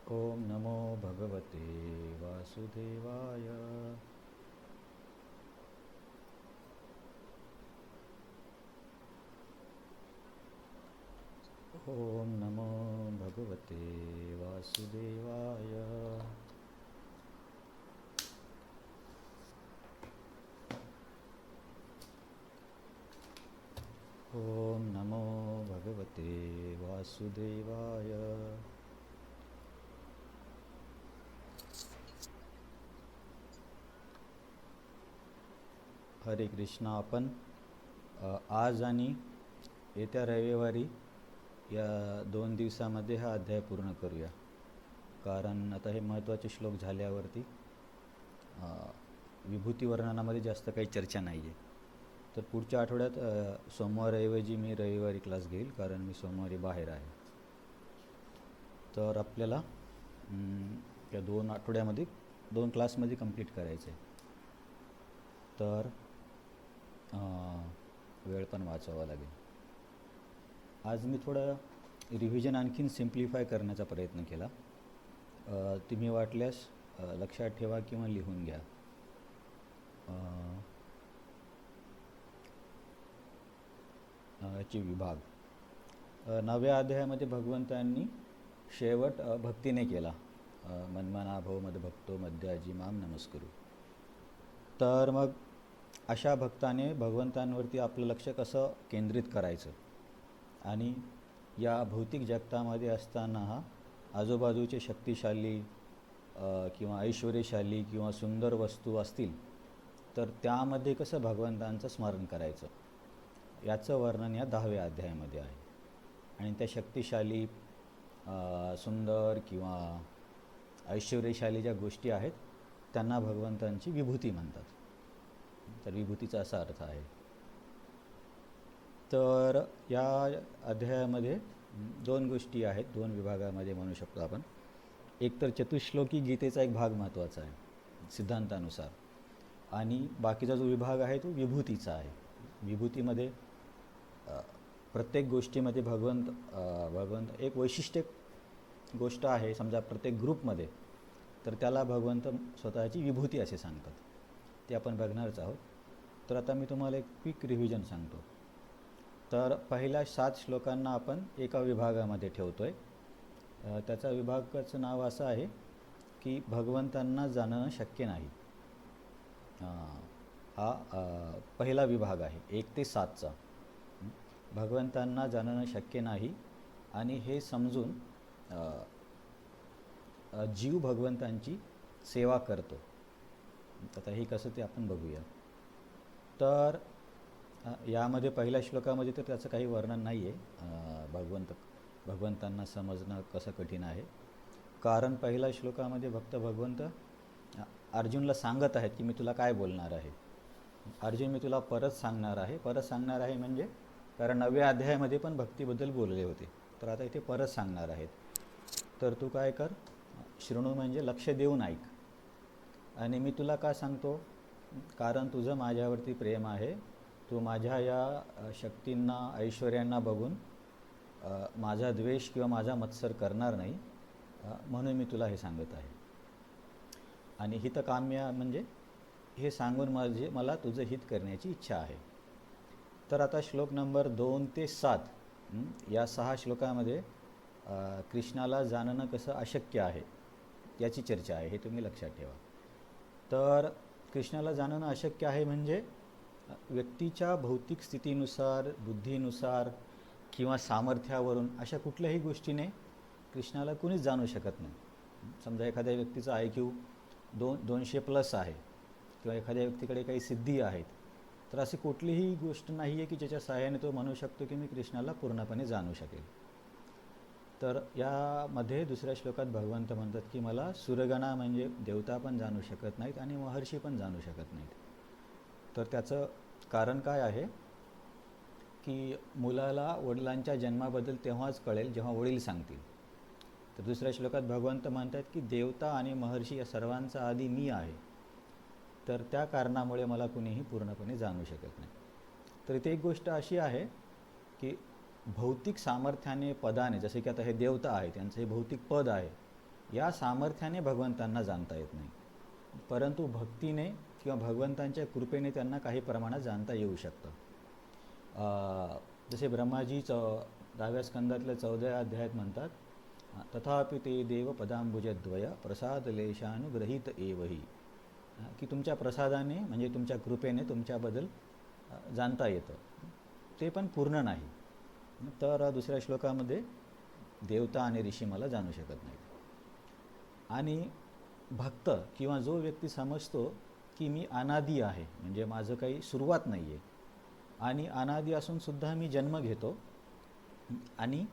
ओम नमो भगवते वासुदेवाय। ओम नमो भगवते वासुदेवाय। ओम नमो भगवते वासुदेवाय। हरे कृष्णा. आपण आज आणि येत्या रविवारी या 2 दिवसामध्ये हा अध्याय पूर्ण करूया. कारण आता हे महत्त्वाचे श्लोक झाल्यावरती विभूती वर्णनामध्ये जास्त काही चर्चा नाही आहे. तर पुढच्या आठवड्यात सोमवारऐवजी मी रविवारी क्लास घेईल, कारण मी सोमवारी बाहेर आहे. तर आपल्याला या 2 आठवड्यामध्ये 2 क्लासमध्ये कंप्लीट करायचं आहे. तर वेळ पण वाचवावा लागेल. आज मी थोडं रिव्हिजन आणखीन सिम्प्लिफाय करण्याचा प्रयत्न केला. तुम्ही वाटल्यास लक्षात ठेवा किंवा लिहून घ्या. याचे विभाग 9व्या अध्यायामध्ये भगवंतांनी शेवट भक्तीने केला. मनमना भव मद भक्तो मध्याजी माम नमस्करू. तर मग अशा भक्ताने भगवंतांवरती आपलं लक्ष कसं केंद्रित करायचं आणि या भौतिक जगतामध्ये असताना हा आजूबाजूचे शक्तिशाली किंवा ऐश्वर्यशाली किंवा सुंदर वस्तू असतील तर त्यामध्ये कसं भगवंतांचं स्मरण करायचं याचं वर्णन या 10व्या अध्यायामध्ये आहे. आणि त्या शक्तिशाली सुंदर किंवा ऐश्वर्यशाली ज्या गोष्टी आहेत त्यांना भगवंतांची विभूती म्हणतात. तर विभूतीचा असा अर्थ आहे. तर या अध्यायामध्ये 2 गोष्टी आहेत, 2 विभागामध्ये म्हणू शकतो आपण. एक तर चतुश्लोकी गीतेचा एक भाग महत्त्वाचा आहे सिद्धांतानुसार, आणि बाकीचा जो विभाग आहे तो विभूतीचा आहे. विभूतीमध्ये प्रत्येक गोष्टीमध्ये भगवंत एक वैशिष्ट्य गोष्ट आहे. समजा प्रत्येक ग्रुपमध्ये तर त्याला भगवंत स्वतःची विभूती असे सांगतात. ते आपण बघणारच आहोत. तर आता मी तुम्हाला एक क्विक रिव्हिजन सांगतो. तर पहिल्या 7 श्लोकांना आपण एका विभागामध्ये ठेवतो आहे. त्याचा विभागाचं नाव असं आहे की भगवंतांना जाणणं शक्य नाही. हा पहिला विभाग आहे 1 ते 7चा. भगवंतांना जाणणं शक्य नाही आणि हे समजून जीव भगवंतांची सेवा करतो. आता हे कसं ते आपण बघूया. तर यामध्ये पहिल्या श्लोकामध्ये तर त्याचं काही वर्णन नाही आहे. भगवंतांना समजणं कसं कठीण आहे. कारण पहिल्या श्लोकामध्ये भगवंत अर्जुनला सांगत आहेत की मी तुला काय बोलणार आहे. अर्जुन, मी तुला परत सांगणार आहे म्हणजे कारण 9व्या अध्यायामध्ये पण भक्तीबद्दल बोलले होते. तर आता इथे परत सांगणार आहेत. तर तू काय कर, शृणू म्हणजे लक्ष देऊन ऐक. आणि मी तुला का सांगतो, कारण तुझं माझ्यावरती प्रेम आहे. तू माझ्या या शक्तींना ऐश्वर्यांना बघून माझा द्वेष किंवा माझा मत्सर करणार नाही, म्हणून मी तुला हे सांगत आहे. आणि हितकाम्य म्हणजे हे सांगून मला तुझं हित करण्याची इच्छा आहे. तर आता श्लोक नंबर 2 ते 7 या 6 श्लोकामध्ये कृष्णाला जाणणं कसं अशक्य आहे याची चर्चा आहे. हे तुम्ही लक्षात ठेवा. तर कृष्णाला जाणणं अशक्य आहे म्हणजे व्यक्तीच्या भौतिक स्थितीनुसार, बुद्धीनुसार किंवा सामर्थ्यावरून अशा कुठल्याही गोष्टीने कृष्णाला कुणीच जाणू शकत नाही. समजा एखाद्या व्यक्तीचा IQ 200+ आहे किंवा एखाद्या व्यक्तीकडे काही सिद्धी आहेत, तर अशी कुठलीही गोष्ट नाही आहे की ज्याच्या सहाय्याने तो म्हणू शकतो की मी कृष्णाला पूर्णपणे जाणू शकेल. तर यामध्ये दुसऱ्या श्लोकात भगवंत म्हणतात की मला सुरगणा म्हणजे देवता पण जाणू शकत नाहीत आणि महर्षी पण जाणू शकत नाहीत. तर त्याचं कारण काय आहे की मुलाला वडिलांच्या जन्माबद्दल तेव्हाच कळेल जेव्हा वडील सांगतील. तर दुसऱ्या श्लोकात भगवंत म्हणतात की देवता आणि महर्षी या सर्वांचा आधी मी आहे. तर त्या कारणामुळे मला कुणीही पूर्णपणे जाणू शकत नाही. तर इथे एक गोष्ट अशी आहे की भौतिक सामर्थ्याने, पदाने, जसे की आता हे देवता आहे त्यांचं हे भौतिक पद आहे, या सामर्थ्याने भगवंतांना जाणता येत नाही, परंतु भक्तीने किंवा भगवंतांच्या कृपेने त्यांना काही प्रमाणात जाणता येऊ शकतं. जसे ब्रह्माजी 10व्या स्कंदातल्या 14व्या अध्यायात म्हणतात, तथापि ते देव पदांबुजद्वय प्रसाद लेशानुग्रहित एवही, की तुमच्या प्रसादाने म्हणजे तुमच्या कृपेने तुमच्याबद्दल जाणता येतं, ते पण पूर्ण नाही. तर दुसऱ्या श्लोकामध्ये देवता आणि ऋषी मला जाणू शकत नाहीत. आणि भक्त किंवा जो व्यक्ती समजतो की मी अनादी आहे, म्हणजे माझं काही सुरुवात नाही आहे, आणि अनादी असूनसुद्धा मी जन्म घेतो आणि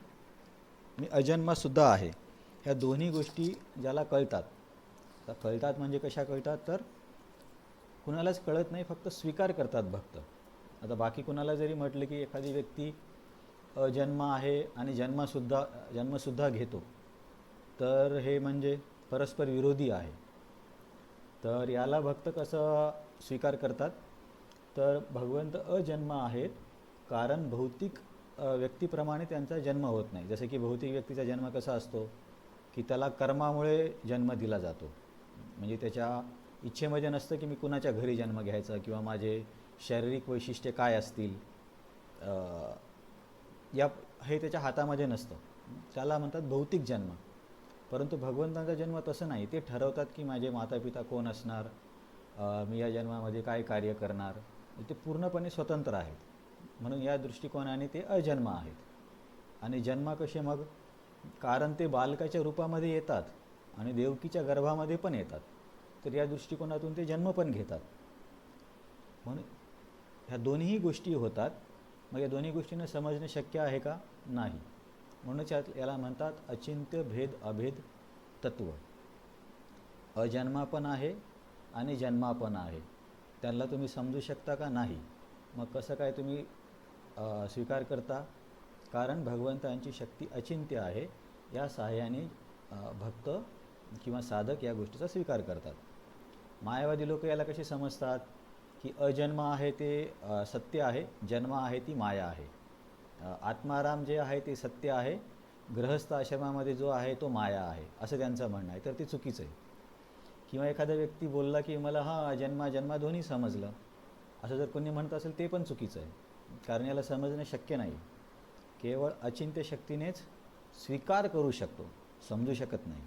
मी अजन्मासुद्धा आहे, ह्या दोन्ही गोष्टी ज्याला कळतात. तर कळतात म्हणजे कशा कळतात, तर कुणालाच कळत नाही, फक्त स्वीकार करतात भक्त. आता बाकी कुणाला जरी म्हटलं की एखादी व्यक्ती अजन्म आहे आणि जन्मसुद्धा घेतो, तर हे म्हणजे परस्पर विरोधी आहे. तर याला भक्त कसं स्वीकार करतात, तर भगवंत अजन्म आहेत, कारण भौतिक व्यक्तीप्रमाणे त्यांचा जन्म होत नाही. जसे की भौतिक व्यक्तीचा जन्म कसा असतो, की त्याला कर्मामुळे जन्म दिला जातो, म्हणजे त्याच्या इच्छेमध्ये नसतं की मी कुणाच्या घरी जन्म घ्यायचा किंवा माझे शारीरिक वैशिष्ट्ये काय असतील, हे त्याच्या हातामध्ये नसतं, त्याला म्हणतात भौतिक जन्म. परंतु भगवंतांचा जन्म तसं नाही, ते ठरवतात की माझे मातापिता कोण असणार, मी या जन्मामध्ये काय कार्य करणार, ते पूर्णपणे स्वतंत्र आहेत. म्हणून या दृष्टिकोनाने ते अजन्म आहेत. आणि जन्म कसे मग, कारण ते बालकाच्या रूपामध्ये येतात आणि देवकीच्या गर्भामध्ये पण येतात, तर या दृष्टिकोनातून ते जन्म पण घेतात. म्हणून ह्या दोन्ही गोष्टी होतात. मग या दोन्ही गोष्टींना समजणे शक्य आहे का? नाही. म्हणूनच याला म्हणतात अचिंत्य भेद अभेद तत्व. अजन्मा पण आहे आणि जन्मा पण आहे, त्यांना तुम्ही समजू शकता का? नाही. मग कसं काय तुम्ही स्वीकार करता? कारण भगवंतांची शक्ती अचिंत्य आहे, या सहाय्याने भक्त किंवा साधक या गोष्टीचा स्वीकार करतात. मायावादी लोक याला कसे समजतात, की अजन्म आहे ते सत्य आहे, जन्म आहे ती माया आहे. आत्माराम जे आहे ते सत्य आहे, गृहस्थ आश्रमामध्ये जो आहे तो माया आहे, असं त्यांचं म्हणणं आहे. तर ते चुकीचं आहे. किंवा एखादा व्यक्ती बोलला की मला जन्मा दोन्ही समजलं, असं जर कोणी म्हणत असेल ते पण चुकीचं आहे, कारण याला समजणं शक्य नाही. केवळ अचिंत्य शक्तीनेच स्वीकार करू शकतो, समजू शकत नाही.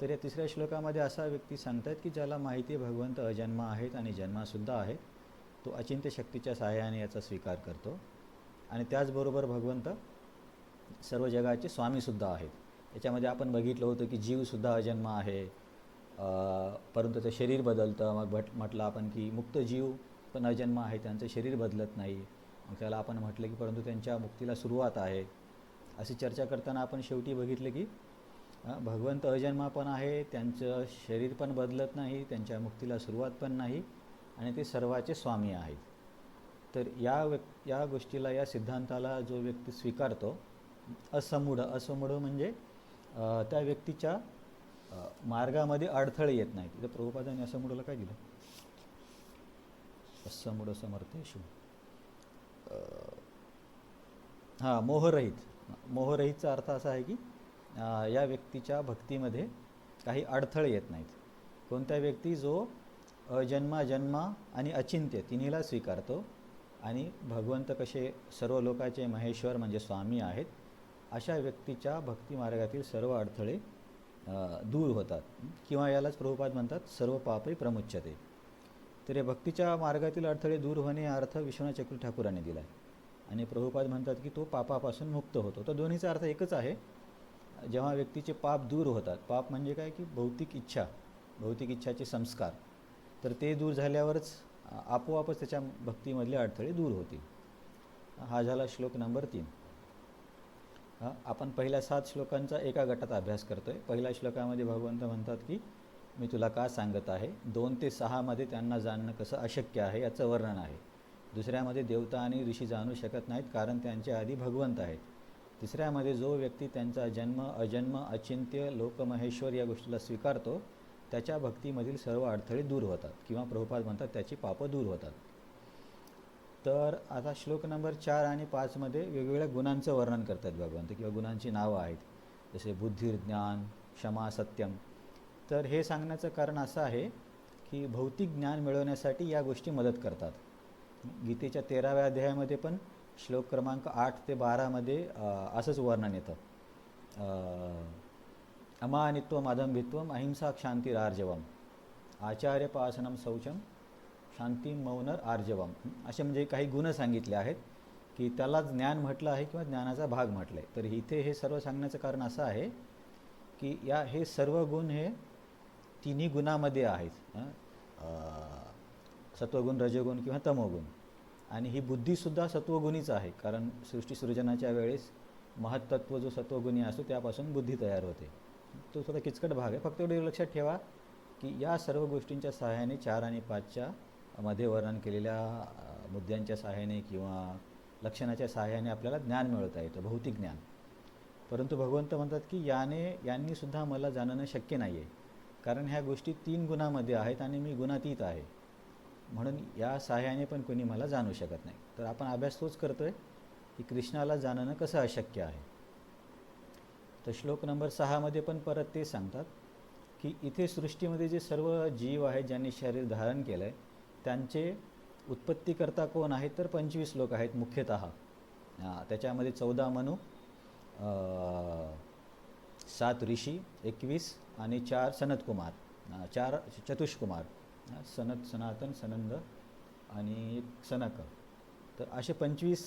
तर या तिसऱ्या श्लोकामध्ये असा व्यक्ती सांगतात की ज्याला माहिती आहे भगवंत अजन्मा आहेत आणि जन्मासुद्धा आहे, तो अचिंत्य शक्तीच्या सहाय्याने याचा स्वीकार करतो. आणि त्याचबरोबर भगवंत सर्व जगाचे स्वामीसुद्धा आहेत. याच्यामध्ये आपण बघितलं होतं की जीवसुद्धा अजन्म आहे, परंतु ते शरीर बदलतं. मग म्हटलं आपण की मुक्त जीव पण अजन्म आहे, त्यांचं शरीर बदलत नाही. मग त्याला आपण म्हटलं की परंतु त्यांच्या मुक्तीला सुरुवात आहे. अशी चर्चा करताना आपण शेवटी बघितलं की भगवंत अजन्मा पण आहे, त्यांचं शरीर पण बदलत नाही, त्यांच्या मुक्तीला सुरुवात पण नाही, आणि ते सर्वाचे स्वामी आहेत. तर या गोष्टीला, या सिद्धांताला जो व्यक्ती स्वीकारतो, असमूढ म्हणजे त्या व्यक्तीच्या मार्गामध्ये अडथळे येत नाहीत. तिथं प्रभुपादांनी असमूढला काय दिलं? असमूढ समर्थेषु मोहरहितचा अर्थ असा आहे की या व्यक्तीच्या भक्तीमध्ये काही अडथळे येत नाहीत. कोणता व्यक्ती जो जन्मा आणि अचिंत्य तिन्हीला स्वीकारतो आणि भगवंत कसे सर्व लोकाचे महेश्वर म्हणजे स्वामी आहेत, अशा व्यक्तीच्या भक्ती मार्गातील सर्व अडथळे दूर होतात. किंवा यालाच प्रभुपाद म्हणतात सर्व पापे प्रमुच्यते. तर या भक्तीच्या मार्गातील अडथळे दूर होणे हा अर्थ विश्वनाथ चक्रवर्ती ठाकूरांनी दिला आहे. आणि प्रभुपाद म्हणतात की तो पापापासून मुक्त होतो. तर दोन्हीचा अर्थ एकच आहे. जेव्हा व्यक्तीचे पाप दूर होतात, पाप म्हणजे काय की भौतिक इच्छाचे संस्कार, तर ते दूर झाल्यावरच आपोआपच त्याच्या भक्तीमधले अडथळे दूर होतील. हा झाला श्लोक नंबर 3. आपण पहिल्या 7 श्लोकांचा एका गटात अभ्यास करतोय. पहिल्या श्लोकामध्ये भगवंत म्हणतात की मी तुला का सांगत आहे. 2 ते 6 मध्ये त्यांना जाणणं कसं अशक्य आहे याचं वर्णन आहे. दुसऱ्यामध्ये देवता आणि ऋषी जाणू शकत नाहीत, कारण त्यांच्या आधी भगवंत आहेत. तिसऱ्यामध्ये जो व्यक्ती त्यांचा जन्म अजन्म अचिंत्य लोकमहेश्वर या गोष्टीला स्वीकारतो, त्याच्या भक्तीमधील सर्व अडथळे दूर होतात, किंवा प्रभुपाद म्हणतात त्याची पापं दूर होतात. तर आता श्लोक नंबर 4 आणि 5 मध्ये वेगवेगळ्या गुणांचं वर्णन करतात भगवंत, किंवा गुणांची नावं आहेत. जसे बुद्धी, ज्ञान, क्षमा, सत्यम. तर हे सांगण्याचं कारण असं आहे की भौतिक ज्ञान मिळवण्यासाठी या गोष्टी मदत करतात. गीतेच्या 13व्या अध्यायामध्ये पण श्लोक क्रमांक 8 ते 12मध्ये असंच वर्णन येतं. अमानित्वम अदंभित्वम अहिंसा क्षांतिरार्जवम आचार्यपासनम शौचम शांतिम मौनर आर्जवम, असे म्हणजे काही गुण सांगितले आहेत की त्याला ज्ञान म्हटलं आहे किंवा ज्ञानाचा भाग म्हटलं आहे. तर इथे हे सर्व सांगण्याचं कारण असं आहे की हे सर्व गुण हे तिन्ही गुणामध्ये आहेत. सत्वगुण, रजोगुण किंवा तमोगुण. आणि ही बुद्धीसुद्धा सत्वगुणीच आहे, कारण सृष्टीसृजनाच्या वेळेस महत्त्व जो सत्वगुणी असतो त्यापासून बुद्धी तयार होते. तो थोडा किचकट भाग आहे. फक्त एवढे लक्षात ठेवा की या सर्व गोष्टींच्या सहाय्याने 4 आणि 5च्या मध्ये वर्णन केलेल्या मुद्द्यांच्या सहाय्याने किंवा लक्षणाच्या सहाय्याने आपल्याला ज्ञान मिळवता येतं, भौतिक ज्ञान. परंतु भगवंत म्हणतात की यांनीसुद्धा मला जाणणं शक्य नाही आहे, कारण ह्या गोष्टी 3 गुणामध्ये आहेत आणि मी गुणातीत आहे, म्हणून या सहाय्याने पण कोणी मला जाणू शकत नाही. तर आपण अभ्यास तोच करतो आहे की कृष्णाला जाणणं कसं अशक्य आहे. तर श्लोक नंबर 6मध्ये पण परत ते सांगतात की इथे सृष्टीमध्ये जे सर्व जीव आहेत ज्यांनी शरीर धारण केलं आहे त्यांचे उत्पत्तीकर्ता कोण आहेत, तर 25 लोक आहेत मुख्यतः. त्याच्यामध्ये 14 मनु, 7 ऋषी, 21 आणि 4 सनतकुमार, 4 चतुष्कुमार, सनातन, सनंद आणि सनक. तर असे 25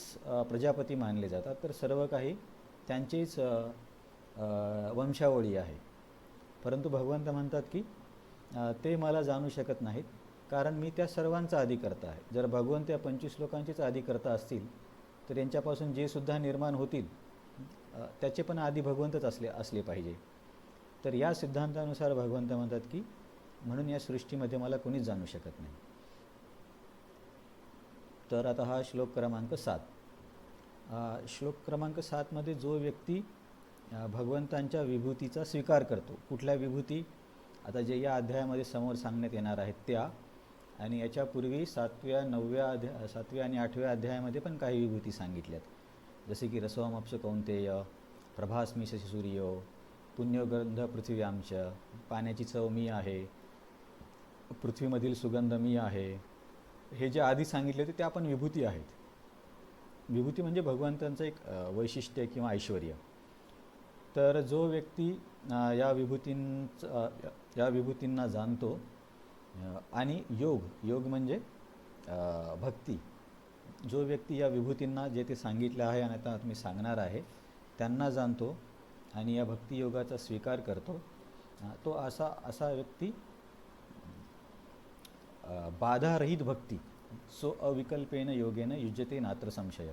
प्रजापती मानले जातात. तर सर्व काही त्यांचेच वंशावळी आहे. परंतु भगवंत म्हणतात की ते मला जाणू शकत नाहीत, कारण मी त्या सर्वांचा आदिकर्ता आहे. जर भगवंत या 25 लोकांचेच आदिकर्ता असतील तर यांच्यापासून जे सुद्धा निर्माण होतील त्याचे पण आधी भगवंतच असले पाहिजे. तर या सिद्धांतानुसार भगवंत म्हणतात की म्हणून या सृष्टीमध्ये मला कोणीच जाणू शकत नाही. तर आता हा श्लोक क्रमांक 7. श्लोक क्रमांक 7मध्ये जो व्यक्ती भगवंतांच्या विभूतीचा स्वीकार करतो, कुठल्या विभूती आता जे या अध्यायामध्ये समोर सांगण्यात येणार आहेत त्या, आणि याच्यापूर्वी 7व्या, 9व्या 7व्या आणि 8व्या अध्यायामध्ये पण काही विभूती सांगितल्यात, जसे की रसोमप्स कौंतेय, प्रभास्मी शशी सूर्यो, पुण्यगंध पृथ्व्यांश, पाण्याची चव मी आहे, पृथ्वीमधील सुगंध मी आहे. हे जे आधी सांगितले होते त्या पण विभूती आहेत. विभूती म्हणजे भगवंतांचं एक वैशिष्ट्य किंवा ऐश्वर्य. तर जो व्यक्ती या विभूतींना जाणतो आणि योग म्हणजे भक्ती, जो व्यक्ती या विभूतींना जे ते सांगितलं आहे आणि आता मी सांगणार आहे त्यांना जाणतो आणि या भक्तियोगाचा स्वीकार करतो, तो असा व्यक्ती बाधारहित भक्ती, सो अविकल्पेन योगेन युज्यते नात्र संशय.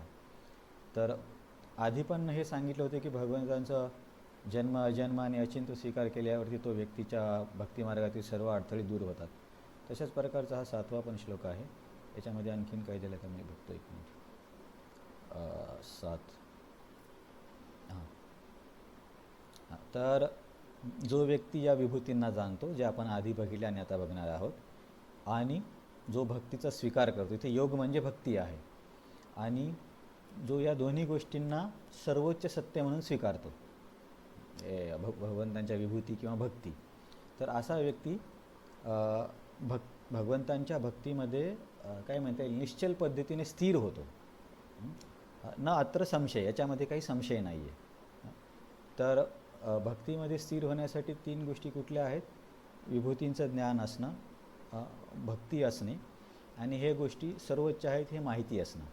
तर आधी पण हे सांगितलं होतं की भगवंतांचा जन्म, अजन्म आणि अचिंत्य स्वीकार केल्यावरती तो व्यक्तीच्या भक्तिमार्गातील सर्व अडथळे दूर होतात. तशाच प्रकारचा हा 7वा पण श्लोक आहे. याच्यामध्ये आणखीन काय दिलं का मी बघतो, एक मिनिट. 7 तर जो व्यक्ती या विभूतींना जाणतो, जे आपण आधी बघितले आणि आता बघणार आहोत, आणि जो भक्तीचा स्वीकार करतो, इथे योग म्हणजे भक्ती आहे, आणि जो या दोन्ही गोष्टींना सर्वोच्च सत्य म्हणून स्वीकारतो, भगवंतांच्या विभूती किंवा भक्ती, तर असा व्यक्ती भगवंतांच्या भक्तीमध्ये काय म्हणता येईल, निश्चल पद्धतीने स्थिर होतो. न अत्र संशय, याच्यामध्ये काही संशय नाही आहे. तर भक्तीमध्ये स्थिर होण्यासाठी 3 गोष्टी कुठल्या आहेत? विभूतींचं ज्ञान असणं, भक्ती असणे, आणि हे गोष्टी सर्वोच्च आहेत हे माहिती असणं.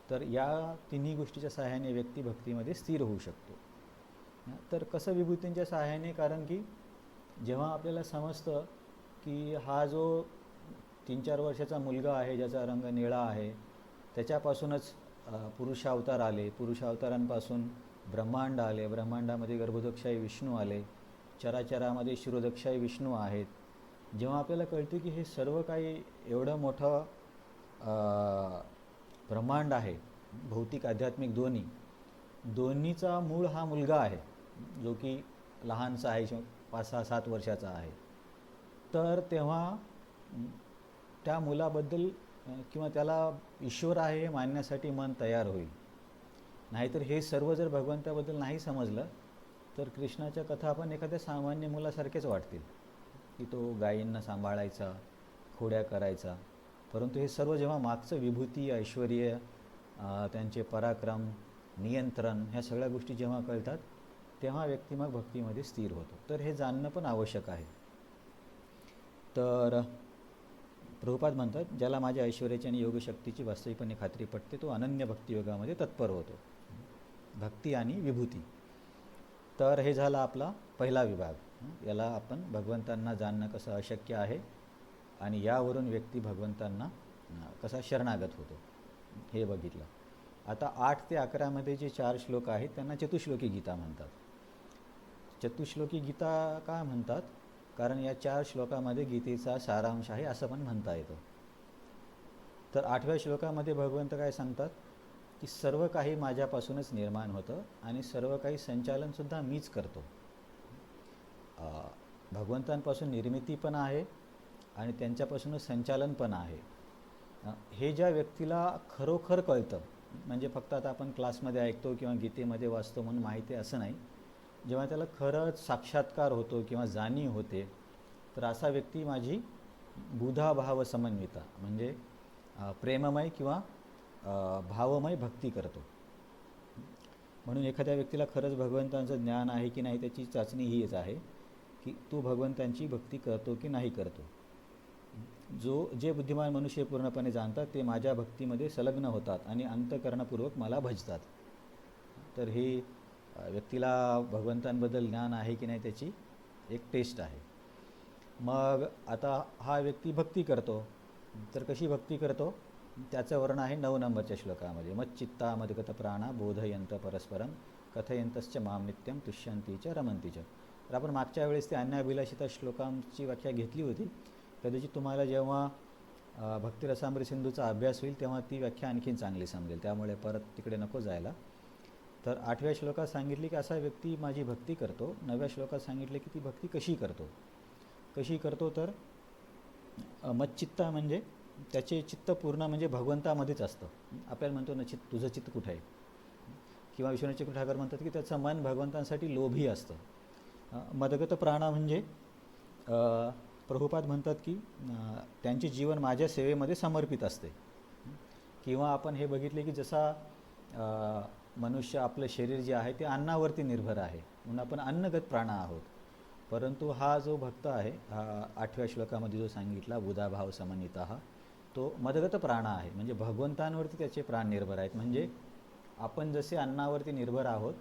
तर या तिन्ही गोष्टीच्या सहाय्याने व्यक्ती भक्तीमध्ये स्थिर होऊ शकतो. तर कसं विभूतींच्या सहाय्याने? कारण की जेव्हा आपल्याला समजतं की हा जो 3-4 वर्षाचा मुलगा आहे ज्याचा रंग निळा आहे, त्याच्यापासूनच पुरुषावतार आले, पुरुषावतारांपासून ब्रह्मांड आले, ब्रह्मांडामध्ये गर्भोदकशाही विष्णू आले, चराचरामध्ये शिरोदकशाही विष्णू आहेत. जेव्हा आपल्याला कळते की हे सर्व काही एवढं मोठं ब्रह्मांड आहे, भौतिक आध्यात्मिक दोन्हीचा मूळ हा मुलगा आहे, जो की लहानसा आहे, 5-6-7 वर्षाचा आहे. तर तेव्हा त्या मुलाबद्दल किंवा त्याला ईश्वर आहे हे मानण्यासाठी मन तयार होईल. नाहीतर हे सर्व जर भगवंताबद्दल नाही समजलं तर कृष्णाच्या कथा आपण एखाद्या सामान्य मुलासारखेच वाटतील, की तो गायींना सांभाळायचा, खोड्या करायचा. परंतु हे सर्व जेव्हा मागचं विभूती, ऐश्वर्य, त्यांचे पराक्रम, नियंत्रण, ह्या सगळ्या गोष्टी जेव्हा कळतात, तेव्हा व्यक्ती मग भक्तीमध्ये स्थिर होतो. तर हे जाणणं पण आवश्यक आहे. तर प्रभुपाद म्हणतात, ज्याला माझ्या ऐश्वर्याची आणि योगशक्तीची वास्तविकपणे खात्री पटते, तो अनन्य भक्तियोगामध्ये तत्पर होतो. भक्ती आणि विभूती. तर हे झाला आपला पहिला विभाग. याला आपण भगवंतांना जाणणं कसं अशक्य आहे आणि यावरून व्यक्ती भगवंतांना कसा शरणागत होतो हे बघितलं. आता 8 ते 11 मध्ये जे 4 श्लोक आहेत त्यांना चतुश्लोकी गीता म्हणतात. चतुश्लोकी गीता का म्हणतात? कारण या 4 श्लोकामध्ये गीतेचा सारांश आहे असं पण म्हणता येतं. तर 8व्या श्लोकामध्ये भगवंत काय सांगतात, की सर्व काही माझ्यापासूनच निर्माण होतं आणि सर्व काही संचालनसुद्धा मीच करतो. भगवंतांपासून निर्मिती पण आहे आणि त्यांच्यापासूनच संचालन पण आहे. हे ज्या व्यक्तीला खरोखर कळतं, म्हणजे फक्त आता आपण क्लासमध्ये ऐकतो किंवा गीतेमध्ये वाचतो म्हणून माहिती आहे असं नाही, जेव्हा त्याला खरंच साक्षात्कार होतो किंवा जाणीव होते, तर असा व्यक्ती माझी बुधा भाव समन्विता म्हणजे प्रेममय किंवा भावमय भक्ती करतो. म्हणून एखाद्या व्यक्तीला खरंच भगवंतांचं ज्ञान आहे की नाही त्याची चाचणी हीच आहे, की तू भगवंतांची भक्ती करतो की नाही करतो. जे बुद्धिमान मनुष्य पूर्णपणे जाणतात ते माझ्या भक्तीमध्ये संलग्न होतात आणि अंतःकरणपूर्वक मला भजतात. तर हे व्यक्तीला भगवंतांबद्दल ज्ञान आहे की नाही त्याची एक टेस्ट आहे. मग आता हा व्यक्ती भक्ती करतो, तर कशी भक्ती करतो त्याचं वर्णन आहे 9 नंबरच्या श्लोकामध्ये. मच्चित्ता मदगत प्राणा बोधयंत परस्परम कथयंतश्च माम नित्यम तुष्यंतीच रमंतीच. तर आपण मागच्या वेळेस ते अन्याभिलाषिता श्लोकांची व्याख्या घेतली होती. कदाचित तुम्हाला जेव्हा भक्तिरसामृत सिंधूचा अभ्यास होईल तेव्हा ती व्याख्या आणखीन चांगली समजेल, त्यामुळे परत तिकडे नको जायला. तर 8व्या श्लोकात सांगितले की असा व्यक्ती माझी भक्ती करतो. 9व्या श्लोकात सांगितले की ती भक्ती कशी करतो तर मच्चित्ता म्हणजे त्याचे चित्त पूर्ण म्हणजे भगवंतामध्येच असतं. आपल्याला म्हणतो ना, तुझं चित्त कुठं आहे, किंवा विश्वनाथ ठाकर म्हणतात की त्याचं मन भगवंतांसाठी लोभी असतं. मदगत प्राणा म्हणजे प्रभुपाद म्हणतात की त्यांचे जीवन माझ्या सेवेमध्ये समर्पित असते. किंवा आपण हे बघितले की जसा मनुष्य आपलं शरीर जे आहे ते अन्नावरती निर्भर आहे म्हणून आपण अन्नगत प्राण आहोत. परंतु हा जो भक्त आहे, हा 8व्या श्लोकामध्ये जो सांगितला बुधाभाव समन्विता, तो मदगत प्राण आहे म्हणजे भगवंतांवरती त्याचे प्राण निर्भर आहेत. म्हणजे आपण जसे अन्नावरती निर्भर आहोत,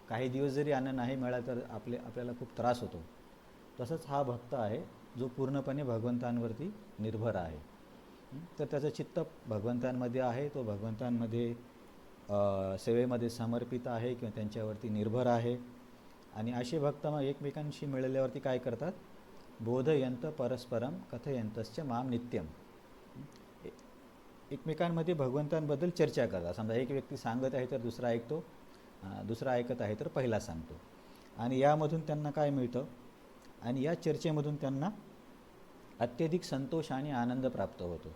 काही दिवस जरी अन्न नाही मिळालं तर आपल्याला खूप त्रास होतो, तसंच हा भक्त आहे जो पूर्णपणे भगवंतांवरती निर्भर आहे. तर त्याचं चित्त भगवंतांमध्ये आहे, तो भगवंतांमध्ये सेवेमध्ये समर्पित आहे किंवा त्यांच्यावरती निर्भर आहे. आणि असे भक्त मग एकमेकांशी मिळाल्यावरती काय करतात, बोधयंत परस्परम कथयंतश्च माम नित्यम. एकमेकांमध्ये भगवंतांबद्दल चर्चा करतात. समजा एक व्यक्ती सांगत आहे तर दुसरा ऐकतो, दुसरा ऐकत आहे तर पहिला सांगतो, आणि यामधून त्यांना काय मिळतं, आणि या चर्चेमधून त्यांना अत्यधिक संतोष आणि आनंद प्राप्त होतो.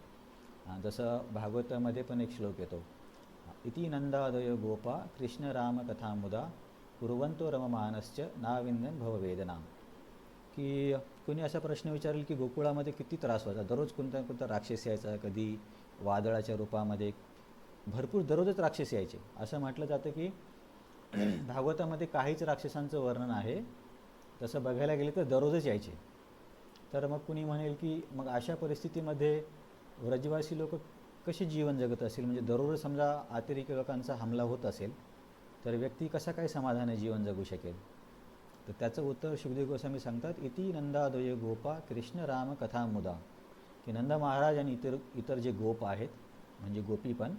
जसं भागवतामध्ये पण एक श्लोक येतो, इति नंदादय गोपा कृष्ण राम कथामुदा कुर्वंतो रममानश्च नाविंदन भववेदना. की कोणी असा प्रश्न विचारेल की गोकुळामध्ये किती त्रास व्हायचा, दररोज कोणता राक्षस यायचा, कधी वादळाच्या रूपामध्ये, भरपूर दररोजच राक्षस यायचे. असं म्हटलं जातं की भागवतामध्ये काहीच राक्षसांचं वर्णन आहे, तसं बघायला गेले तर दररोजच यायचे. तर मग कुणी म्हणेल की मग अशा परिस्थितीमध्ये व्रजवासी लोक कसे जीवन जगत असेल, म्हणजे दररोज समजा अतिरेकी लोकांचा हमला होत असेल तर व्यक्ती कसा काय समाधानी जीवन जगू शकेल. तर त्याचं उत्तर शुकदेव गोस्वामी सांगतात, इति नंदादय गोपा कृष्ण राम कथामुदा. की नंद महाराज आणि इतर जे गोप आहेत म्हणजे गोपी पण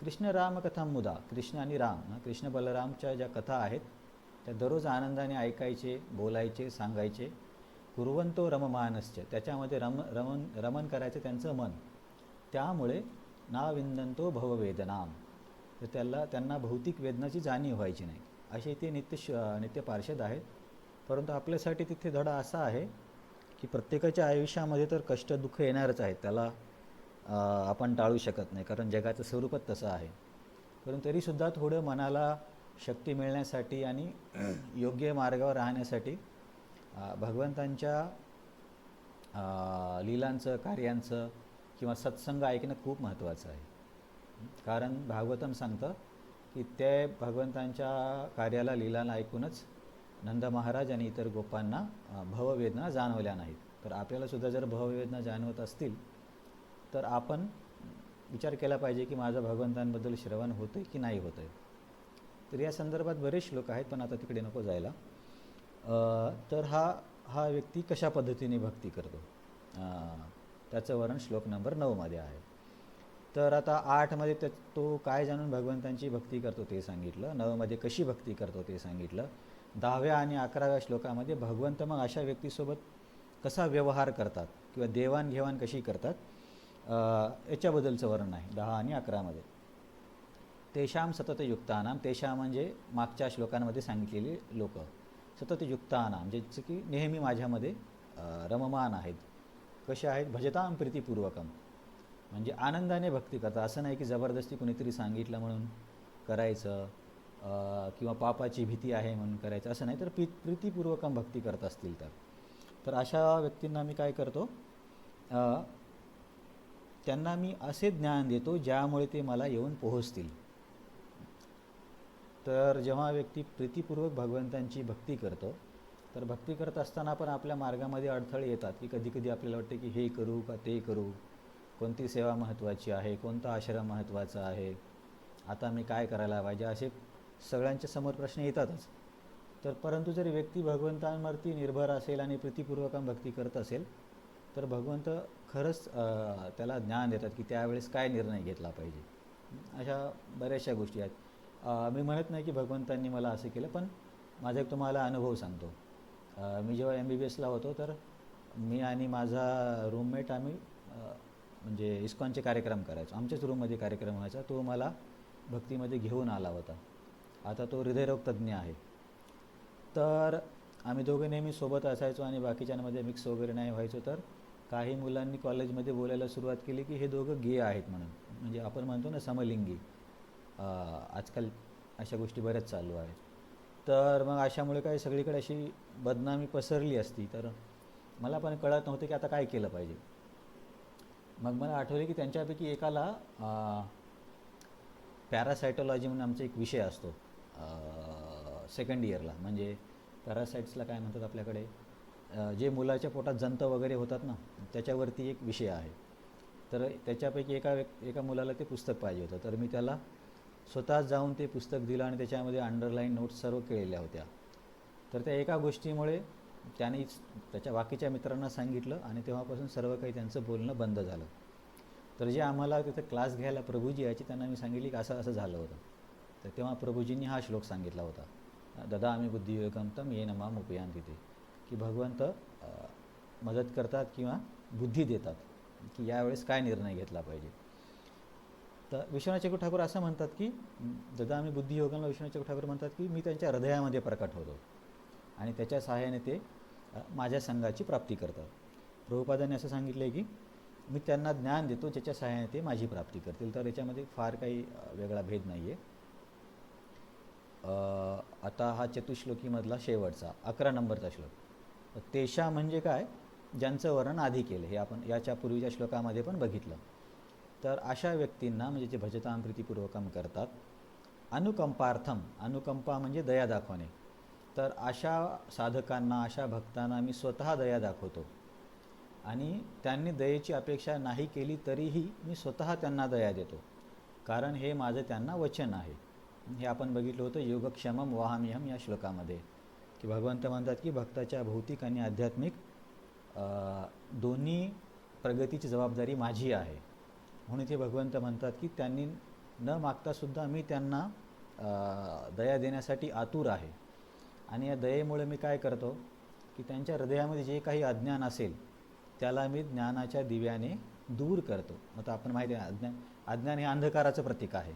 कृष्ण राम कथामुदा, कृष्ण आणि राम, कृष्ण बलरामच्या ज्या कथा आहेत त्या दररोज आनंदाने ऐकायचे, बोलायचे, सांगायचे. कुर्वंतो रममानश्च, त्याच्यामध्ये रमन करायचं त्यांचं मन, त्यामुळे नाविंदंतो भववेदनाम, तर त्यांना भौतिक वेदनाची जाणीव व्हायची नाही. असे ते नित्य पार्षद आहेत. परंतु आपल्यासाठी तिथे धडा असा आहे की प्रत्येकाच्या आयुष्यामध्ये तर कष्ट दुःख येणारच आहेत, त्याला आपण टाळू शकत नाही, कारण जगाचं स्वरूपच तसं आहे. परंतु तरीसुद्धा थोडं मनाला शक्ती मिळण्यासाठी आणि योग्य मार्गावर राहण्यासाठी भगवंतांच्या लीलांचं, कार्यांचं किंवा सत्संग ऐकणं खूप महत्त्वाचं आहे. कारण भागवतम सांगतं की ते भगवंतांच्या कार्याला, लीलाला ऐकूनच नंद महाराज आणि इतर गोपांना भववेदना जाणवल्या नाहीत. तर आपल्यालासुद्धा जर भववेदना जाणवत असतील तर आपण विचार केला पाहिजे की माझं भगवंतांबद्दल श्रवण होतं आहे की नाही होतं आहे. तर या संदर्भात बरेच श्लोक आहेत, पण आता तिकडे नको जायला. तर हा व्यक्ती कशा पद्धतीने भक्ती करतो त्याचं वर्णन श्लोक नंबर 9 आहे. तर आता 8 तो काय जाणून भगवंतांची भक्ती करतो ते सांगितलं, 9 कशी भक्ती करतो ते सांगितलं, 10व्या आणि 11व्या श्लोकामध्ये भगवंत मग अशा व्यक्तीसोबत कसा व्यवहार करतात किंवा देवाणघेवाण कशी करतात याच्याबद्दलचं वर्णन आहे 10 आणि 11. तेषाम सततयुक्तानाम, तेषाम म्हणजे मागच्या श्लोकांमध्ये सांगितलेली लोक, सततयुक्तानाम ज्याचं की नेहमी माझ्यामध्ये रममान आहेत. कसे आहेत? भजताम प्रीतिपूर्वकम, म्हणजे आनंदाने भक्ती करतात. असं नाही की जबरदस्ती कुणीतरी सांगितलं म्हणून करायचं किंवा पापाची भीती आहे म्हणून करायचं, असं नाही. तर प्रीतिपूर्वकम भक्ती करत असतील तर अशा व्यक्तींना मी काय करतो, त्यांना मी असे ज्ञान देतो ज्यामुळे ते मला येऊन पोहोचतील. तर जेव्हा व्यक्ती प्रीतिपूर्वक भगवंतांची भक्ती करतो, तर भक्ती करत असताना पण आपल्या मार्गामध्ये अडथळे येतात की कधी कधी आपल्याला वाटते की हे करू का ते करू, कोणती सेवा महत्त्वाची आहे, कोणता आश्रम महत्त्वाचा आहे, आता मी काय करायला पाहिजे, असे सगळ्यांच्या समोर प्रश्न येतातच. तर परंतु जर व्यक्ती भगवंतांवरती निर्भर असेल आणि प्रीतिपूर्वक भक्ती करत असेल तर भगवंत खरंच त्याला ज्ञान देतात की त्यावेळेस काय निर्णय घेतला पाहिजे. अशा बऱ्याचशा गोष्टी आहेत. मी म्हणत नाही की भगवंतांनी मला असं केलं, पण माझा एक तुम्हाला अनुभव सांगतो. मी जेव्हा MBBSला होतो तर मी आणि माझा रूममेट आम्ही म्हणजे इस्कॉनचे कार्यक्रम करायचो. आमच्याच रूममध्ये कार्यक्रम व्हायचा. तो मला भक्तीमध्ये घेऊन आला होता. आता तो हृदयरोग तज्ज्ञ आहे. तर आम्ही दोघे नेहमी सोबत असायचो आणि बाकीच्यांमध्ये मिक्स वगैरे नाही व्हायचो. तर काही मुलांनी कॉलेजमध्ये बोलायला सुरुवात केली की हे दोघं गे आहेत म्हणून, म्हणजे आपण म्हणतो ना समलिंगी. आजकाल अशा गोष्टी बऱ्याच चालू आहेत. तर मग अशामुळे काय सगळीकडे अशी बदनामी पसरली असती. तर मला पण कळत नव्हतं की आता काय केलं पाहिजे. मग मला आठवले की त्यांच्यापैकी एकाला पॅरासायटॉलॉजी म्हणून आमचा एक विषय असतो सेकंड इयरला. म्हणजे पॅरासाइट्सला काय म्हणतात आपल्याकडे, जे मुलाच्या पोटात जंत वगैरे होतात ना, त्याच्यावरती एक विषय आहे. तर त्याच्यापैकी एका मुलाला ते पुस्तक पाहिजे होतं. तर मी त्याला स्वतः जाऊन ते पुस्तक दिलं आणि त्याच्यामध्ये अंडरलाईन नोट्स सर्व केलेल्या होत्या. तर त्या एका गोष्टीमुळे त्याने त्याच्या बाकीच्या मित्रांना सांगितलं आणि तेव्हापासून सर्व काही त्यांचं बोलणं बंद झालं. तर जे आम्हाला तिथं क्लास घ्यायला प्रभूजी यायची, त्यांना मी सांगितली की असं असं झालं होतं. तर तेव्हा प्रभूजींनी हा श्लोक सांगितला होता, ददा आम्ही बुद्धियोगम तम येन माम उपयान तिथे, की भगवंत मदत करतात किंवा बुद्धी देतात की यावेळेस काय निर्णय घेतला पाहिजे. तर विश्वनाथ चक्रवर्ती ठाकूर असं म्हणतात की ददा आम्ही बुद्धियोगमला विश्वनाथ चक्रवर्ती ठाकूर म्हणतात की मी त्यांच्या हृदयामध्ये प्रकट होतो आणि त्याच्या सहाय्याने ते माझ्या संघाची प्राप्ती करतात. प्रभुपादांनी असं सांगितलं आहे की मी त्यांना ज्ञान देतो ज्याच्या सहाय्याने ते माझी प्राप्ती करतील. तर याच्यामध्ये फार काही वेगळा भेद नाही आहे. आता हा चतुश्लोकीमधला शेवटचा 11 नंबरचा श्लोक. तेषा म्हणजे काय, ज्यांचं वर्णन आधी केलं, हे आपण याच्या पूर्वीच्या श्लोकामध्ये पण बघितलं. तर अशा व्यक्तींना म्हणजे जे भजताम प्रीतिपूर्वकम करतात, अनुकंपार्थम, अनुकंपा म्हणजे दया दाखवणे. तर अशा साधकांना, अशा भक्तांना मी स्वतः दया दाखवतो आणि त्यांनी दयेची अपेक्षा नाही केली तरीही मी स्वतः त्यांना दया देतो, कारण हे माझं त्यांना वचन आहे. हे आपण बघितलं होतं योगक्षमम वहाम्यहम या श्लोकामध्ये, की भगवंत म्हणतात की भक्ताच्या भौतिक आणि आध्यात्मिक दोन्ही प्रगतीची जबाबदारी माझी आहे. म्हणून ते भगवंत म्हणतात की त्यांनी न मागतासुद्धा मी त्यांना दया देण्यासाठी आतुर आहे. आणि या दयेमुळे मी काय करतो की त्यांच्या हृदयामध्ये जे काही अज्ञान असेल त्याला मी ज्ञानाच्या दिव्याने दूर करतो. आता आपण माहिती आहे अज्ञान हे अंधकाराचं प्रतीक आहे.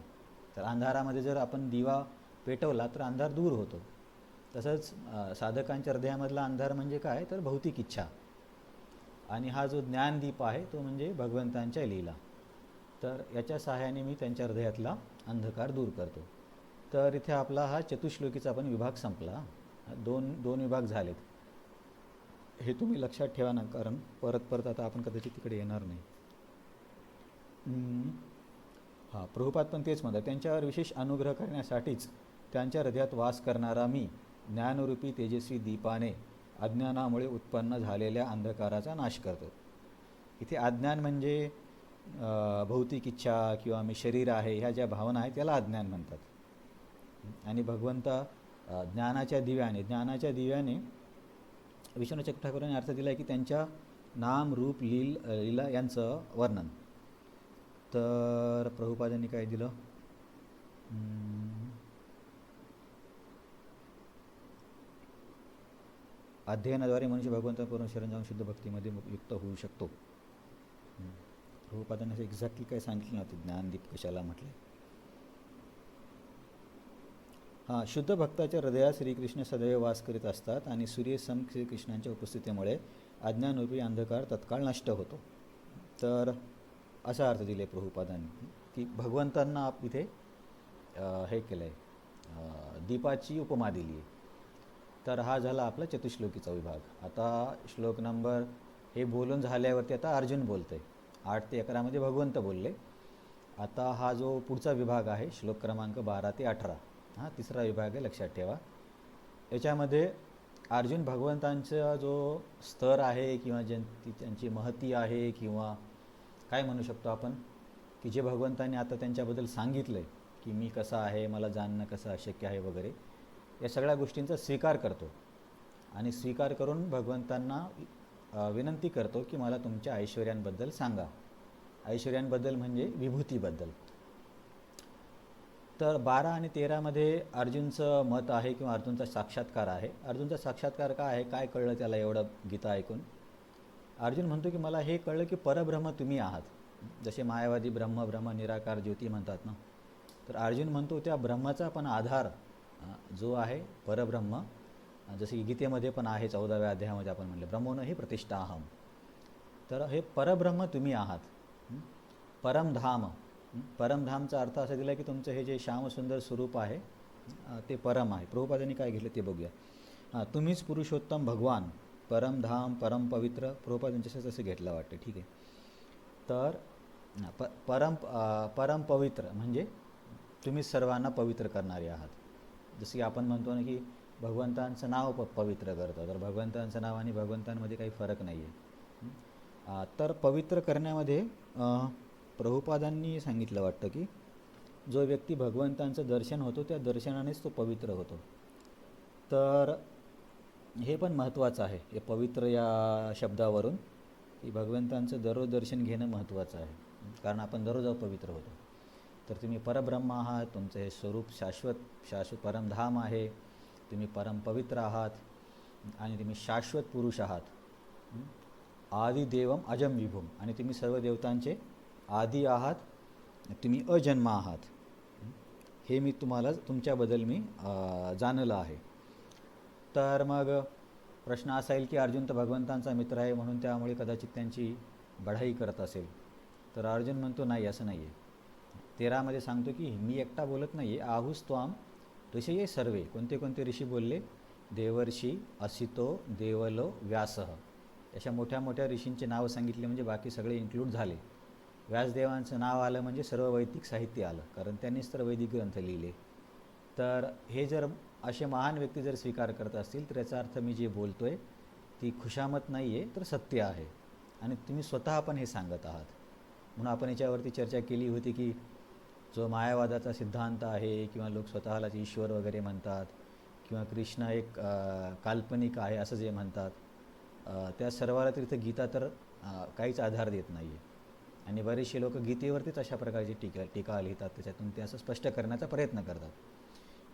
तर अंधारामध्ये जर आपण दिवा पेटवला तर अंधार दूर होतो. तसंच साधकांच्या हृदयामधला अंधार म्हणजे काय, तर भौतिक इच्छा. आणि हा जो ज्ञानदीप आहे तो म्हणजे भगवंतांच्या लीला. तर याच्या सहाय्याने मी त्यांच्या हृदयातला अंधकार दूर करतो. तर इथे आपला हा चतुश्लोकीचा आपण विभाग संपला. दोन दोन विभाग झालेत, हे तुम्ही लक्षात ठेवा ना, कारण परत परत आता आपण कदाचित तिकडे येणार नाही. हां, प्रभुपाद पण तेच म्हणतात, त्यांच्यावर विशेष अनुग्रह करण्यासाठीच त्यांच्या हृदयात वास करणारा मी ज्ञानरूपी तेजस्वी दीपाने अज्ञानामुळे उत्पन्न झालेल्या अंधकाराचा नाश करतो. इथे अज्ञान म्हणजे भौतिक इच्छा किंवा मी शरीर आहे ह्या ज्या भावना आहेत त्याला अज्ञान म्हणतात. आणि भगवंत ज्ञानाच्या दिव्याने विष्णू चक्र ठाकूरांनी अर्थ दिला आहे की त्यांच्या नाम रूप लीला यांचं वर्णन. तर प्रभुपादांनी काय दिलं, अध्ययनाद्वारे मनुष्य भगवंतापूर्ण शरण जाऊन शुद्ध भक्तीमध्ये युक्त होऊ शकतो. प्रभुपादांनी असं एक्झॅक्टली काय सांगितलं नव्हतं, ज्ञानदीप कशाला म्हटले. हां, शुद्ध भक्ताच्या हृदयात श्रीकृष्ण सदैव वास करीत असतात आणि सूर्यसम श्रीकृष्णांच्या उपस्थितीमुळे अज्ञानरूपी अंधकार तत्काळ नष्ट होतो. तर असा अर्थ दिले प्रभुपादांनी की भगवंतांना इथे हे केलं आहे, दीपाची उपमा दिली आहे. तर हा झाला आपला चतुश्लोकीचा विभाग. आता श्लोक नंबर हे बोलून झाल्यावरती आता अर्जुन बोलते. 8 ते 11 मध्ये भगवंत बोलले. आता हा जो पुढचा विभाग आहे श्लोक क्रमांक 12 ते 18, हा तिसरा विभाग आहे, लक्षात ठेवा. याच्यामध्ये अर्जुन भगवंतांचा जो स्तर आहे किंवा त्यांची महती आहे किंवा काय म्हणू शकतो आपण, की जे भगवंतांनी आता त्यांच्याबद्दल सांगितलं आहे की मी कसा आहे, मला जाणणं कसं अशक्य आहे वगैरे, या सगळ्या गोष्टींचा स्वीकार करतो. आणि स्वीकार करून भगवंतांना विनंती करतो की मला तुमच्या ऐश्वर्यांबद्दल सांगा. ऐश्वर्यांबद्दल म्हणजे विभूतीबद्दल. तर 12 आणि 13 मध्ये अर्जुनचं मत आहे किंवा अर्जुनचा साक्षात्कार आहे. अर्जुनचा साक्षात्कार काय आहे, काय कळलं त्याला एवढं गीता ऐकून. अर्जुन म्हणतो की मला हे कळलं की परब्रह्म तुम्ही आहात. जसे मायावादी ब्रह्म निराकार ज्योती म्हणतात ना, तर अर्जुन म्हणतो त्या ब्रह्माचा पण आधार जो आहे परब्रह्म, जसे की गीतेमध्ये पण आहे 14व्या अध्यायामध्ये आपण म्हणले ब्रह्मोन ही प्रतिष्ठाहम. तर हे परब्रह्म तुम्ही आहात. परमधाम, परमधामचा अर्थ असा दिला की तुमचं हे जे श्यामसुंदर स्वरूप आहे ते परम आहे. प्रभुपादांनी काय घेतलं ते बघूया. तुम्हीच पुरुषोत्तम भगवान, परमधाम, परम पवित्र. प्रभुपादांच्या तसं घेतलं वाटतं, ठीक आहे. तर परम पवित्र म्हणजे तुम्ही सर्वांना पवित्र करणारे आहात. जसं की आपण म्हणतो ना की भगवंतांचं नाव पवित्र करतं, तर भगवंतांचं नाव आणि भगवंतांमध्ये काही फरक नाही आहे. तर पवित्र करण्यामध्ये प्रभुपादांनी सांगितलं वाटतं की जो व्यक्ती भगवंतांचं दर्शन होतो त्या दर्शनानेच तो पवित्र होतो. तर हे पण महत्त्वाचं आहे, हे पवित्र या शब्दावरून, की भगवंतांचं दररोज दर्शन घेणं महत्त्वाचं आहे, कारण आपण दररोज अपवित्र होतो. तर तुम्ही परब्रह्म आहात, तुमचं हे स्वरूप शाश्वत परमधाम आहे, तुम्ही परम पवित्र आहात आणि तुम्ही शाश्वत पुरुष आहात. आदिदेवम अजम विभूम, आणि तुम्ही सर्व देवतांचे आदी आहात, तुम्ही अजन्म आहात. हे मी तुम्हाला तुमच्याबद्दल मी जाणलं आहे. तर मग प्रश्न असा येईल की अर्जुन तर भगवंतांचा मित्र आहे म्हणून त्यामुळे कदाचित त्यांची बढाई करत असेल. तर अर्जुन म्हणतो नाही, असं नाही आहे. 13 मध्ये सांगतो की मी एकटा बोलत नाही आहे, आहुस त्वाम ऋषये सर्वे. कोणते कोणते ऋषी बोलले, देवर्षी, असितो, देवलो, व्यासः. अशा मोठ्या मोठ्या ऋषींचे नावं सांगितले म्हणजे बाकी सगळे इन्क्लूड झाले. व्यासदेवांचं नाव आलं म्हणजे सर्व वैदिक साहित्य आलं, कारण त्यांनीच तर वैदिक ग्रंथ लिहिले. तर हे जर असे महान व्यक्ती जर स्वीकार करत असतील तर याचा अर्थ मी जे बोलतो आहे ती खुशामत नाही आहे, तर सत्य आहे. आणि तुम्ही स्वतः पण हे सांगत आहात. म्हणून आपण याच्यावरती चर्चा केली होती की जो मायावादाचा सिद्धांत आहे किंवा लोक स्वतःलाच ईश्वर वगैरे म्हणतात किंवा कृष्ण एक काल्पनिक आहे असं जे म्हणतात, त्या सर्वाला तर इथं गीता तर काहीच आधार देत नाही आहे. आणि बरेचसे लोक गीतेवरतीच अशा प्रकारची टीका लिहितात, त्याच्यातून ते असं स्पष्ट करण्याचा प्रयत्न करतात.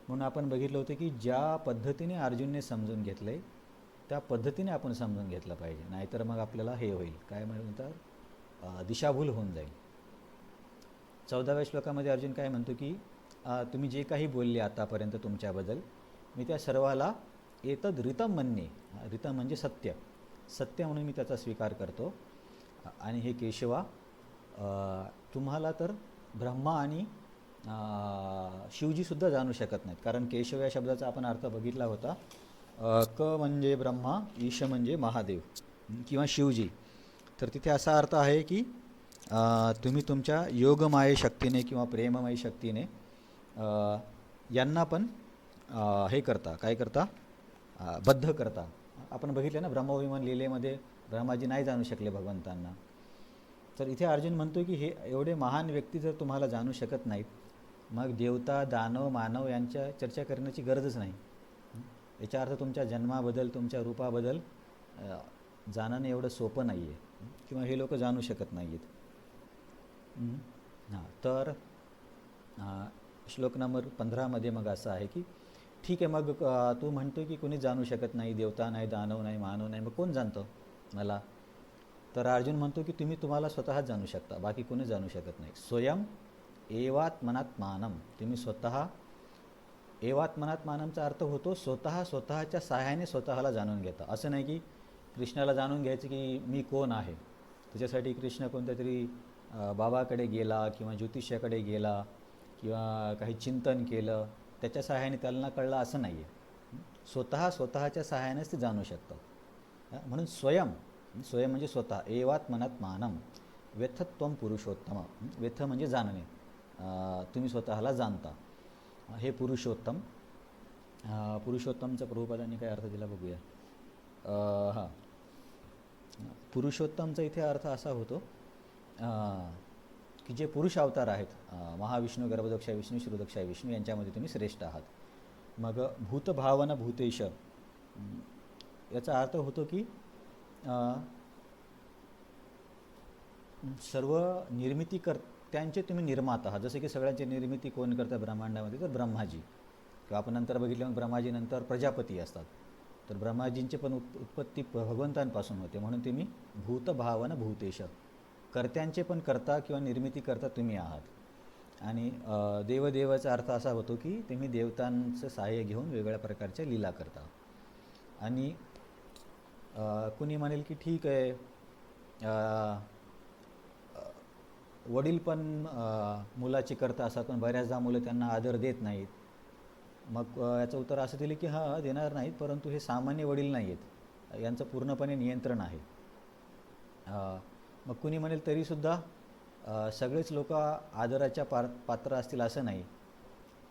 म्हणून आपण बघितलं होतं की ज्या पद्धतीने अर्जुनने समजून घेतलं आहे त्या पद्धतीने आपण समजून घेतलं पाहिजे, नाहीतर मग आपल्याला हे होईल, काय म्हणतात, दिशाभूल होऊन जाईल. 14व्या श्लोकामध्ये अर्जुन काय म्हणतो की तुम्ही जे काही बोलले आतापर्यंत तुमच्याबद्दल, मी त्या सर्वाला एतद ऋतम म्हणणे, ऋतम म्हणजे सत्य, सत्य म्हणून मी त्याचा स्वीकार करतो. आणि हे केशवा, तुम्हाला तर ब्रह्मा आणि शिवजीसुद्धा जाणू शकत नाहीत, कारण केशव या शब्दाचा आपण अर्थ बघितला होता. क म्हणजे ब्रह्मा, ईश म्हणजे महादेव किंवा शिवजी. तर तिथे असा अर्थ आहे की तुम्ही तुमच्या योगमाये शक्तीने किंवा प्रेममयी शक्तीने यांना पण हे करता, काय करता, बद्ध करता. आपण बघितले ना ब्रह्मविमान लीलेमध्ये ब्रह्माजी नाही जाणू शकले भगवंतांना. तर इथे अर्जुन म्हणतो की हे एवढे महान व्यक्ती जर तुम्हाला जाणू शकत नाहीत, मग देवता, दानव, मानव यांच्या चर्चा करण्याची गरजच नाही. याचा अर्थ तुमच्या जन्माबद्दल, तुमच्या रूपाबद्दल जाणणं एवढं सोपं नाही आहे, किंवा हे लोक जाणू शकत नाही आहेत. हां, तर श्लोक नंबर 15मध्ये मग असं आहे की ठीक आहे, मग तू म्हणतो की कोणी जाणू शकत नाही, देवता नाही, दानव नाही, मानव नाही, मग कोण जाणतं मला? तर अर्जुन म्हणतो की तुम्हाला स्वतःच जाणू शकता, बाकी कोणी जाणू शकत नाही. स्वयं एवात्मनात्मानम, तुम्ही स्वतः. एवात्मनात्मानमचा अर्थ होतो स्वतःच्या सहाय्याने स्वतःला जाणून घेता. असं नाही की कृष्णाला जाणून घ्यायचं की मी कोण आहे, त्याच्यासाठी कृष्ण कोणत्या तरी बाबाकडे गेला किंवा ज्योतिष्याकडे गेला किंवा काही चिंतन केलं, त्याच्या सहाय्याने त्याला कळलं असं नाही आहे. स्वतःच्या सहाय्यानेच ते जाणू शकतात. म्हणून स्वयं म्हणजे स्वतः. एवात्मनात्मानम व्यथत्वम पुरुषोत्तम. व्यथ म्हणजे जाणणे, तुम्ही स्वतःला जाणता, हे पुरुषोत्तम. पुरुषोत्तमचा प्रभुपादांनी काय अर्थ दिला बघूया. हां, पुरुषोत्तमचा इथे अर्थ असा होतो की जे पुरुष अवतार आहेत, महाविष्णू, गर्भदक्षा विष्णू, श्रीदक्षा विष्णू, यांच्यामध्ये तुम्ही श्रेष्ठ आहात. मग भूतभावन भूतेश याचा अर्थ होतो की सर्व निर्मितीकर्त्यांचे तुम्ही निर्माता आहात. जसे की सगळ्यांची निर्मिती कोण करतं ब्रह्मांडामध्ये? तर ब्रह्माजी. किंवा आपण नंतर बघितलं मग ब्रह्माजी नंतर प्रजापती असतात. तर ब्रह्माजींचे पण उत्पत्ती भगवंतांपासून होते, म्हणून तुम्ही भूतभावन भूतेश, कर्त्यांचे पण करता किंवा निर्मिती करता तुम्ही आहात. आणि देवदेवाचा अर्थ असा होतो की तुम्ही देवतांचं सहाय्य घेऊन वेगवेगळ्या प्रकारच्या लीला करता. आणि कुणी म्हणेल की ठीक आहे, वडील पण मुलाची करता असतात, पण बऱ्याचदा मुलं त्यांना आदर देत नाहीत. मग याचं उत्तर असं दिलं की हां, देणार नाहीत, परंतु हे सामान्य वडील नाही आहेत, यांचं पूर्णपणे नियंत्रण आहे. मग कुणी म्हणेल तरीसुद्धा सगळेच लोक आदराच्या पात्र असतील असं नाही.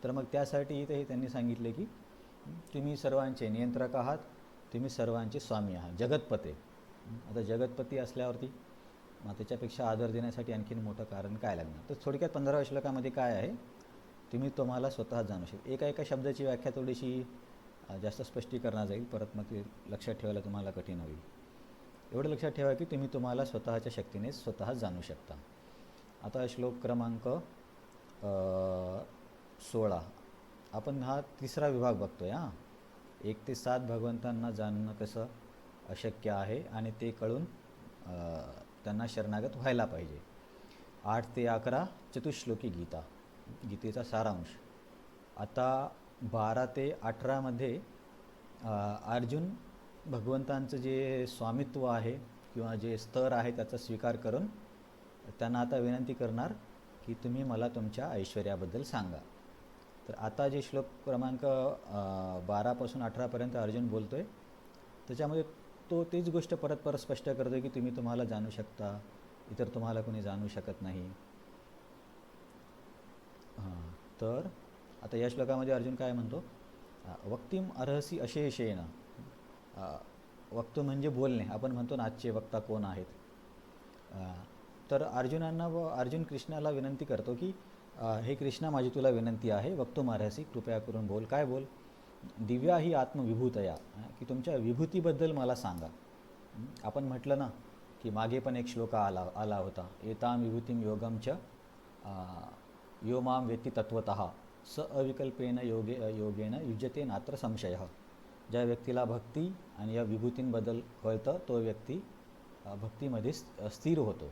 तर मग त्यासाठी इथे त्यांनी सांगितले की तुम्ही सर्वांचे नियंत्रक आहात, तुम्ही सर्वांचे स्वामी आहात, जगतपते. आता जगतपती असल्यावरती मग त्याच्यापेक्षा आदर देण्यासाठी आणखीन मोठं कारण काय लागणार? तर थोडक्यात 15व्या श्लोकामध्ये काय आहे, तुम्हाला स्वतः जाणू शकता. एका शब्दाची व्याख्या थोडीशी जास्त स्पष्टीकरणात जाईल, परत मग ते लक्षात ठेवायला तुम्हाला कठीण होईल. एवढं लक्षात ठेवा की तुम्हाला स्वतःच्या शक्तीने स्वतः जाणू शकता. आता श्लोक क्रमांक 16. आपण हा तिसरा विभाग बघतोय. 1 ते 7 भगवंतांना जाणणं कसं अशक्य आहे आणि ते कळून त्यांना शरणागत व्हायला पाहिजे. 8 ते 11 चतुश्लोकी गीता, गीतेचा सारांश. आता 12 ते 18मध्ये अर्जुन भगवंतांचं जे स्वामित्व आहे किंवा जे स्तर आहे त्याचा स्वीकार करून त्यांना आता विनंती करणार की तुम्ही मला तुमच्या ऐश्वर्याबद्दल सांगा. तर आता जे श्लोक क्रमांक 12पासून 18पर्यंत अर्जुन बोलतो आहे, त्याच्यामध्ये तो तीच गोष्ट परत स्पष्ट करतो की तुम्हाला जाणू शकता, इतर तुम्हाला कोणी जाणू शकत नाही. तर आता या श्लोकामध्ये अर्जुन काय म्हणतो, वक्तिम अर्हसी अशेषेण. वक्तू म्हणजे बोलणे. आपण म्हणतो ना आजचे वक्ता कोण आहेत. तर अर्जुन कृष्णाला विनंती करतो की हे कृष्णा, माझी तुला विनंती आहे, वक्तुम अर्हसी, कृपया करून बोल. काय बोल? दिव्या ही आत्मविभूतया, की तुमच्या विभूतीबद्दल मला सांगा. आपण म्हटलं ना की मागे पण एक श्लोक आला होता, एताम विभूतिम योगमच यो माम वेत्ति तत्वतः स अविकल्पेन योगेन युज्यते नात्र संशय. ज्या व्यक्तीला भक्ती आणि या विभूतींबद्दल कळतं तो व्यक्ती भक्तीमध्ये स्थिर होतो.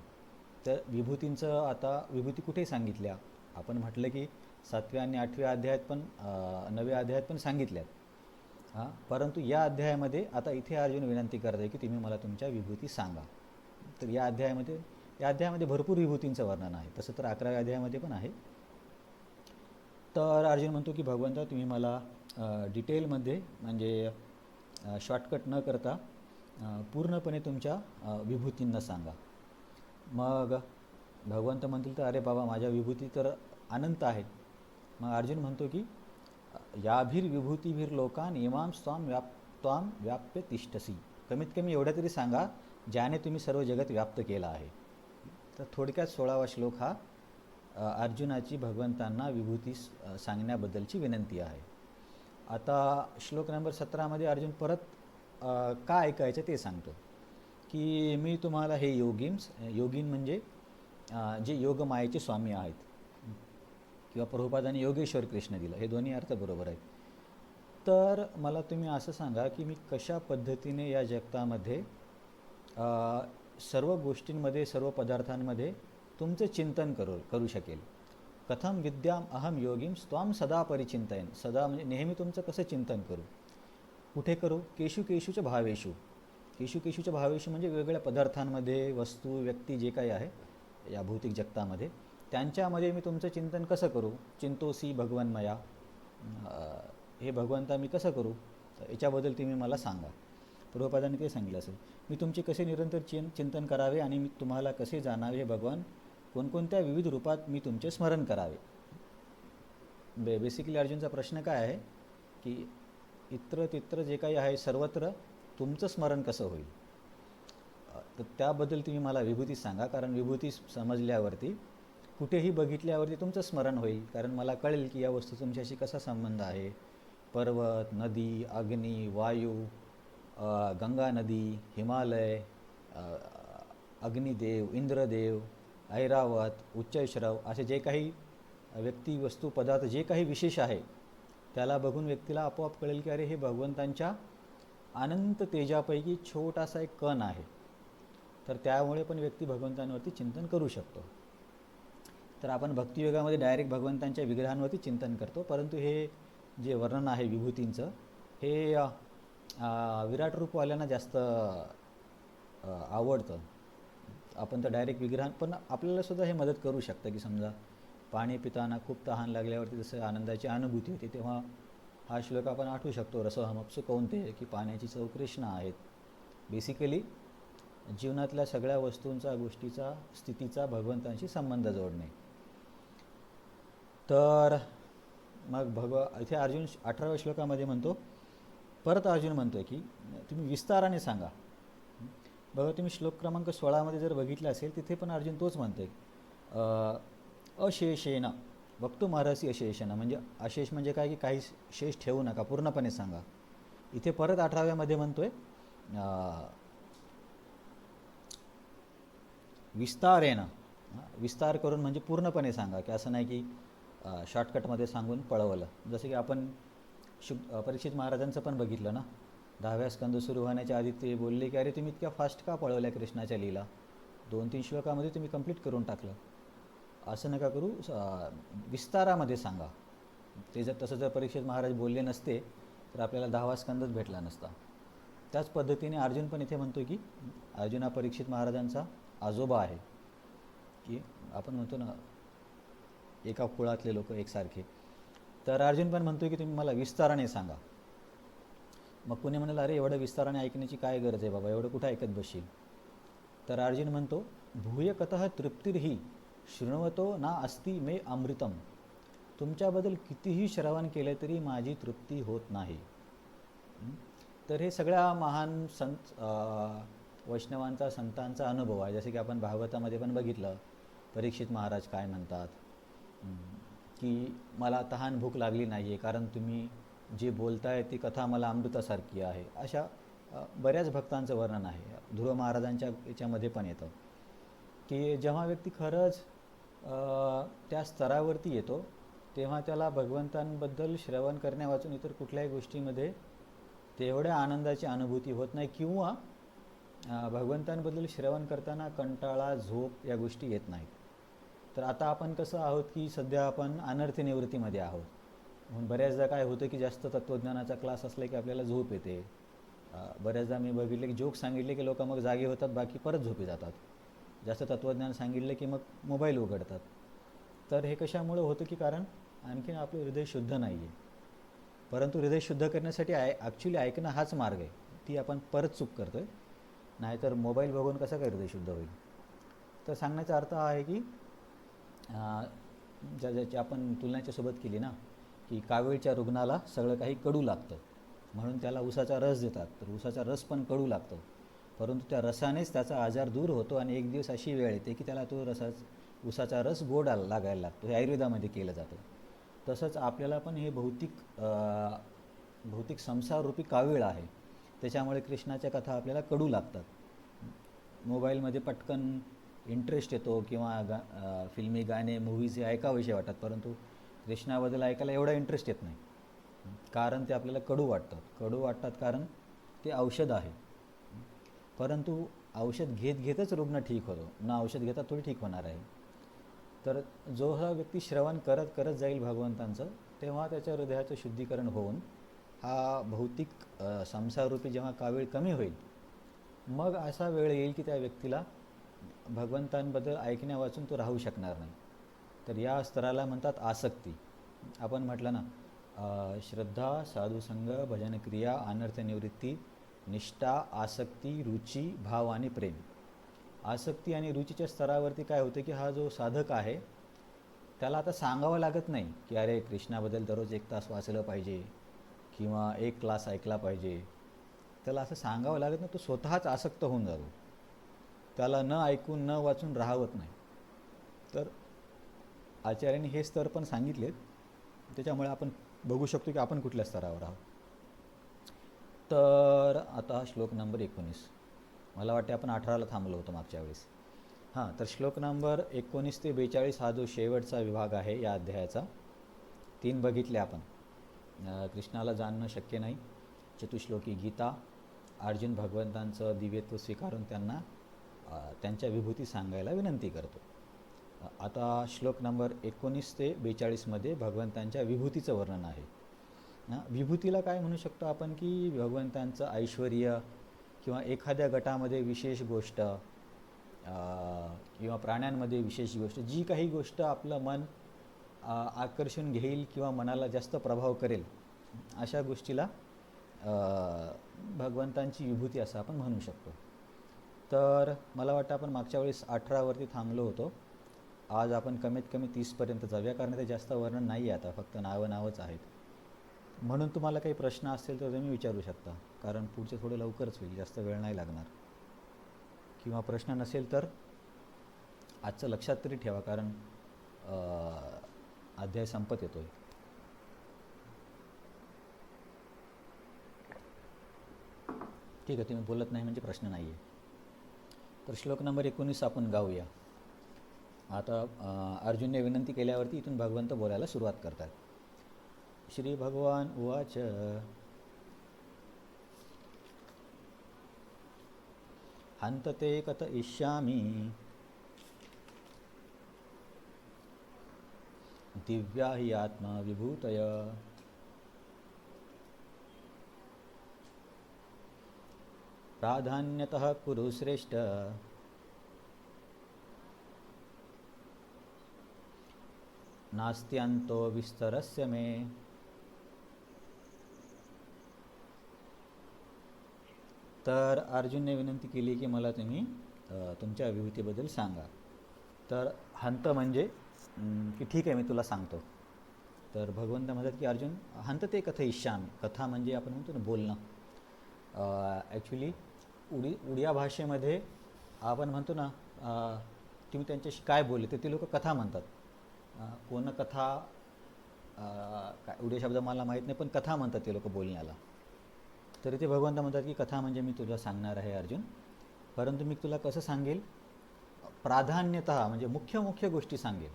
तर विभूतींचं आता विभूती कुठे सांगितल्या? आपण म्हटलं की 7व्या आणि 8व्या अध्यायात पण 9व्या अध्यायात पण सांगितल्यात. परंतु या अध्यायामध्ये आता इथे अर्जुन विनंती करत आहे की तुम्ही मला तुमच्या विभूती सांगा. तर या अध्यायामध्ये भरपूर विभूतींचं वर्णन आहे. तसं तर 11व्या अध्यायामध्ये पण आहे. तर अर्जुन म्हणतो की भगवंता तुम्ही मला डिटेलमध्ये म्हणजे शॉर्टकट न करता पूर्णपणे तुमच्या विभूतींना सांगा. मग भगवंत म्हणतील तर अरे बाबा माझ्या विभूती तर अनंत आहेत. मग अर्जुन म्हणतो की याभिर्विभूतीभिर लोकान इमां त्वाम व्याप्य तिष्ठसी. कमीत कमी एवढं तरी सांगा ज्याने तुम्ही सर्व जगत व्याप्त केलं आहे. तर थोडक्यात 16वा श्लोक हा अर्जुनाची भगवंतांना विभूती सांगण्याबद्दलची विनंती आहे. आता श्लोक नंबर 17मध्ये अर्जुन परत का ऐकायचं ते सांगतो की मी तुम्हाला हे योगीन म्हणजे जे योगमायेचे स्वामी आहेत किंवा प्रभुपादांनी योगेश्वर कृष्ण दिलं, हे दोन्ही अर्थ बरोबर आहेत. तर मला तुम्ही असं सांगा की मी कशा पद्धतीने या जगतामध्ये सर्व गोष्टींमध्ये सर्व पदार्थांमध्ये तुमचं चिंतन करू शकेल. कथम विद्याम अहम योगीम स्वाम सदा परिचिंतयन. सदा म्हणजे नेहमी तुमचं कसं चिंतन करू, कुठे करू? केशूच्या भावेशू. केशूच्या भावेशू म्हणजे वेगवेगळ्या पदार्थांमध्ये, वस्तू, व्यक्ती जे काही आहे या भौतिक जगतामध्ये, त्यांच्यामध्ये मी तुमचं चिंतन कसं करू? चिंतोसी भगवन्मया. हे भगवंता मी कसं करू? तर याच्याबद्दल तुम्ही मला सांगा. प्रभुपादांनी ते सांगितलं असेल. मी तुमचे कसे निरंतर चिंतन करावे आणि मी तुम्हाला कसे जाणावे, हे भगवान कोणकोणत्या विविध रूपात मी तुमचे स्मरण करावे. बेसिकली अर्जुनचा प्रश्न काय आहे की इत्र तित्र जे काही आहे सर्वत्र तुमचं स्मरण कसं होईल. तर त्याबद्दल तुम्ही मला विभूती सांगा, कारण विभूती समजल्यावरती कुठेही बघितल्यावरती तुमचं स्मरण होईल, कारण मला कळेल की या वस्तू तुमच्याशी कसा संबंध आहे. पर्वत, नदी, अग्नी, वायू, गंगा नदी, हिमालय, अग्निदेव, इंद्रदेव, ऐरावत, उच्चैश्रव असे जे काही व्यक्ती, वस्तू, पदार्थ जे काही विशेष आहे त्याला बघून व्यक्तीला आपोआप कळेल की अरे हे भगवंतांच्या अनंत तेजापैकी छोटासा एक कण आहे. तर त्यामुळे पण व्यक्ती भगवंतांवरती चिंतन करू शकतो. तर आपण भक्तियोगामध्ये डायरेक्ट भगवंतांच्या विग्रहांवरती चिंतन करतो, परंतु हे जे वर्णन आहे विभूतींचं हे विराट रूपवाल्यांना जास्त आवडतं. आपण तर डायरेक्ट विग्रहां, पण आपल्याला सुद्धा हे मदत करू शकतं की समजा पाणी पिताना खूप तहान लागल्यावरती जसं आनंदाची अनुभूती होती, तेव्हा हा श्लोक आपण आठवू शकतो. रसोहमप्सु कौन्तेय, की पाण्याची चव कृष्ण आहेत. बेसिकली जीवनातल्या सगळ्या वस्तूंचा, गोष्टीचा, स्थितीचा भगवंतांशी संबंध जोडणे. तर मग इथे अर्जुन 18व्या श्लोकामध्ये म्हणतो, परत अर्जुन म्हणतोय की तुम्ही विस्ताराने सांगा. बघा तुम्ही श्लोक क्रमांक 16मध्ये जर बघितलं असेल तिथे पण अर्जुन तोच म्हणतोय, अशेषेण वक्तुमर्हसि अशेषेण. म्हणजे अशेष म्हणजे काय की काही शेष ठेवू नका, पूर्णपणे सांगा. इथे परत 18व्यामध्ये म्हणतोय विस्तारेण. विस्तार करून म्हणजे पूर्णपणे सांगा, की असं नाही की शॉर्टकटमध्ये सांगून पळवलं. जसं की आपण परीक्षित महाराजांचं पण बघितलं ना, 10व्या स्कंद सुरू होण्याच्या आधी ते बोलले की अरे तुम्ही इतक्या फास्ट का पळवल्या कृष्णाच्या लीला, 2-3 श्लोकामध्ये तुम्ही कंप्लीट करून टाकलं. असं नका करू, विस्तारामध्ये सांगा. ते जर तसं जर परीक्षित महाराज बोलले नसते तर आपल्याला 10वा स्कंदच भेटला नसता. त्याच पद्धतीने अर्जुन पण इथे म्हणतो की अर्जुन हा परीक्षित महाराजांचा आजोबा आहे, की आपण म्हणतो ना एका कुळातले लोक एकसारखे. तर अर्जुन पण म्हणतो की तुम्ही मला विस्ताराने सांगा. मग कुणी म्हणाल अरे एवढं विस्ताराने ऐकण्याची काय गरज आहे बाबा, एवढं कुठं ऐकत बसशील. तर अर्जुन म्हणतो भूय कतः तृप्तिर्हि शृण्वतो ना अस्ति मे अमृतम. तुमच्याबद्दल कितीही श्रवण केलं तरी माझी तृप्ती होत नाही. तर हे सगळ्या महान संत वैष्णवांचा, संतांचा अनुभव आहे. जसे की आपण भागवतामध्ये पण बघितलं, परीक्षित महाराज काय म्हणतात की मला तहान भूक लागली नाही आहे, कारण तुम्ही जे बोलताय ती कथा मला अमृतासारखी आहे. अशा बऱ्याच भक्तांचं वर्णन आहे. ध्रुव महाराजांच्या याच्यामध्ये पण येतं की जेव्हा व्यक्ती खरंच त्या स्तरावरती येतो तेव्हा त्याला भगवंतांबद्दल श्रवण करण्या वाचून इतर कुठल्याही गोष्टीमध्ये तेवढ्या आनंदाची अनुभूती होत नाही, किंवा भगवंतांबद्दल श्रवण करताना कंटाळा, झोप या गोष्टी येत नाहीत. तर आता आपण कसं आहोत की सध्या आपण अनर्थ निवृत्तीमध्ये आहोत. म्हणून बऱ्याचदा काय होतं की जास्त तत्त्वज्ञानाचा क्लास असला की आपल्याला झोप येते. बऱ्याचदा मी बघितले की जोक सांगितले की लोक मग जागे होतात, बाकी परत झोपी जातात. जास्त तत्त्वज्ञान सांगितलं की मग मोबाईल उघडतात. तर हे कशामुळं होतं की कारण आणखीन आपलं हृदय शुद्ध नाही आहे. परंतु हृदय शुद्ध करण्यासाठी ॲक्च्युली ऐकणं हाच मार्ग आहे. ती आपण परत चूक करतो आहे. नाहीतर मोबाईल बघून कसं काय हृदय शुद्ध होईल. तर सांगण्याचा अर्थ हा आहे की ज्याची आपण तुलनेच्या सोबत केली ना, की कावीळच्या रुग्णाला सगळं काही कडू लागतं म्हणून त्याला उसाचा रस देतात. तर उसाचा रस पण कडू लागतो, परंतु त्या रसानेच त्याचा आजार दूर होतो आणि एक दिवस अशी वेळ येते की त्याला तो उसाचा रस गोड लागायला लागतो. हे आयुर्वेदामध्ये केलं जातं. तसंच आपल्याला पण हे भौतिक संसाररूपी कावीळ आहे, त्याच्यामुळे कृष्णाच्या कथा आपल्याला कडू लागतात. मोबाईलमध्ये पटकन इंटरेस्ट येतो किंवा फिल्मी गाणे मूव्हीज हे ऐकावेसे वाटतात, परंतु कृष्णाबद्दल ऐकायला एवढा इंटरेस्ट येत नाही. कारण ते आपल्याला कडू वाटतात कारण ते औषध आहे. परंतु औषध घेतच रुग्ण ठीक होतो ना, औषध घेता थोडी ठीक होणार आहे. तर जो हा व्यक्ती श्रवण करत जाईल भगवंतांचं, तेव्हा त्याच्या हृदयाचं शुद्धीकरण होऊन हा भौतिक संसाररूपी जेव्हा कावीळ कमी होईल, मग असा वेळ येईल की त्या व्यक्तीला भगवंतांबद्दल ऐकण्या वाचून तो राहू शकणार नाही. तर या स्तराला म्हणतात आसक्ती. आपण म्हटलं ना, श्रद्धा, साधुसंग, भजनक्रिया, अनर्थ निवृत्ती, निष्ठा, आसक्ती, रुची, भाव आणि प्रेम. आसक्ती आणि रुचीच्या स्तरावरती काय होते की हा जो साधक आहे त्याला आता सांगावं लागत नाही की अरे कृष्णाबद्दल दररोज 1 तास वाचलं पाहिजे किंवा 1 क्लास ऐकला पाहिजे. त्याला असं सांगावं लागत नाही, तो स्वतःच आसक्त होऊन जातो. त्याला न ऐकून न वाचून राहावत नाही. तर आचार्यांनी हे स्तर पण सांगितलेत, त्याच्यामुळे आपण बघू शकतो की आपण कुठल्या स्तरावर आहोत. तर आता श्लोक नंबर 19. मला वाटते आपण 18ला थांबलो होतो मागच्या वेळेस. तर श्लोक नंबर 19 ते 42 हा जो शेवटचा विभाग आहे या अध्यायाचा. 3 बघितले आपण. कृष्णाला जाणणं शक्य नाही, चतुश्लोकी गीता, अर्जुन भगवंतांचं दिव्यत्व स्वीकारून त्यांना त्यांच्या विभूती सांगायला विनंती करतो. आता श्लोक नंबर 19 ते 42मध्ये भगवंतांच्या विभूतीचं वर्णन आहे. विभूतीला काय म्हणू शकतो आपण की भगवंतांचं ऐश्वर्य किंवा एखाद्या गटामध्ये विशेष गोष्ट किंवा प्राण्यांमध्ये विशेष गोष्ट, जी काही गोष्ट आपलं मन आकर्षून घेईल किंवा मनाला जास्त प्रभाव करेल, अशा गोष्टीला भगवंतांची विभूती असं आपण म्हणू शकतो. तर मला वाटतं आपण मागच्या वेळेस 18वरती थांबलो होतो. आज आपण कमीत कमी 30पर्यंत जाऊया, कारण ते जास्त वर्णन नाही आहे आता, फक्त नावंच आहेत. म्हणून तुम्हाला काही प्रश्न असतील तर तुम्ही विचारू शकता, कारण पुढचे थोडं लवकरच होईल, जास्त वेळ नाही लागणार. किंवा प्रश्न नसेल तर आजचं लक्षात तरी ठेवा, कारण अध्याय संपत येतोय. ठीक आहे, तुम्ही बोलत नाही म्हणजे प्रश्न नाही आहे. तर श्लोक नंबर 19 आपण गाऊया. आता अर्जुनने विनंती केल्यावरती इथून भगवंत बोलायला सुरुवात करतात. श्री भगवान उवाच हन्तते कथयिष्यामि दिव्या हि आत्मा विभूतय प्राधान्यतः कुरु श्रेष्ठ नास्त्यन्तो विस्तरस्य मे. तर अर्जुनने विनंती केली की मला तुम्ही तुमच्या विभूतीबद्दल सांगा. तर हंत म्हणजे की ठीक आहे, मी तुला सांगतो. तर भगवंत म्हणतात की अर्जुन हंतते कथयिष्यामि. कथा म्हणजे आपण म्हणतो ना बोलणं. ॲक्च्युली उडिया भाषेमध्ये आपण म्हणतो ना तुम्ही त्यांच्याशी काय बोलले तर ते लोक कथा म्हणतात. कोण कथा काय उडिया शब्द मला माहीत नाही, पण कथा म्हणतात ते लोक बोलण्याला. तर इथे भगवंत म्हणतात की कथा म्हणजे मी तुला सांगणार आहे अर्जुन, परंतु मी तुला कसं सांगेल, प्राधान्यतः म्हणजे मुख्य गोष्टी सांगेल.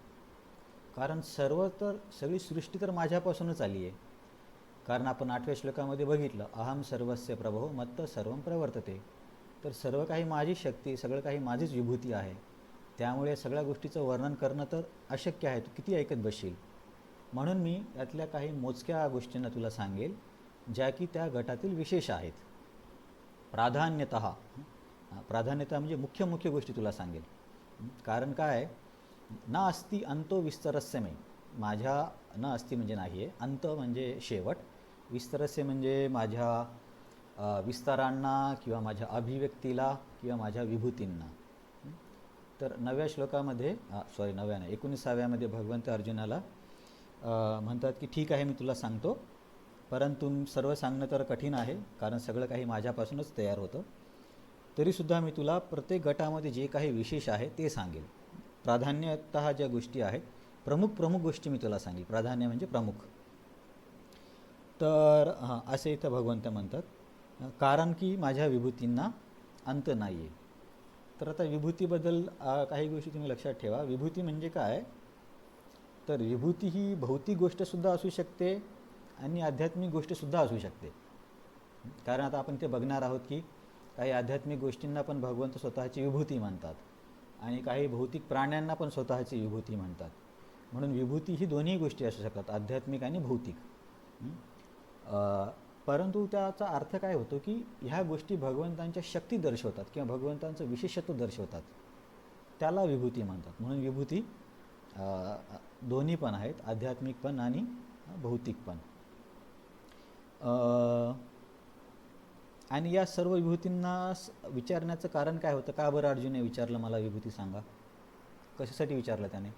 कारण सगळी सृष्टी तर माझ्यापासूनच आली आहे. कारण आपण 8व्या श्लोकामध्ये बघितलं, अहम सर्वस्य प्रभो मत्त सर्वं प्रवर्तते. तर सर्व काही माझी शक्ती, सगळं काही माझीच विभूती आहे. त्यामुळे सगळ्या गोष्टीचं वर्णन करणं तर अशक्य आहे, तू किती ऐकत बसशील. म्हणून मी यातल्या काही मोजक्या गोष्टींना तुला सांगेल ज्या की त्या गटातील विशेष आहेत. प्राधान्यतः म्हणजे मुख्य गोष्टी तुला सांगेल. कारण काय, ना अस्ति अंतो विस्तरस्य मे. माझ्या न अस्ति म्हणजे नाही आहे, अंत म्हणजे शेवट, विस्तरस्य म्हणजे माझ्या विस्तारांना किंवा माझ्या अभिव्यक्तीला किंवा माझ्या विभूतींना. तर 9व्या श्लोकामध्ये 19व्यामध्ये भगवंत अर्जुनाला म्हणतात की ठीक आहे, मी तुला सांगतो, परंतु सर्व सांगणं तर कठीण आहे, कारण सगळं काही माझ्यापासूनच तयार होतं. तरीसुद्धा मी तुला प्रत्येक गटामध्ये जे काही विशेष आहे ते सांगेल. प्राधान्यतः ज्या गोष्टी आहेत, प्रमुख गोष्टी मी तुला सांगेल. प्राधान्य म्हणजे प्रमुख. तर असे इथं भगवंत म्हणतात, कारण की माझ्या विभूतींना अंत नाही आहे. तर आता विभूतीबद्दल काही गोष्टी तुम्ही लक्षात ठेवा. विभूती म्हणजे काय? तर विभूती ही भौतिक गोष्टसुद्धा असू शकते आणि आध्यात्मिक गोष्टसुद्धा असू शकते. कारण आता आपण ते बघणार आहोत की काही आध्यात्मिक गोष्टींना पण भगवंत स्वतःची विभूती म्हणतात आणि काही भौतिक प्राण्यांना पण स्वतःची विभूती म्हणतात. म्हणून विभूती ही दोन्ही गोष्टी असू शकतात, आध्यात्मिक आणि भौतिक. परंतु त्याचा अर्थ काय होतो की ह्या गोष्टी भगवंतांच्या शक्ती दर्शवतात किंवा भगवंतांचं विशेषत्व दर्शवतात, त्याला विभूती म्हणतात. म्हणून विभूती दोन्ही पण आहेत, आध्यात्मिक पण आणि भौतिक पण. आणि या सर्व विभूतींना विचारण्याचं कारण काय होतं? का बरं अर्जुनने विचारलं मला विभूती सांगा? कशासाठी विचारलं त्याने?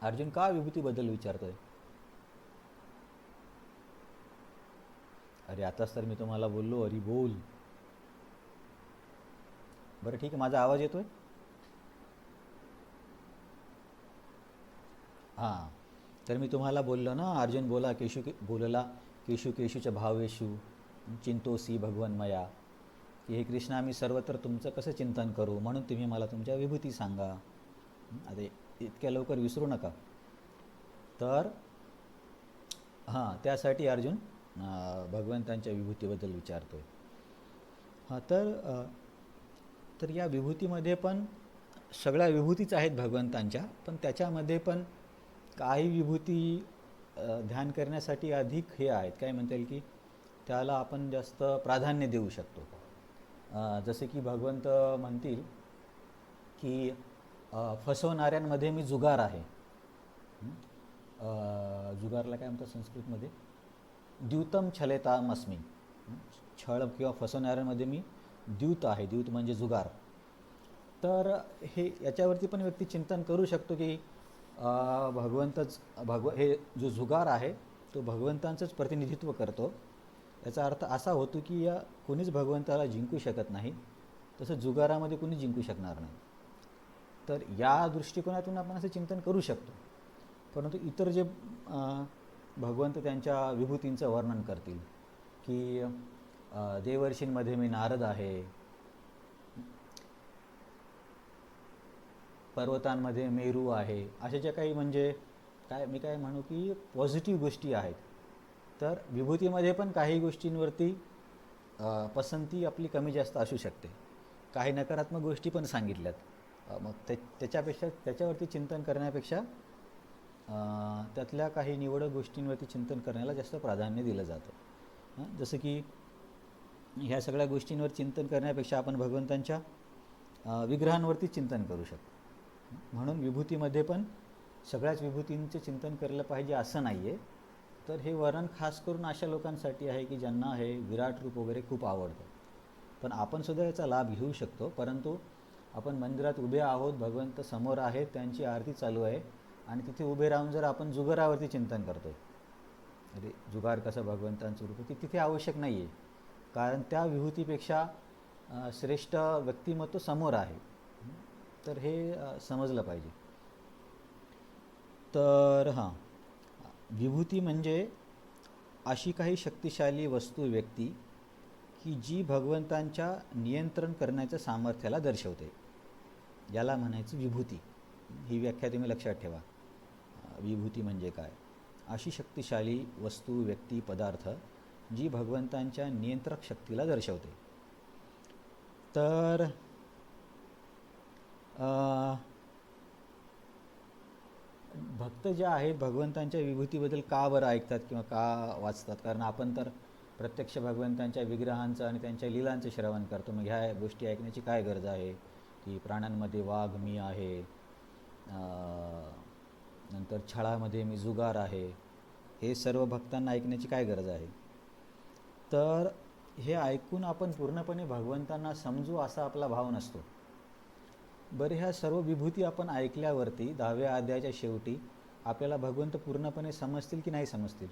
अर्जुन का विभूतीबद्दल विचारतोय? अरे आताच तर मी तुम्हाला बोललो, अरे बोल. बरं ठीक आहे, माझा आवाज येतोय? हां, तर मी तुम्हाला बोललो ना, अर्जुन बोलला केशूच्या भावेषु चिंतोसी भगवन्मया, की हे कृष्णा, मी सर्वत्र तुमचं कसं चिंतन करू, म्हणून तुम्ही मला तुमच्या विभूती सांगा. आता इतक्या लवकर विसरू नका. तर त्यासाठी अर्जुन भगवंतांच्या विभूतीबद्दल विचारतोय. तर या विभूतीमध्ये पण सगळ्या विभूतीच आहेत भगवंतांच्या, पण त्याच्यामध्ये पण काही विभूती ध्यान करण्यासाठी अधिक हे आहेत, काय म्हणता येईल की त्याला आपण जास्त प्राधान्य देऊ शकतो. जसे की भगवंत म्हणतील की फसवणाऱ्यांमध्ये मी जुगार आहे. जुगारला काय म्हणतात संस्कृतमध्ये? द्यूतम छलेतामस्मी. छळ किंवा फसवणाऱ्यांमध्ये मी द्यूत आहे. द्यूत म्हणजे जुगार. तर हे याच्यावरती पण व्यक्ती चिंतन करू शकतो की हे जो जुगार आहे तो भगवंतांचंच प्रतिनिधित्व करतो. याचा अर्थ असा होतो की कोणीच भगवंताला जिंकू शकत नाही, तसं जुगारामध्ये कोणी जिंकू शकणार नाही. तर या दृष्टिकोनातून आपण असं चिंतन करू शकतो. परंतु इतर जे भगवंत त्यांच्या विभूतींचं वर्णन करतील की देवर्षींमध्ये मी नारद आहे, पर्वतांमध्ये मेरू आहे, अशा ज्या काही म्हणजे मी काय म्हणू की पॉझिटिव्ह गोष्टी आहेत. तर विभूतीमध्ये पण काही गोष्टींवरती पसंती आपली कमी जास्त असू शकते. काही नकारात्मक गोष्टी पण सांगितल्यात. मग त्याच्यावरती चिंतन करण्यापेक्षा त्यातल्या काही निवडक गोष्टींवरती चिंतन करण्याला जास्त प्राधान्य दिलं जातं. जसं की ह्या सगळ्या गोष्टींवर चिंतन करण्यापेक्षा आपण भगवंतांच्या विग्रहांवरती चिंतन करू शकतो. म्हणून विभूतीमध्ये पण सगळ्याच विभूतींचे चिंतन केलं पाहिजे असं नाही आहे. तर हे वर्णन खास करून अशा लोकांसाठी आहे की ज्यांना हे विराट रूप वगैरे खूप आवडतं. पण आपण सुद्धा याचा लाभ घेऊ शकतो. परंतु आपण मंदिरात उभे आहोत, भगवंत समोर आहेत, त्यांची आरती चालू आहे आणि तिथे उभे राहून जर आपण जुगारावरती चिंतन करतो, अरे जुगार कसं भगवंतांचं रूप, ती तिथे आवश्यक नाही आहे. कारण त्या विभूतीपेक्षा श्रेष्ठ व्यक्तिमत्व समोर आहे. तर हे समजलं पाहिजे. तर विभूती म्हणजे अशी काही शक्तिशाली वस्तू, व्यक्ती की जी भगवंतांच्या नियंत्रण करण्याच्या सामर्थ्याला दर्शवते, याला म्हणायचं विभूती. ही व्याख्या तुम्ही लक्षात ठेवा. विभूती म्हणजे काय? अशी शक्तिशाली वस्तू, व्यक्ती, पदार्थ जी भगवंतांच्या नियंत्रक शक्तीला दर्शवते. तर भक्त जे आहेत भगवंतांच्या विभूतीबद्दल का बरं ऐकतात किंवा का वाचतात? कारण आपण तर प्रत्यक्ष भगवंतांच्या विग्रहांचं आणि त्यांच्या लीलांचं श्रवण करतो. मग ह्या गोष्टी ऐकण्याची काय गरज आहे? की प्राण्यांमध्ये वाघ मी आहे, नंतर छळामध्ये मी जुगार आहे, हे सर्व भक्तांना ऐकण्याची काय गरज आहे? तर हे ऐकून आपण पूर्णपणे भगवंतांना समजू असा आपला भाव नसतो. बरं, ह्या सर्व विभूती आपण ऐकल्यावरती 10व्या अध्यायाच्या शेवटी आपल्याला भगवंत पूर्णपणे समजतील की नाही समजतील?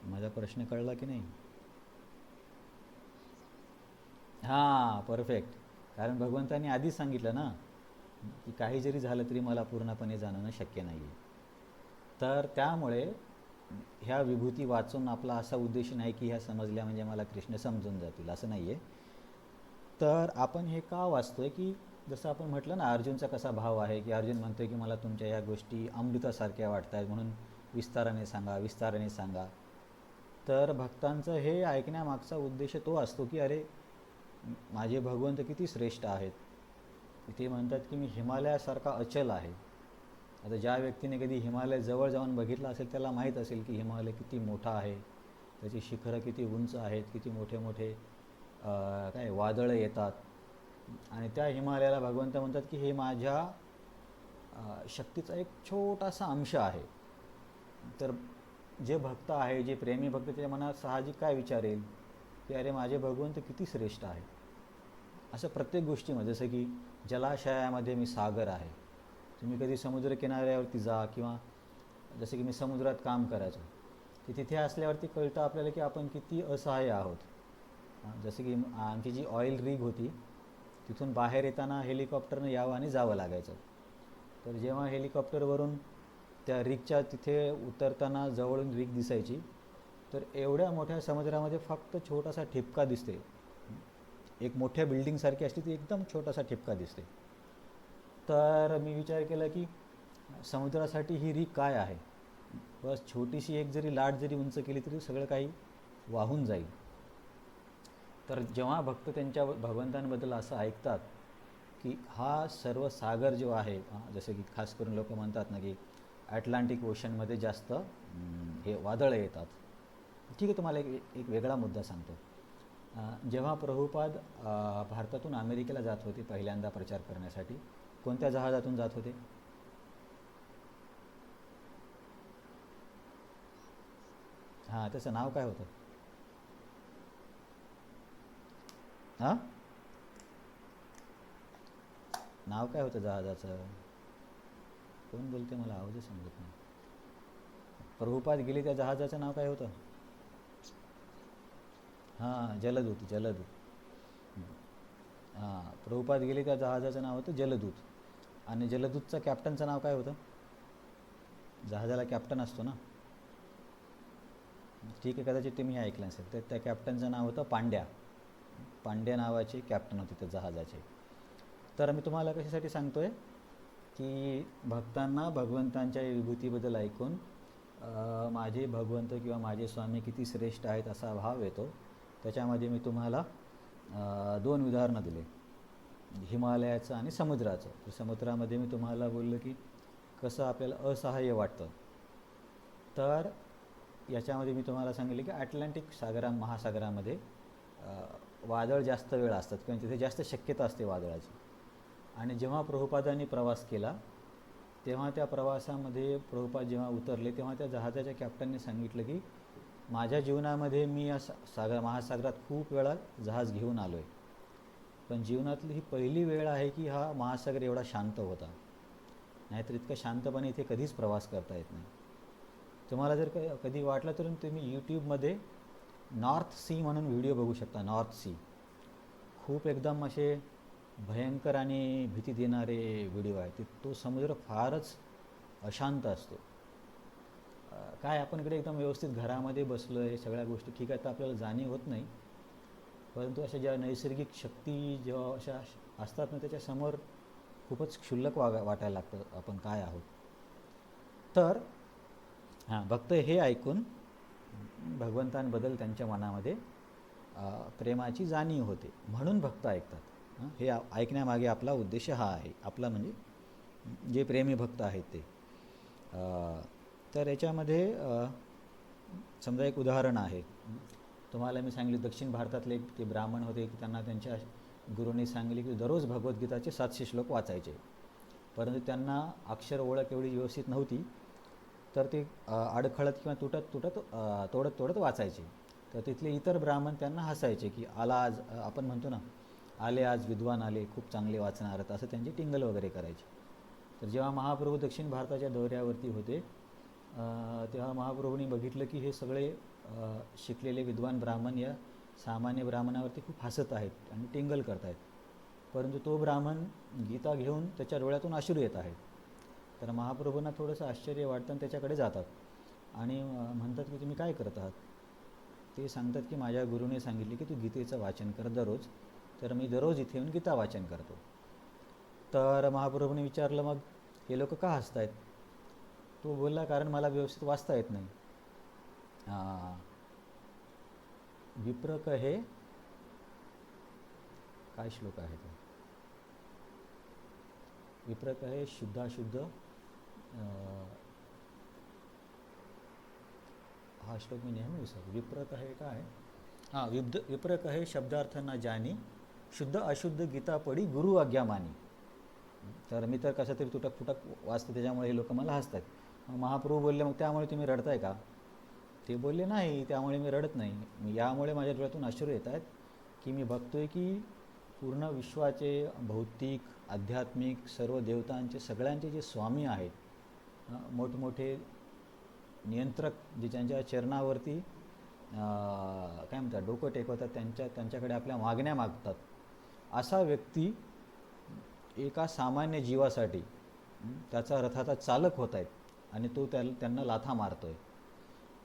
माझा प्रश्न कळला की नाही? हां, परफेक्ट. कारण भगवंतांनी आधीच सांगितलं ना की काही जरी झालं तरी मला पूर्णपणे जाणणं शक्य नाही आहे. तर त्यामुळे ह्या विभूती वाचून आपला असा उद्देश नाही की ह्या समजल्या म्हणजे मला कृष्ण समजून जातील, असं नाही आहे. तर आपण हे का वाचतोय की जसं आपण म्हटलं ना, अर्जुनचा कसा भाव आहे की अर्जुन म्हणतोय की मला तुमच्या ह्या गोष्टी अमृतासारख्या वाटत आहेत, म्हणून विस्ताराने सांगा, विस्ताराने सांगा. तर भक्तांचं हे ऐकण्यामागचा उद्देश तो असतो की अरे, माझे भगवंत किती श्रेष्ठ आहेत. ते म्हणतात की मी हिमालयासारखा अचल आहे. आता ज्या व्यक्तीने कधी हिमालय जवळ जाऊन बघितलं असेल त्याला माहीत असेल की हिमालय किती मोठा आहे, त्याची शिखरं किती उंच आहेत, किती मोठे मोठे काय वादळं येतात. आणि त्या हिमालयाला भगवंत म्हणतात की हे माझ्या शक्तीचा एक छोटासा अंश आहे. तर जे भक्त आहे, जे प्रेमी भक्त, त्याच्या मनात साहजिक काय विचार येईल की अरे, माझे भगवंत किती श्रेष्ठ आहे. असं प्रत्येक गोष्टीमध्ये, जसं की जलाशयामध्ये मी सागर आहे. तुम्ही कधी समुद्र किनाऱ्यावरती जा किंवा जसं की मी समुद्रात काम करायचो, की तिथे असल्यावरती कळतं आपल्याला की आपण किती असहाय्य आहोत. जसं की आमची जी ऑइल रिग होती तिथून बाहेर येताना हेलिकॉप्टरनं यावं आणि जावं लागायचं. तर जेव्हा हेलिकॉप्टरवरून त्या रिगच्या तिथे उतरताना जवळून रिग दिसायची, तर एवढ्या मोठ्या समुद्रामध्ये फक्त छोटासा ठिपका दिसते. एक मोठ्या बिल्डिंगसारखी असते ती एकदम छोटासा ठिपका दिसते. तर मी विचार केला की समुद्रासाठी ही रिग काय आहे. बस छोटीशी एक जरी लाट जरी उंच केली तरी सगळं काही वाहून जाईल. तर जेव्हा भक्त त्यांच्या भगवंतांबद्दल असं ऐकतात की हा सर्व सागर जो आहे, जसं की खास करून लोक म्हणतात ना की ॲटलांटिक ओशनमध्ये जास्त हे वादळं येतात. ठीक आहे, तुम्हाला एक वेगळा मुद्दा सांगतो. जेव्हा प्रभुपाद भारतातून अमेरिकेला जात होते पहिल्यांदा प्रचार करण्यासाठी, कोणत्या जहाजातून जात होते? हां, त्याचं नाव काय होतं? हां, नाव काय होतं जहाजाचं? कोण बोलते, मला आवाजच समजत नाही. प्रभुपाद गेले त्या जहाजाचं नाव काय होतं? हां, जलदूत, जलदूत. हां, प्रभुपाद गेले त्या जहाजाचं नाव होतं जलदूत. आणि जलदूतचं कॅप्टनचं नाव काय होतं? जहाजाला कॅप्टन असतो ना. ठीक आहे, कदाचित तुम्ही ऐकलं असेल. तर त्या कॅप्टनचं नाव होतं पांड्या. पांड्या नावाचे कॅप्टन होते त्या जहाजाचे. तर मी तुम्हाला कशासाठी सांगतो आहे की भक्तांना भगवंतांच्या विभूतीबद्दल ऐकून माझे भगवंत किंवा माझे स्वामी किती श्रेष्ठ आहेत असा भाव येतो. त्याच्यामध्ये मी तुम्हाला 2 उदाहरणं दिले, हिमालयाचं आणि समुद्राचं. तर समुद्रामध्ये मी तुम्हाला बोललो की कसं आपल्याला असहाय्य वाटतं. तर याच्यामध्ये मी तुम्हाला सांगितले की अटलांटिक महासागरामध्ये वादळ जास्त वेळ असतात किंवा तिथे जास्त शक्यता असते वादळाची. आणि जेव्हा प्रभुपादांनी प्रवास केला तेव्हा त्या प्रवासामध्ये प्रभुपाद जेव्हा उतरले तेव्हा त्या जहाजाच्या कॅप्टनने सांगितलं की माझ्या जीवनामध्ये मी या महासागरात खूप वेळा जहाज घेऊन आलो आहे, पण जीवनातली ही पहिली वेळ आहे की हा महासागर एवढा शांत होता. नाहीतर इतकं शांतपणे इथे कधीच प्रवास करता येत नाही. तुम्हाला जर कधी वाटलं तर तुम्ही यूट्यूबमध्ये नॉर्थ सी म्हणून व्हिडिओ बघू शकता. नॉर्थ सी खूप एकदम असे भयंकर आणि भीती देणारे व्हिडिओ आहेत. तो समुद्र फारच अशांत असतो. काय आपण इकडे एकदम व्यवस्थित घरामध्ये बसलो आहे, सगळ्या गोष्टी ठीक आहे, तर आपल्याला जाणीव होत नाही. परंतु अशा ज्या नैसर्गिक शक्ती जेव्हा अशा असतात ना, त्याच्यासमोर खूपच क्षुल्लक वाटायला लागतं आपण काय आहोत. तर भक्त हे ऐकून भगवंतांबद्दल त्यांच्या मनामध्ये प्रेमाची जाणीव होते, म्हणून भक्त ऐकतात. हे ऐकण्यामागे आपला उद्देश हा आहे. आपला म्हणजे जे प्रेमी भक्त आहेत ते. तर याच्यामध्ये समजा एक उदाहरण आहे. तुम्हाला मी सांगितले दक्षिण भारतातले एक ते ब्राह्मण होते की त्यांना त्यांच्या गुरूंनी सांगितले की दररोज भगवद्गीताचे 700 श्लोक वाचायचे, परंतु त्यांना अक्षर ओळख एवढी व्यवस्थित नव्हती, तर ते अडखळत किंवा तोडत तोडत वाचायचे. तर तिथले इतर ब्राह्मण त्यांना हसायचे की आला आज, आपण म्हणतो ना, आले आज विद्वान आले, खूप चांगले वाचणार, असं त्यांची टिंगल वगैरे करायचे. तर जेव्हा महाप्रभू दक्षिण भारताच्या दौऱ्यावरती होते तेव्हा महाप्रभूंनी बघितलं की हे सगळे शिकलेले विद्वान ब्राह्मण या सामान्य ब्राह्मणावरती खूप हसत आहेत आणि टिंगल करत आहेत, परंतु तो ब्राह्मण गीता घेऊन त्याच्या डोळ्यातून अश्रू येत आहेत. तर महाप्रभूंना थोडंसं आश्चर्य वाटतं आणि त्याच्याकडे जातात आणि म्हणतात की तुम्ही काय करत आहात. ते सांगतात की माझ्या गुरुने सांगितले की तू गीतेचं वाचन कर दररोज, तर मी दररोज इथे येऊन गीता वाचन करतो. तर महाप्रभूने विचारलं मग हे लोक का हसत आहेत. तो बोलला कारण मला व्यवस्थित वाचता येत नाही. विप्र कहे, काय श्लोक आहे तो, विप्र कहे शुद्धाशुद्ध, हा श्लोक मी नेहमी विसरतो. विप्र कहे काय, हां, विप्र कहे शब्दार्थ न जानी, शुद्ध अशुद्ध गीता पडी गुरु आज्ञा मानी. तर मी तर कसं तरी तुटक फुटक वाचतो, त्याच्यामुळे हे लोक मला हसतात. मग महाप्रभू बोलले, मग त्यामुळे तुम्ही रडताय का. ते बोलले नाही, त्यामुळे मी रडत नाही, यामुळे माझ्या डोळ्यातून अश्रू येत आहेत की मी बघतोय की पूर्ण विश्वाचे भौतिक आध्यात्मिक सर्व देवतांचे सगळ्यांचे जे स्वामी आहेत, मोठमोठे नियंत्रक जे त्यांच्या चरणावरती काय म्हणतात डोकं टेकवतात, त्यांच्याकडे आपल्या मागण्या मागतात, असा व्यक्ती एका सामान्य जीवासाठी त्याचा रथाचा चालक होत आहेत आणि तो त्यांना लाथा मारतो आहे.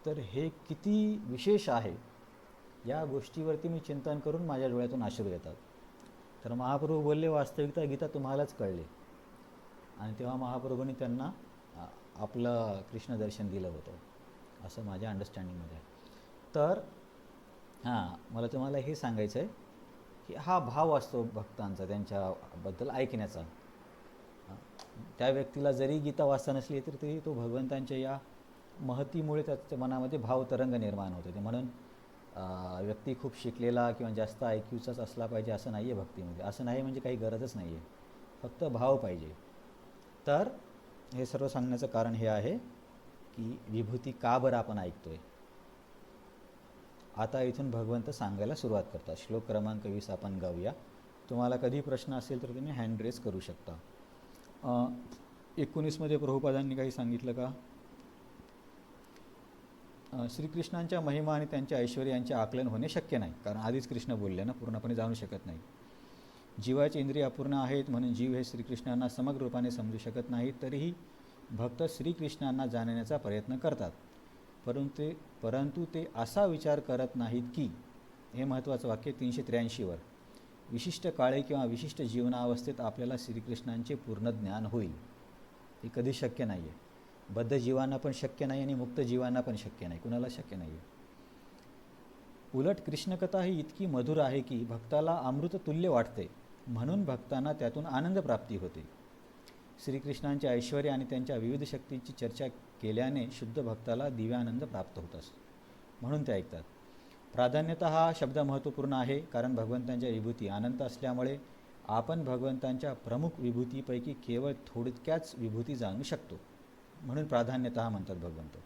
तर हे किती विशेष आहे, या गोष्टीवरती मी चिंतन करून माझ्या डोळ्यातून अश्रू येतात. तर महाप्रभू बोलले वास्तविकता गीता तुम्हालाच कळले. आणि तेव्हा महाप्रभूंनी त्यांना आपलं कृष्ण दर्शन दिलं होतं, असं माझ्या अंडरस्टँडिंगमध्ये आहे. तर मला तुम्हाला हे सांगायचं आहे की हा भाव असतो भक्तांचा त्यांच्याबद्दल ऐकण्याचा. त्या व्यक्तीला जरी गीता वाचता नसली तर तरी तो भगवंतांच्या या महतीमुळे त्याच्या मनामध्ये भावतरंग निर्माण होते. ते म्हणून व्यक्ती खूप शिकलेला किंवा जास्त IQचाच असला पाहिजे असं नाही आहे भक्तीमध्ये. असं नाही म्हणजे काही गरजच नाही आहे, फक्त भाव पाहिजे. तर हे सर्व सांगण्याचं कारण हे आहे की विभूती का बरं आपण ऐकतोय. आता इथून भगवंत सांगायला सुरुवात करतात. श्लोक क्रमांक 20 आपण गाऊया. तुम्हाला कधी प्रश्न असेल तर तुम्ही हँड रेस करू शकता. 19मध्ये प्रभुपादांनी काही सांगितलं का. श्रीकृष्णांच्या महिमा आणि त्यांच्या ऐश्वर्यांचे आकलन होणे शक्य नाही, कारण आधीच कृष्ण बोलले ना, पूर्णपणे जाणू शकत नाही. जीवाचे इंद्रिय अपूर्ण आहेत म्हणून जीव हे श्रीकृष्णांना समग्र रूपाने समजू शकत नाहीत. तरीही भक्त श्रीकृष्णांना जाणण्याचा प्रयत्न करतात, परंतु ते असा विचार करत नाहीत की, हे महत्त्वाचं वाक्य 383वर, विशिष्ट काळे किंवा विशिष्ट जीवनावस्थेत आपल्याला श्रीकृष्णांचे पूर्ण ज्ञान होईल. हे कधी शक्य नाही आहे. बद्ध जीवांना पण शक्य नाही आणि मुक्त जीवांना पण शक्य नाही, कुणाला शक्य नाही आहे. उलट कृष्णकथा ही इतकी मधुर आहे की भक्ताला अमृत तुल्य वाटते, म्हणून भक्तांना त्यातून आनंद प्राप्ती होते. श्रीकृष्णांचे ऐश्वर्य आणि त्यांच्या विविध शक्तींची चर्चा केल्याने शुद्ध भक्ताला दिव्यानंद प्राप्त होत असतो, म्हणून ते ऐकतात. प्राधान्यतः हा शब्द महत्त्वपूर्ण आहे, कारण भगवंतांच्या विभूती अनंत असल्यामुळे आपण भगवंतांच्या प्रमुख विभूतीपैकी केवळ थोडक्याच विभूती जाणू शकतो, म्हणून प्राधान्यतः म्हणतात भगवंत.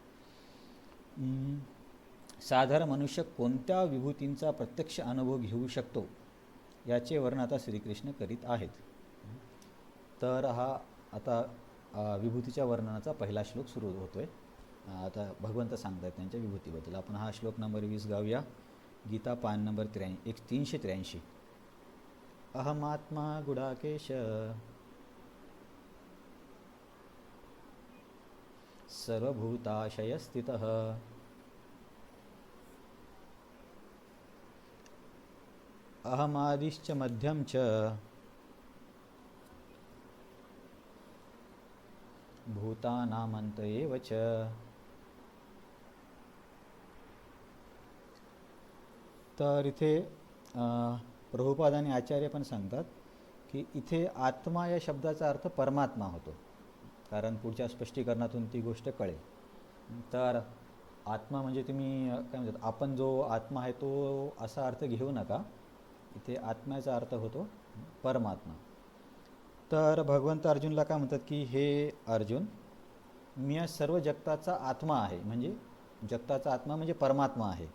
साधारण मनुष्य कोणत्या विभूतींचा प्रत्यक्ष अनुभव घेऊ शकतो याचे वर्णन आता श्रीकृष्ण करीत आहेत. तर हा आता विभूतीच्या वर्णनाचा पहिला श्लोक सुरू होतोय. आता भगवंत सांगतात त्यांच्या विभूतीबद्दल. आपण हा श्लोक नंबर 20 गाऊया. गीता पान नंबर 383. अहमात्मा गुडाकेश सर्वभूताशय स्थितः अहमादिश्च मध्यम च भूतानामंत एव च. तर इथे प्रभुपाद आणि आचार्य पण सांगतात की इथे आत्मा या शब्दाचा अर्थ परमात्मा होतो, कारण पुढच्या स्पष्टीकरणातून ती गोष्ट कळेल. तर आत्मा म्हणजे तुम्ही काय म्हणतात, आपण जो आत्मा आहे तो असा अर्थ घेऊ नका. इथे आत्म्याचा अर्थ होतो परमात्मा. तर भगवंत अर्जुनला काय म्हणतात की हे अर्जुन, मी या सर्व जगताचा आत्मा आहे. म्हणजे जगताचा आत्मा म्हणजे परमात्मा आहे.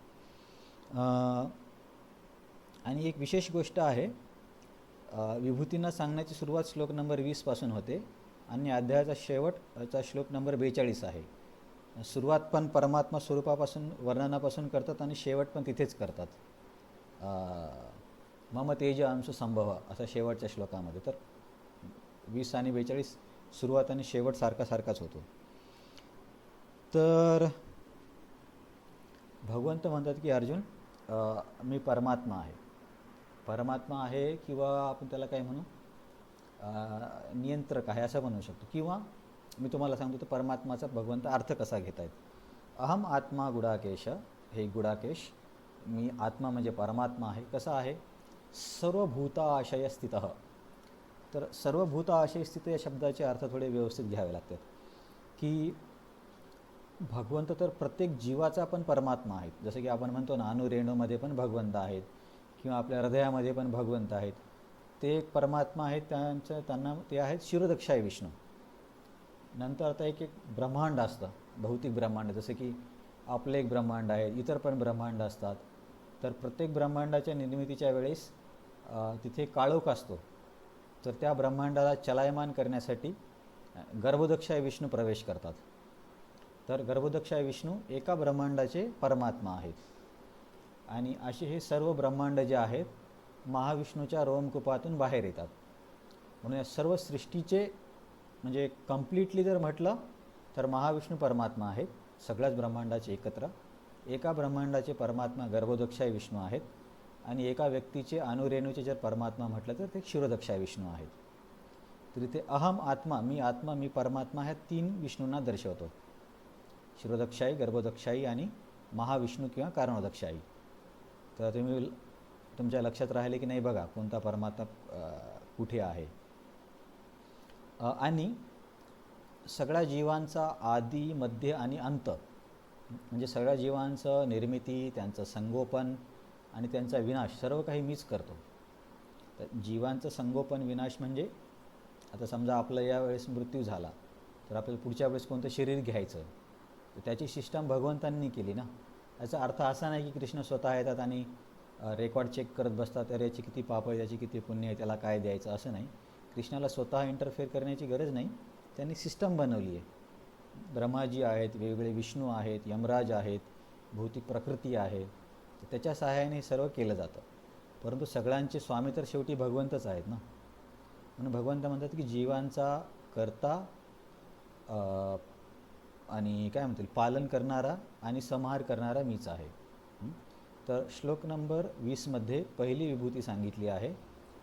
आणि एक विशेष गोष्ट आहे, विभूतींना सांगण्याची सुरुवात श्लोक नंबर 20 पासून होते आणि अध्यायाचा शेवटचा श्लोक नंबर 42 आहे. सुरुवात पण परमात्मा स्वरूपापासून वर्णनापासून करतात आणि शेवट पण तिथेच करतात. मम तेज अंशु संभव असा शेवटच्या श्लोकामध्ये. तर 20 आणि 42 सुरुवात आणि शेवट सारखाच होतो. तर भगवंत म्हणतात की अर्जुन, मी परमात्मा आहे. परमात्मा आहे किंवा आपण त्याला काय म्हणू, नियंत्रक आहे असं म्हणू शकतो. किंवा मी तुम्हाला सांगतो तर परमात्माचा भगवंत अर्थ कसा घेत आहेत. अहम आत्मा गुडाकेश, हे गुडाकेश, मी आत्मा म्हणजे परमात्मा आहे. कसा आहे, सर्वभूताशय स्थित. तर सर्वभूताशय स्थित या शब्दाचे अर्थ थोडे व्यवस्थित घ्यावे लागतात. की भगवंत तर प्रत्येक जीवाचा पण परमात्मा आहेत. जसं की आपण म्हणतो ना, अणुरेणूमध्ये पण भगवंत आहेत किंवा आपल्या हृदयामध्ये पण भगवंत आहेत. ते एक परमात्मा आहेत. त्यांना ते आहेत शिरोदक्षाय विष्णू. नंतर आता एक ब्रह्मांड असतं, भौतिक ब्रह्मांड. जसं की आपले एक ब्रह्मांड आहे, इतर पण ब्रह्मांड असतात. तर प्रत्येक ब्रह्मांडाच्या निर्मितीच्या वेळेस तिथे काळोख असतो. तर त्या ब्रह्मांडाला चलायमान करण्यासाठी गर्भोदक्षाय विष्णू प्रवेश करतात. तर गर्भोदक्षाय विष्णू एका ब्रह्मांडाचे परमात्मा आहेत. आणि असे हे सर्व ब्रह्मांड जे आहेत महाविष्णूच्या रोमकूपातून बाहेर येतात. म्हणून या सर्व सृष्टीचे म्हणजे कम्प्लिटली जर म्हटलं तर महाविष्णू परमात्मा आहेत, सगळ्याच ब्रह्मांडाचे एकत्र. एका ब्रह्मांडाचे परमात्मा गर्भोदक्षाय विष्णू आहेत आणि एका व्यक्तीचे अणुरेणूचे जर परमात्मा म्हटलं तर ते क्षीरोदक्षाय विष्णू आहेत. तर इथे अहम आत्मा, मी परमात्मा ह्या 3 विष्णूंना दर्शवतो. क्षीरोदक्षायी, गर्भोदक्षायी आणि महाविष्णू किंवा कारणोदक्षायी. तर तुम्ही तुमच्या लक्षात राहिले की नाही बघा, कोणता परमात्मा कुठे आहे. आणि सगळ्या जीवांचा आदी, मध्य आणि अंत, म्हणजे सगळ्या जीवांचं निर्मिती, त्यांचं संगोपन आणि त्यांचा विनाश सर्व काही मीच करतो. तर जीवांचं संगोपन, विनाश म्हणजे आता समजा आपला यावेळेस मृत्यू झाला तर आपल्याला पुढच्या वेळेस कोणतं शरीर घ्यायचं, तर त्याची सिस्टम भगवंतांनी केली ना. याचा अर्थ असा नाही की कृष्ण स्वतः येतात आणि रेकॉर्ड चेक करत बसतात, तर याची किती पाप आहे, याची किती पुण्य आहे, त्याला काय द्यायचं, असं नाही. कृष्णाला स्वतः इंटरफेअर करण्याची गरज नाही. त्यांनी सिस्टम बनवली आहे. ब्रह्माजी आहेत, वेगवेगळे विष्णू आहेत, यमराज आहेत, भौतिक प्रकृती आहे. तर त्याच्या सहाय्याने सर्व केलं जातं. परंतु सगळ्यांचे स्वामी तर शेवटी भगवंतच आहेत ना. म्हणून भगवंत म्हणतात की जीवांचा करता आणि काय म्हणतील पालन करणारा आणि संहार करणारा मीच आहे. तर श्लोक नंबर 20मध्ये पहिली विभूती सांगितली आहे,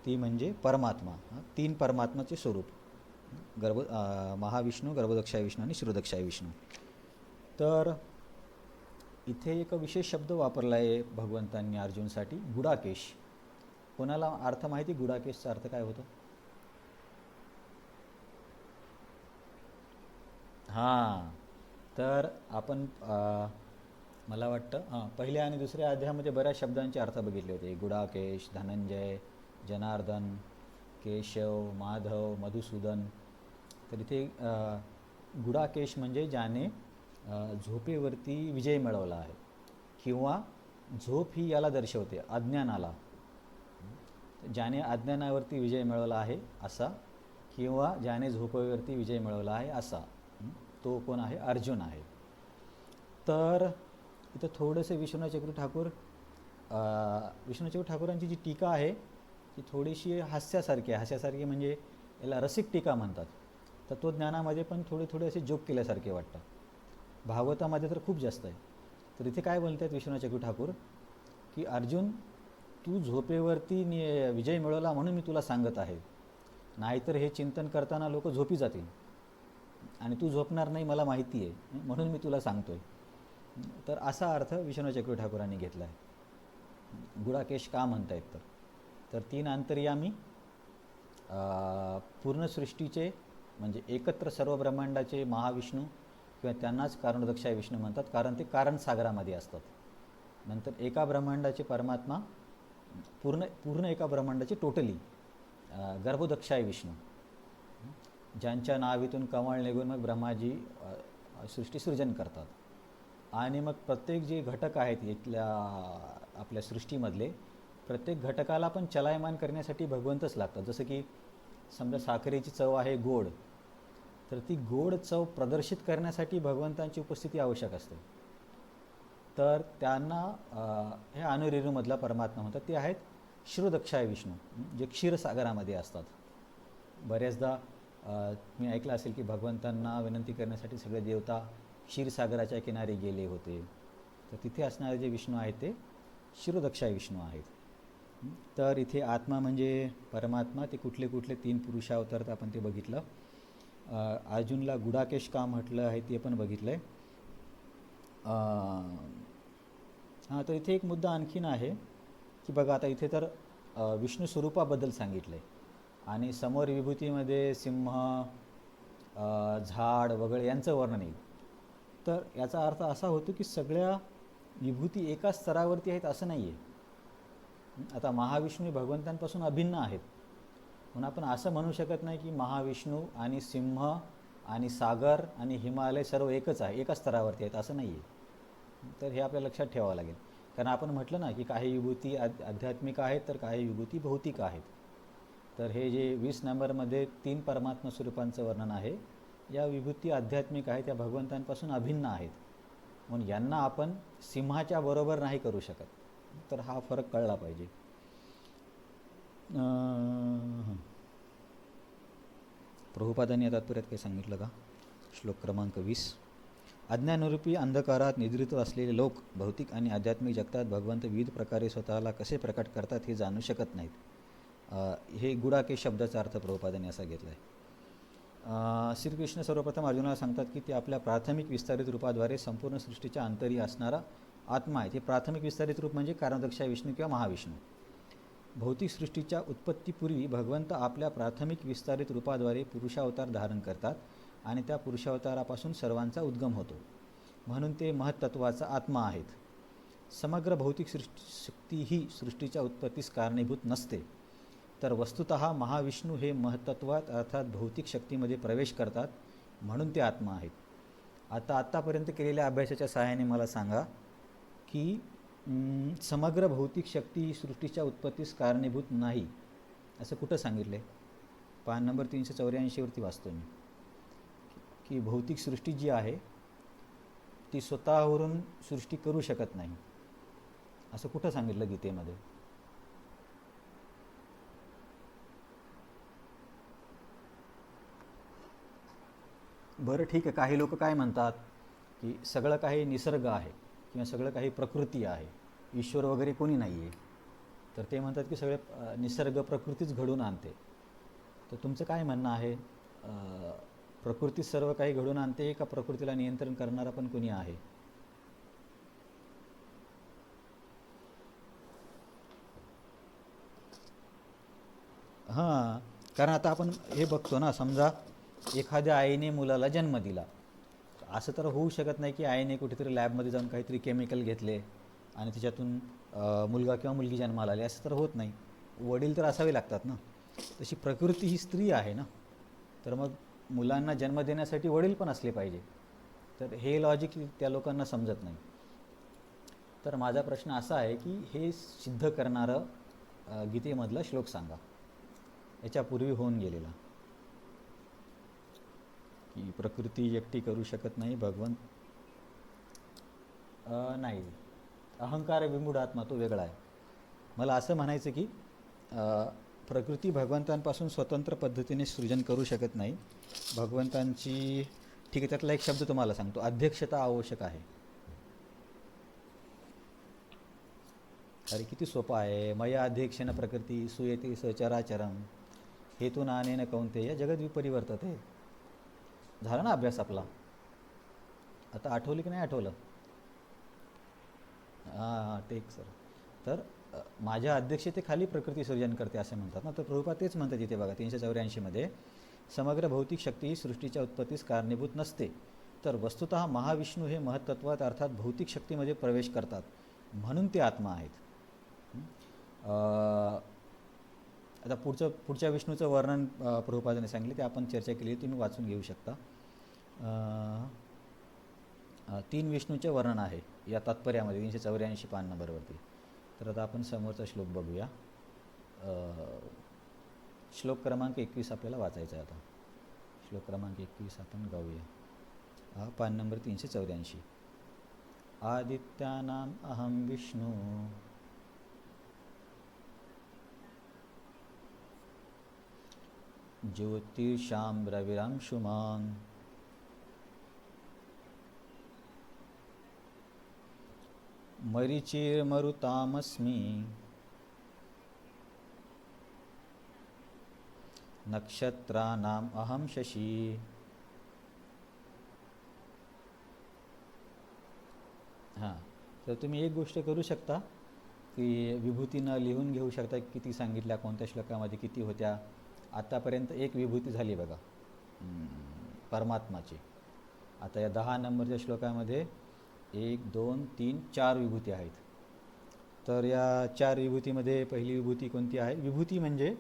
ती म्हणजे परमात्मा. 3 परमात्माचे स्वरूप, महाविष्णू, गर्भोदक्षाय विष्णू आणि क्षीरोदक्षाय विष्णू. तर इथे एक विशेष शब्द वापरला आहे भगवंतांनी अर्जुनसाठी, गुडाकेश. कोणाला अर्थ माहिती गुडाकेशचा अर्थ काय होतो? हां, तर आपण मला वाटतं पहिल्या आणि दुसऱ्या अध्यायामध्ये बऱ्याच शब्दांचे अर्थ बघितले होते. गुडाकेश, धनंजय, जनार्दन, केशव, माधव, मधुसूदन. तर इथे गुडाकेश म्हणजे ज्याने झोपेवरती विजय मिळवला आहे, किंवा झोप ही याला दर्शवते अज्ञानाला. ज्याने अज्ञानावरती विजय मिळवला आहे असा, किंवा ज्याने झोपेवरती विजय मिळवला आहे असा, तो कोण आहे? अर्जुन आहे. तर इथं थोडंसं विश्वनाथ चक्रवर्ती ठाकूरांची जी टीका आहे ती थोडीशी हास्यासारखी म्हणजे याला रसिक टीका म्हणतात. तत्त्वज्ञानामध्ये पण थोडे असे जोक केल्यासारखे वाटतात. भागवतामध्ये तर खूप जास्त आहे. तर इथे काय बोलतात विश्वनाथ चक्रवर्ती ठाकूर की अर्जुन, तू झोपेवरती विजय मिळवला म्हणून मी तुला सांगत आहे, नाहीतर हे चिंतन करताना लोक झोपी जातील आणि तू झोपणार नाही मला माहिती आहे, म्हणून मी तुला सांगतोय. तर असा अर्थ विश्वनाथ चक्रवर्ती ठाकूरांनी घेतला आहे. गुडाकेश का म्हणतायत तर 3 अंतर्यामी, पूर्ण सृष्टीचे म्हणजे एकत्र सर्व ब्रह्मांडाचे महाविष्णू किंवा त्यांनाच कारणोदक आहे विष्णू म्हणतात, कारण ते कारण सागरामध्ये असतात. नंतर एका ब्रह्मांडाचे परमात्मा पूर्ण एका ब्रह्मांडाचे टोटली गर्भोदक्ष आहे विष्णू, ज्यांच्या नावीतून कमळ निघून मग ब्रह्माजी सृष्टी सृजन करतात. आणि मग प्रत्येक जे घटक आहेत इथल्या आपल्या सृष्टीमधले, प्रत्येक घटकाला पण चलायमान करण्यासाठी भगवंतच लागतात. जसं की समजा साखरेची चव आहे गोड, तर ती गोड चव प्रदर्शित करण्यासाठी भगवंतांची उपस्थिती आवश्यक असते. तर त्यांना हे अनुरेणूमधला परमात्मा म्हणतात. ते आहेत क्षीरोदक्षाय विष्णू, जे क्षीरसागरामध्ये असतात. बऱ्याचदा मी ऐकलं असेल की भगवंतांना विनंती करण्यासाठी सगळे देवता क्षीरसागराच्या किनारी गेले होते. तर तिथे असणारे जे विष्णू आहेत ते क्षीरोदक्षाय विष्णू आहेत. तर इथे आत्मा म्हणजे परमात्मा, ते कुठले कुठले 3 पुरुषावतार आपण ते बघितलं. अर्जुनला गुडाकेश का म्हटलं आहे ते पण बघितलं आहे. हां, तर इथे एक मुद्दा आणखीन आहे की बघा, आता इथे तर विष्णू स्वरूपाबद्दल सांगितलं आहे आणि समोर विभूतीमध्ये सिंह, झाड वगैरे यांचं वर्णन येईल. तर याचा अर्थ असा होतो की सगळ्या विभूती एकाच स्तरावरती आहेत असं नाही आहे. आता महाविष्णू भगवंतांपासून अभिन्न आहेत, म्हणून आपण असं म्हणू शकत नाही की महाविष्णू आणि सिंह आणि सागर आणि हिमालय सर्व एकच आहे, एकाच स्तरावरती आहेत असं नाही आहे. तर हे आपल्या लक्षात ठेवावं लागेल, कारण आपण म्हटलं ना की काही विभूती आध्यात्मिक आहेत तर काही विभूती भौतिक आहेत. तर हे जे 20 नंबरमध्ये 3 परमात्मा स्वरूपांचं वर्णन आहे, या विभूती आध्यात्मिक आहेत, त्या भगवंतांपासून अभिन्न आहेत, म्हणून यांना आपण सिंहाच्या बरोबर नाही करू शकत. तर हा फरक कळला पाहिजे. प्रभुपादांनी या तात्पर्यात काही सांगितलं का? श्लोक क्रमांक 20. अज्ञानरूपी अंधकारात निद्रित असलेले लोक भौतिक आणि आध्यात्मिक जगतात भगवंत विविध प्रकारे स्वतःला कसे प्रकट करतात हे जाणू शकत नाहीत. हे गुडाकेश शब्दाचा अर्थ प्रभुपादांनी असा घेतला आहे. श्रीकृष्ण सर्वप्रथम अर्जुनाला सांगतात की ते आपल्या प्राथमिक विस्तारित रूपाद्वारे संपूर्ण सृष्टीच्या अंतरी असणारा आत्मा आहे. हे प्राथमिक विस्तारित रूप म्हणजे कारणोदक्ष विष्णू किंवा महाविष्णू. भौतिक सृष्टीच्या उत्पत्तीपूर्वी भगवंत आपल्या प्राथमिक विस्तारित रूपाद्वारे पुरुषावतार धारण करतात आणि त्या पुरुषावतारापासून सर्वांचा उद्गम होतो, म्हणून ते महत्त्वाचा आत्मा आहेत. समग्र भौतिक शक्ती ही सृष्टीच्या उत्पत्तीस कारणीभूत नसते, तर वस्तुतः महाविष्णू हे महत्त्वात अर्थात भौतिक शक्तीमध्ये प्रवेश करतात, म्हणून ते आत्मा आहेत. आत्तापर्यंत केलेल्या अभ्यासाच्या सहाय्याने मला सांगा की समग्र भौतिक शक्ती ही सृष्टीच्या उत्पत्तीस कारणीभूत नाही असं कुठं सांगितलं आहे? पान नंबर 384वरती वाचतो मी की भौतिक सृष्टी जी आहे ती स्वतःवरून सृष्टी करू शकत नाही असं कुठं सांगितलं गीतेमध्ये? बरं ठीक आहे, काही लोक काय म्हणतात की सगळं काही निसर्ग आहे किंवा सगळं काही प्रकृती आहे, ईश्वर वगैरे कोणी नाही आहे. तर ते म्हणतात की सगळे निसर्ग प्रकृतीच घडून आणते. तर तुमचं काय म्हणणं आहे? प्रकृती सर्व काही घडून आणते का प्रकृतीला नियंत्रण करणारा पण कोणी आहे? हां, कारण आता आपण हे बघतो ना, समजा एखाद्या आईने मुलाला जन्म दिला, असं तर होऊ शकत नाही की आईने कुठेतरी लॅबमध्ये जाऊन काहीतरी केमिकल घेतले आणि तिच्यातून मुलगा किंवा मुलगी जन्माला आली, असं तर होत नाही. वडील तर असावे लागतात ना. तशी प्रकृती ही स्त्री आहे ना, तर मग मुलांना जन्म देण्यासाठी वडील पण असले पाहिजे. तर हे लॉजिक त्या लोकांना समजत नाही. तर माझा प्रश्न असा आहे की हे सिद्ध करणारं गीतेमधला श्लोक सांगा, याच्यापूर्वी होऊन गेलेला, की प्रकृती एकटी करू शकत नाही, भगवंत नाही, अहंकार विमूढ आत्मा तो वेगळा आहे. मला असं म्हणायचं की प्रकृती भगवंतांपासून स्वतंत्र पद्धतीने सृजन करू शकत नाही. भगवंतांची, ठीक आहे, त्यातला एक शब्द तुम्हाला सांगतो, अध्यक्षता आवश्यक आहे. अरे किती सोपा आहे. मया अध्यक्षेन प्रकृती सुयेती सचराचरम हेतू नानेन कौंतेय जगद विपरिवर्तते. झाला ना अभ्यास आपला? आता आठवलं की नाही आठवलं? हां टेक सर. तर माझ्या अध्यक्षतेखाली प्रकृती सृजन करते असे म्हणतात ना. तर प्रभुपाद तेच म्हणतात इथे बघा 384मध्ये, समग्र भौतिक शक्ती ही सृष्टीच्या उत्पत्तीस कारणीभूत नसते, तर वस्तुतः महाविष्णू हे महत्त्वात अर्थात भौतिक शक्तीमध्ये प्रवेश करतात, म्हणून ते आत्मा आहेत. आता पुढच्या विष्णूचं वर्णन प्रभुपादाने सांगितले, ते आपण चर्चा केली, तुम्ही वाचून घेऊ शकता. 3 विष्णूचे वर्णन आहे या तात्पर्यामध्ये 384 पान नंबरवरती. तर आता आपण समोरचा श्लोक बघूया. श्लोक क्रमांक 21 आपल्याला वाचायचा आहे. आता श्लोक क्रमांक 21 आपण गाऊया. पान नंबर 384. आदित्यानाम अहम विष्णू ज्योतिषां रविरांशुमान् मरीचिर्मरुतामस्मि नक्षत्राणाम अहम शशी. हां, तर तुम्ही एक गोष्ट करू शकता की विभूतीनं लिहून घेऊ शकता किती सांगितल्या, कोणत्या श्लोकामध्ये किती होत्या. आतापर्यंत एक विभूती झाली बघा परमात्माची. आता या 10 नंबरच्या श्लोकामध्ये 1 2 3 4 विभूती आहेत. तर या 4 विभूतीमध्ये पहिली विभूती कोणती आहे? विभूती म्हणजे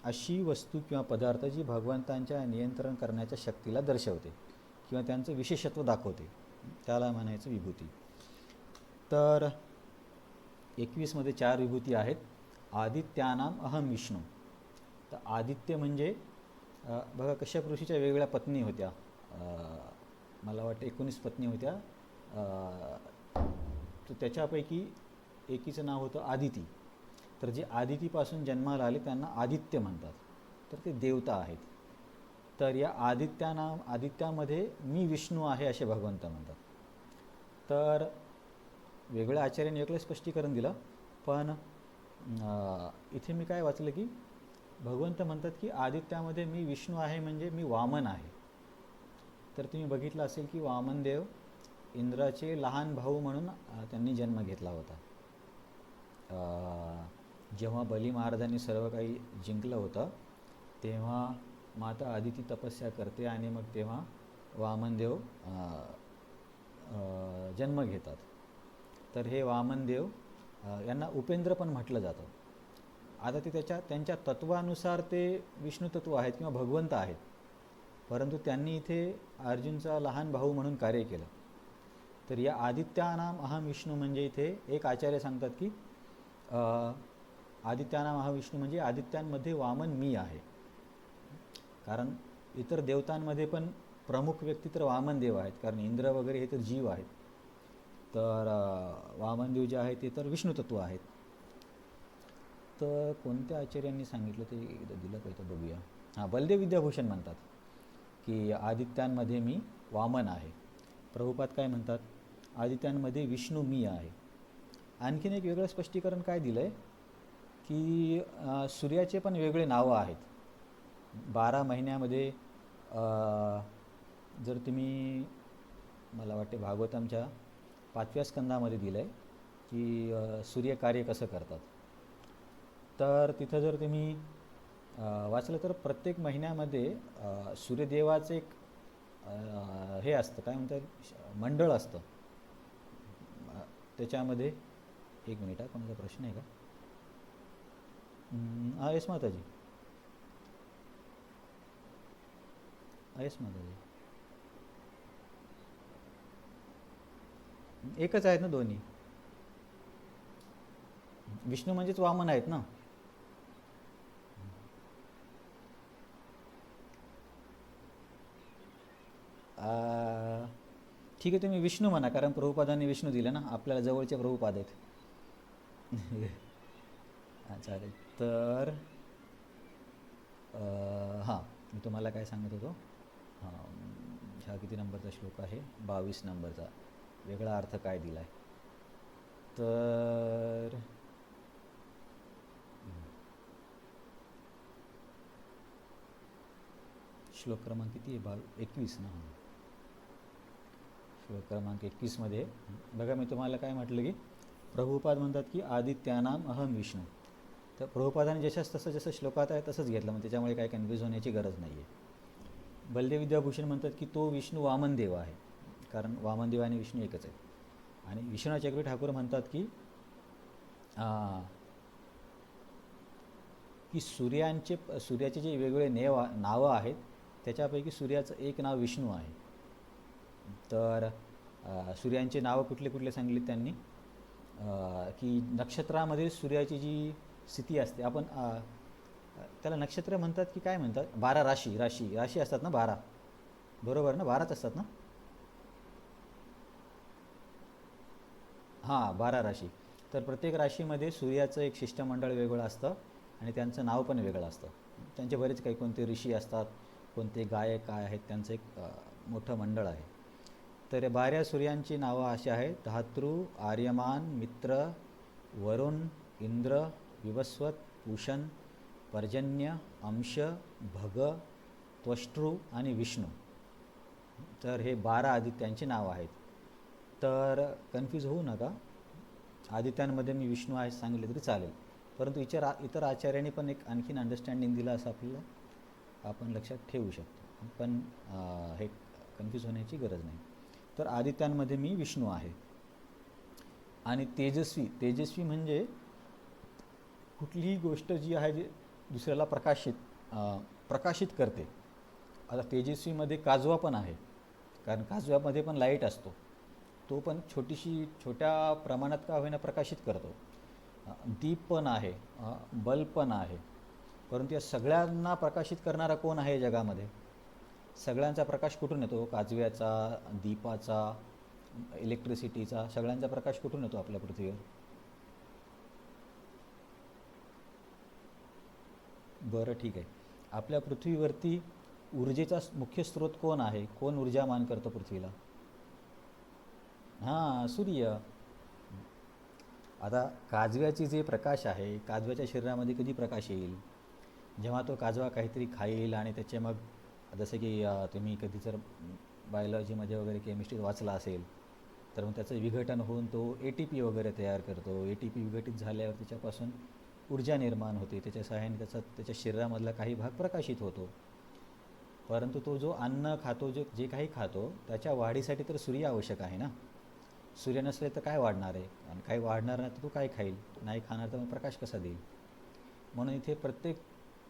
अशी वस्तू किंवा पदार्थ जी भगवंतांच्या नियंत्रण करण्याच्या शक्तीला दर्शवते किंवा त्यांचं विशेषत्व दाखवते, त्याला म्हणायचं विभूती. तर 21 मध्ये 4 विभूती आहेत. आदित्यानाम अहम विष्णू. तर आदित्य म्हणजे बघा कश्यप ऋषीच्या वेगवेगळ्या पत्नी होत्या. मला वाटतं 19 पत्नी होत्या. तर त्याच्यापैकी एकीचं नाव होतं आदिती. तर जे आदितीपासून जन्माला आले त्यांना आदित्य म्हणतात. तर ते देवता आहेत. तर या आदित्यामध्ये मी विष्णू आहे असे भगवंत म्हणतात. तर वेगळ्या आचार्याने वेगळं स्पष्टीकरण दिलं, पण इथे मी काय वाचलं की भगवंत म्हणतात की आदित्यामध्ये मी विष्णू आहे म्हणजे मी वामन आहे. तर तुम्ही बघितलं असेल की वामनदेव इंद्राचे लहान भाऊ म्हणून त्यांनी जन्म घेतला होता. जेव्हा बली महाराजांनी सर्व काही जिंकलं होतं तेव्हा माता आदिती तपस्या करते आणि मग तेव्हा वामनदेव जन्म घेतात. तर हे वामनदेव यांना उपेंद्र पण म्हटलं जातं. आता ते त्यांच्या तत्वानुसार ते विष्णू तत्व आहेत किंवा भगवंत आहेत, परंतु त्यांनी इथे अर्जुनचा लहान भाऊ म्हणून कार्य केलं. तर या आदित्यानाम अहम विष्णू म्हणजे इथे एक आचार्य सांगतात की आदित्यानाम अहम विष्णू म्हणजे आदित्यांमध्ये वामन मी आहे. कारण इतर देवतांमध्ये पण प्रमुख व्यक्ती तर वामन देव आहेत, कारण इंद्र वगैरे हे तर जीव आहेत. तर वामनदेव जे आहे ते तर विष्णू तत्व आहेत. तर कोणत्या आचार्यांनी सांगितलं ते एकदा दिलं का इथं बघूया. हां, बलदेव विद्याभूषण म्हणतात की आदित्यांमध्ये मी वामन आहे. प्रभुपाद काय म्हणतात? आदित्यांमध्ये विष्णू मी आहे. आणखीन एक वेगळं स्पष्टीकरण काय दिलं आहे की सूर्याचे पण वेगळे नावं आहेत. 12 महिन्यामध्ये जर तुम्ही, मला वाटते भागवतमच्या 5व्या स्कंदामध्ये दिलं आहे की सूर्य कार्य कसं करतात. तर तिथं जर तुम्ही वाचलं तर प्रत्येक महिन्यामध्ये सूर्यदेवाचं एक हे असतं, काय म्हणतात, मंडळ असतं. त्याच्यामध्ये एक मिनिट, कोणाचा प्रश्न आहे का? येस माताजी, येस माताजी. एकच आहेत ना दोन्ही. विष्णू म्हणजेच वामन आहेत ना. ठीक आहे, तुम्ही विष्णू म्हणा, कारण प्रभुपादांनी विष्णू दिलं ना, आपल्याला जवळचे प्रभुपाद आहेत. चालेल. तर हां, मी तुम्हाला काय सांगत होतो. हां, हा किती नंबरचा श्लोक आहे? 22 नंबरचा. वेगळा अर्थ काय दिला आहे? तर श्लोक क्रमांक किती आहे? 21 ना. हां, श्लोक क्रमांक 21 मध्ये बघा, मी तुम्हाला काय म्हटलं की प्रभुपाद म्हणतात की आदित्यानाम अहम विष्णू. तर प्रभुपादाने जसं श्लोकात आहे तसंच घेतलं, मग त्याच्यामुळे काय कन्फ्यूज होण्याची गरज नाही आहे. बलदेव विद्याभूषण म्हणतात की तो विष्णू वामनदेव आहे, कारण वामनदेव आणि विष्णू एकच आहे. आणि विश्वनाथ चक्रवर्ती ठाकूर म्हणतात की सूर्याचे जे वेगवेगळे नावं आहेत त्याच्यापैकी सूर्याचं एक नाव विष्णू आहे. तर सूर्यांचे नावं कुठले कुठले सांगितले त्यांनी, की नक्षत्रामध्ये सूर्याची जी स्थिती असते, आपण त्याला नक्षत्र म्हणतात की काय म्हणतात, 12 राशी राशी राशी असतात ना 12, बरोबर ना, 12च असतात ना. हां, 12 राशी. तर प्रत्येक राशीमध्ये सूर्याचं एक शिष्टमंडळ वेगळं असतं आणि त्यांचं नाव पण वेगळं असतं. त्यांचे बरेच काही कोणते ऋषी असतात, कोणते गायक काय आहेत, त्यांचं एक मोठं मंडळ आहे. तर या 12 सूर्यांची नावं अशी आहेत: धातृ, आर्यमान, मित्र, वरुण, इंद्र, विवस्वत, पूषण, पर्जन्य, अंश, भग, त्वष्ट्रू आणि विष्णू. तर हे 12 आदित्यांची नावं आहेत. तर कन्फ्यूज होऊ नका, आदित्यांमध्ये मी विष्णू आहे सांगितले तरी चालेल, परंतु इतर आचार्यांनी पण एक आणखीन अंडरस्टँडिंग दिलं असं आपल्याला आपण लक्षात ठेवू शकतो, पण हे कन्फ्यूज होण्याची गरज नाही. तर आदित्यांमध्ये मी विष्णू आहे. आणि तेजस्वी म्हणजे कुठलीही गोष्ट जी आहे जी दुसऱ्याला प्रकाशित करते. आता तेजस्वीमध्ये काजवा पण आहे, कारण काजव्यामध्ये पण लाईट असतो, तो पण छोट्या प्रमाणात का होईना प्रकाशित करतो. दीप पण आहे, बल्ब पण आहे, परंतु या सगळ्यांना प्रकाशित करणारा कोण आहे जगामध्ये? सगळ्यांचा प्रकाश कुठून येतो? काजव्याचा, दीपाचा, इलेक्ट्रिसिटीचा, सगळ्यांचा प्रकाश कुठून येतो आपल्या पृथ्वीवर? बरं, ठीक आहे. आपल्या पृथ्वीवरती ऊर्जेचा मुख्य स्रोत कोण आहे? कोण ऊर्जामान करतो पृथ्वीला? हां, सूर्य. आता काजव्याची जे प्रकाश आहे, काजव्याच्या शरीरामध्ये कधी प्रकाश येईल? जेव्हा तो काजवा काहीतरी खाईल आणि त्याचे मग, जसं की तुम्ही कधी जर बायोलॉजीमध्ये वगैरे केमिस्ट्रीत वाचला असेल, तर मग त्याचं विघटन होऊन तो ATP वगैरे तयार करतो. ATP विघटित झाल्यावर त्याच्यापासून ऊर्जा निर्माण होते, त्याच्या सहाय्याने त्याच्या शरीरामधला काही भाग प्रकाशित होतो. परंतु तो जो अन्न खातो, जे काही खातो, त्याच्या वाढीसाठी तर सूर्य आवश्यक आहे ना. सूर्य नसले तर काय वाढणार आहे? आणि काही वाढणार नाही तर तो काय खाईल? नाही खाणार तर मग प्रकाश कसा देईल? म्हणून इथे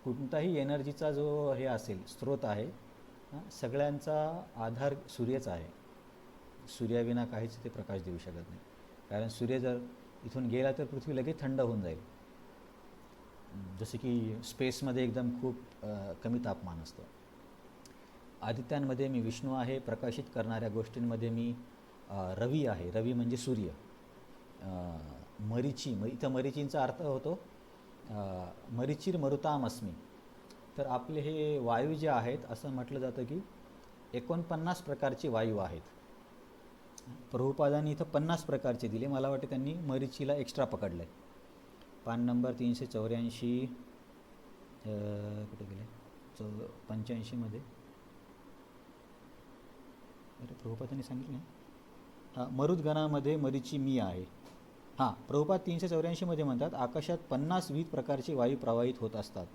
कोणताही एनर्जीचा जो हे असेल स्रोत आहे, सगळ्यांचा आधार सूर्यच आहे. सूर्याविना काहीच ते प्रकाश देऊ शकत नाही, कारण सूर्य जर इथून गेला तर पृथ्वी लगेच थंड होऊन जाईल. जसे की स्पेसमध्ये एकदम खूप कमी तापमान असतं. आदित्यांमध्ये मी विष्णू आहे. प्रकाशित करणाऱ्या गोष्टींमध्ये मी रवी आहे. रवी म्हणजे सूर्य. मरीची, इथं मरीचींचा अर्थ होतो मरीचिर मरुताम अस्मी. तर आपले हे वायू जे आहेत, असं म्हटलं जातं की 49 प्रकारचे वायू आहेत. प्रभुपादांनी इथं 50 प्रकारचे दिले. मला वाटते त्यांनी मरीचीला एक्स्ट्रा पकडलं आहे. पान नंबर 384 कुठे गेले, 85मध्ये. अरे, प्रभुपादांनी सांगितलं नाही. हां, मरुद्गणामध्ये मरीची मी आहे. हां, प्रभुपाद 384मध्ये म्हणतात, आकाशात 50 विविध प्रकारचे वायू प्रवाहित होत असतात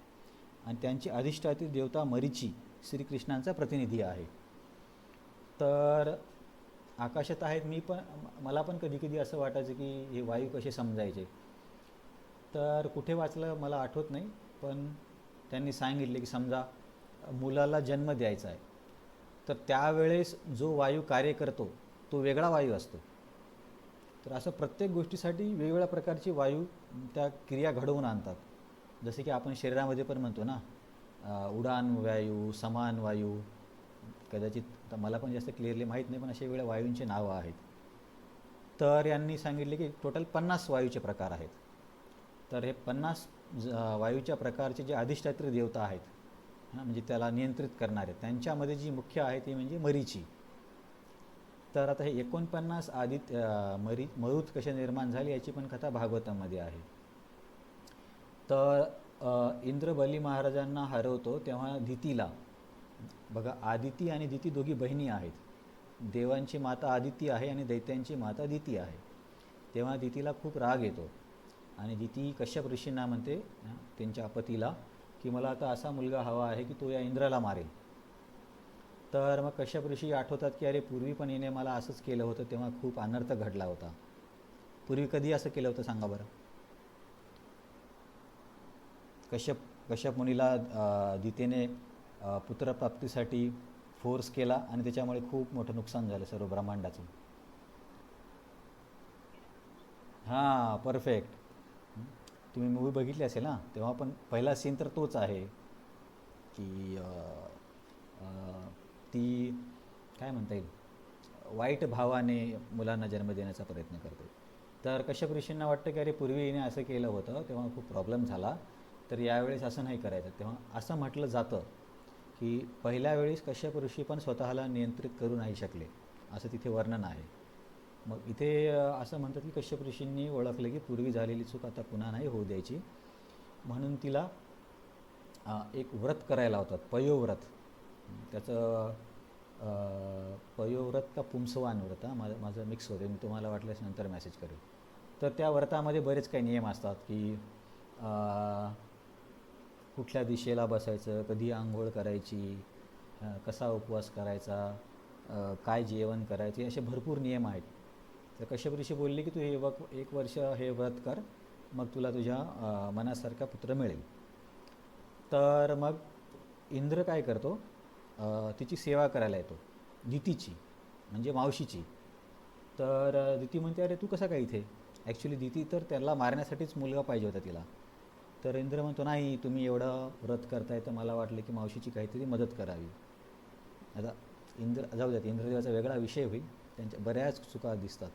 आणि त्यांची अधिष्ठात्री देवता मरीची श्रीकृष्णांचा प्रतिनिधी आहे. तर आकाशात आहेत. मला पण कधी कधी असं वाटायचं की हे वायू कसे समजायचे. तर कुठे वाचलं मला आठवत नाही, पण त्यांनी सांगितले की समजा मुलाला जन्म द्यायचा आहे, तर त्यावेळेस जो वायू कार्य करतो तो वेगळा वायू असतो. तर असं प्रत्येक गोष्टीसाठी वेगवेगळ्या प्रकारची वायू त्या क्रिया घडवून आणतात. जसे की आपण शरीरामध्ये पण म्हणतो ना, उडान वायू, समान वायू, कदाचित मला पण जास्त क्लिअरली माहीत नाही, पण असे वेगळ्या वायूंचे नावं आहेत. तर यांनी सांगितले की टोटल 50 वायूचे प्रकार आहेत. तर हे 50 वायूच्या प्रकारचे जे अधिष्ठात्री देवता आहेत, म्हणजे त्याला नियंत्रित करणारे, त्यांच्यामध्ये जी मुख्य आहे ती म्हणजे मरीची. तर आता हे 49 मरुत कसे निर्माण झाली याची पण कथा भागवतामध्ये आहे. तर इंद्र बली महाराजांना हरवतो तेव्हा दितीला, बघा, आदिती आणि दिती दोघी बहिणी आहेत. देवांची माता आदिती आहे आणि दैत्यांची माता दिती आहे. तेव्हा दितीला खूप राग येतो आणि दिती कश्यप ऋषींना म्हणते, त्यांच्या पतीला, की मला आता असा मुलगा हवा आहे की तो या इंद्राला मारेल. तर मग कश्यप ऋषी आठवतात की अरे पूर्वी पण हिने मला असंच केलं होतं, तेव्हा खूप अनर्थ घडला होता. पूर्वी कधी असं केलं होतं सांगा बरं. कश्यप कश्यप मुनीला दितेने पुत्रप्राप्तीसाठी फोर्स केला आणि त्याच्यामुळे खूप मोठं नुकसान झालं सर्व ब्रह्मांडाचं. हां, परफेक्ट. तुम्ही मूवी बघितली असेल ना, तेव्हा पण पहिला सीन तर तोच आहे की अ, ती काय म्हणता येईल, वाईट भावाने मुलांना जन्म देण्याचा प्रयत्न करते. तर कश्यप ऋषींना वाटतं की अरे पूर्वी हिने असं केलं होतं तेव्हा खूप प्रॉब्लेम झाला, तर यावेळेस असं नाही करायचं. तेव्हा असं म्हटलं जातं की पहिल्या वेळेस कश्यप ऋषी पण स्वतःला नियंत्रित करू नाही शकले, असं तिथे वर्णन आहे. मग इथे असं म्हणतात की कश्यप ऋषींनी ओळखलं की पूर्वी झालेली चूक आता पुन्हा नाही होऊ द्यायची, म्हणून तिला एक व्रत करायला लावतात, पयोव्रत. त्याचं पयोव्रत का पुंसवान व्रत, माझं मिक्स होते, मी तुम्हाला वाटल्यास नंतर मेसेज करेल. तर त्या व्रतामध्ये बरेच काही नियम असतात की कुठल्या दिशेला बसायचं, कधी आंघोळ करायची, कसा उपवास करायचा, काय जेवण करायचे, असे भरपूर नियम आहेत. तर कश्यप ऋषी बोलले की तू हे एक वर्ष हे व्रत कर, मग तुला तुझ्या मनासारखा पुत्र मिळेल. तर मग इंद्र काय करतो, तिची सेवा करायला येतो, दितीची म्हणजे मावशीची. तर दिती म्हणते अरे तू कसा काय इथे. ॲक्च्युली दिती तर त्याला मारण्यासाठीच मुलगा पाहिजे होता तिला. तर इंद्र म्हणतो नाही, तुम्ही एवढं व्रत करताय तर मला वाटलं की मावशीची काहीतरी मदत करावी. आता इंद्र जाऊ द्यात, इंद्रदेवाचा वेगळा विषय होईल, त्यांच्या बऱ्याच चुका दिसतात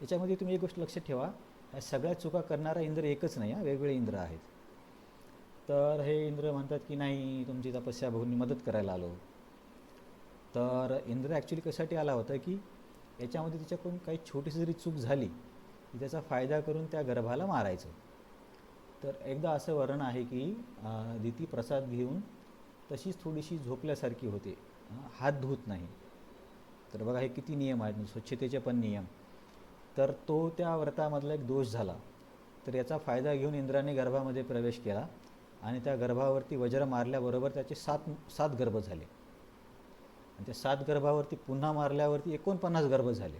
याच्यामध्ये. तुम्ही एक गोष्ट लक्षात ठेवा, ह्या सगळ्या चुका करणारा इंद्र एकच नाही, वेगवेगळे इंद्र आहेत. तर हे इंद्र म्हणतात की नाही, तुमची तपस्या बघून मी मदत करायला आलो. तर इंद्र ॲक्च्युली कशासाठी आला होता की याच्यामध्ये तिच्याकडून काही छोटीशी जरी चूक झाली की त्याचा फायदा करून त्या गर्भाला मारायचं. तर एकदा असं वर्णन आहे की दिती प्रसाद घेऊन तशीच थोडीशी झोपल्यासारखी होते, हात धुत नाही. तर बघा हे किती नियम आहेत, स्वच्छतेचे पण नियम. तर तो त्या व्रतामधला एक दोष झाला. तर याचा फायदा घेऊन इंद्राने गर्भामध्ये प्रवेश केला आणि त्या गर्भावरती वज्र मारल्याबरोबर त्याचे सात गर्भ झाले. आणि त्या 7 गर्भावरती पुन्हा मारल्यावरती 49 गर्भ झाले.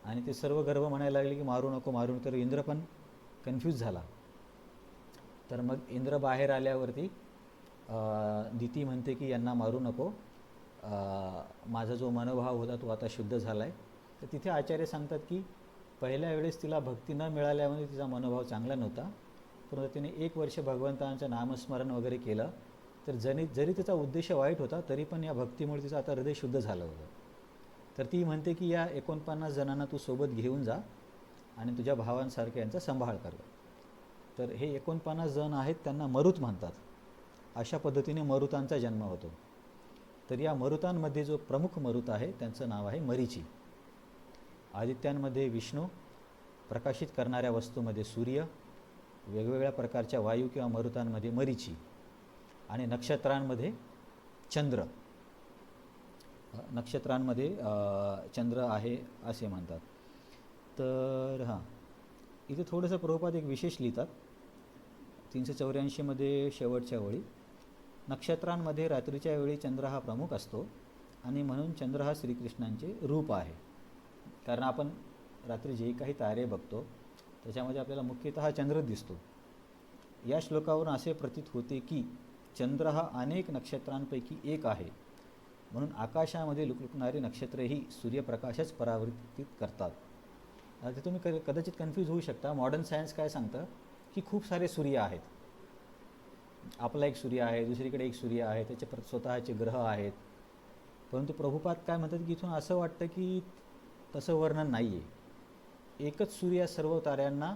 आणि ते सर्व गर्भ म्हणायला लागले की मारू नको मारू. तर इंद्र पण कन्फ्यूज झाला. तर मग इंद्र बाहेर आल्यावरती दिती म्हणते की यांना मारू नको, माझा जो मनोभाव होता तो आता शुद्ध झाला आहे. तर तिथे आचार्य सांगतात की पहिल्या वेळेस तिला भक्ती न मिळाल्यामुळे तिचा मनोभाव चांगला नव्हता, परंतु तिने 1 वर्ष भगवंतांचं नामस्मरण वगैरे केलं, तर जरी तिचा उद्देश वाईट होता तरी पण या भक्तीमुळे तिचं आता हृदय शुद्ध झालं होतं. तर ती म्हणते की या 49 जणांना तू सोबत घेऊन जा आणि तुझ्या भावांसारखं यांचा सांभाळ कर. तर हे 49 जण आहेत, त्यांना मरुत म्हणतात. अशा पद्धतीने मरुतांचा जन्म होतो. तर या मरुतांमध्ये जो प्रमुख मरुत आहे त्यांचं नाव आहे मरीची. आदित्यांमध्ये विष्णू, प्रकाशित करणाऱ्या वस्तूमध्ये सूर्य, वेगवेगळ्या प्रकारच्या वायू किंवा मरुतांमध्ये मरीची, आणि नक्षत्रांमध्ये चंद्र. नक्षत्रांमध्ये चंद्र आहे असे म्हणतात. तर हां, इथे थोडंसं प्रभुपाद एक विशेष लिहितात 384मध्ये शेवटच्या ओळी. नक्षत्रांमध्ये रात्रीच्या वेळी चंद्र हा प्रमुख असतो आणि म्हणून चंद्र हा श्रीकृष्णांचे रूप आहे. कारण आपण रात्री जे काही तारे बघतो त्याच्यामध्ये आपल्याला मुख्यतः चंद्र दिसतो. या श्लोकावरून असे प्रतीत होते की चंद्र हा अनेक नक्षत्रांपैकी एक आहे, म्हणून आकाशामध्ये लुकलुकणारी नक्षत्रेही सूर्यप्रकाशच परावर्तित करतात. आता तुम्ही कदाचित कन्फ्यूज होऊ शकता. मॉडर्न सायन्स काय सांगतं की खूप सारे सूर्य आहेत. आपला एक सूर्य आहे, दुसरीकडे एक सूर्य आहे, त्याचे स्वतःचे ग्रह आहेत. परंतु प्रभुपाद काय म्हणतात की इथून असं वाटतं की तसं वर्णन नाही आहे. एकच सूर्य सर्व ताऱ्यांना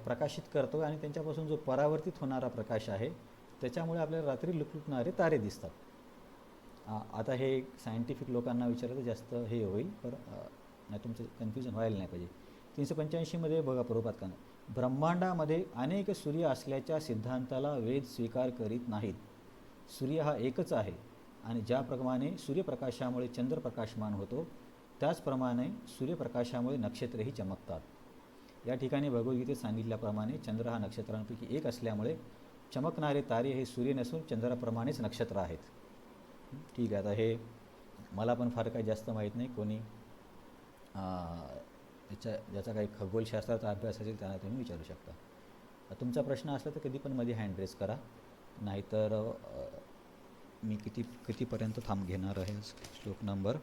प्रकाशित करतो आणि त्यांच्यापासून जो परावर्तित होणारा प्रकाश आहे त्याच्यामुळे आपल्याला रात्री लुकलुकणारे तारे दिसतात. आता हे सायंटिफिक लोकांना विचारलं तर जास्त हे होईल, पण नाही, तुमचं कन्फ्युजन व्हायला नाही पाहिजे. 385मध्ये बघा प्रभुपाद का, ब्रह्मांडामध्ये अनेक सूर्य असल्याच्या सिद्धांताला वेद स्वीकार करीत नाहीत. सूर्य हा एकच आहे आणि ज्याप्रमाणे सूर्यप्रकाशामुळे चंद्र प्रकाशमान होतो त्याचप्रमाणे सूर्यप्रकाशामुळे नक्षत्रेही चमकतात. या ठिकाणी भगवद्गीतेत सांगितल्याप्रमाणे चंद्र हा नक्षत्रांपैकी एक असल्यामुळे चमकणारे तारे हे सूर्य नसून चंद्राप्रमाणेच नक्षत्र आहेत. ठीक आहे. आता हे मला पण फार काही जास्त माहीत नाही. कोणी ज्याचा काही खगोलशास्त्राचा अभ्यास असेल त्यांना तुम्ही विचारू शकता. तुमचा प्रश्न असला तर कधी पण मध्ये हँड रेस करा, नाहीतर मी कितीपर्यंत घेणार आहे. श्लोक नंबर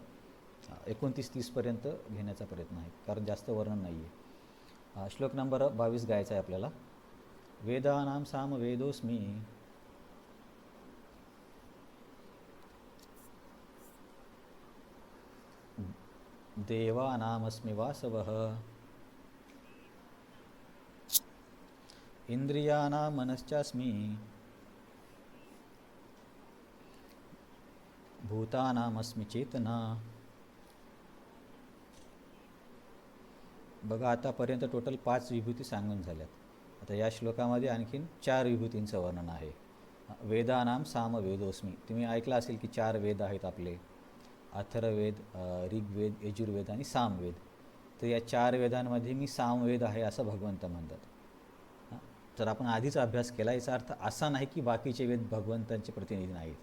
29-30पर्यंत घेण्याचा प्रयत्न आहे, कारण जास्त वर्णन नाही आहे. श्लोक नंबर 22 गायचा आहे आपल्याला. वेदानां सामवेदोऽस्मि देवानामस्मि वासवः इंद्रियाणां मनश्चास्मि भूतानामस्मि चेतना. बघा, आतापर्यंत टोटल 5 विभूती सांगून झाल्यात. आता या श्लोकामध्ये आणखीन 4 विभूतींचं वर्णन आहे. वेदानां सामवेदोऽस्मि. तुम्ही ऐकलं असेल की 4 वेद आहेत आपले: अथर्ववेद, ऋग्वेद, यजुर्वेद आणि सामवेद. तर या 4 वेदांमध्ये मी सामवेद आहे असं भगवंत म्हणतात. तर आपण आधीच अभ्यास केला. याचा अर्थ असा नाही की बाकीचे वेद भगवंतांचे प्रतिनिधी नाहीत.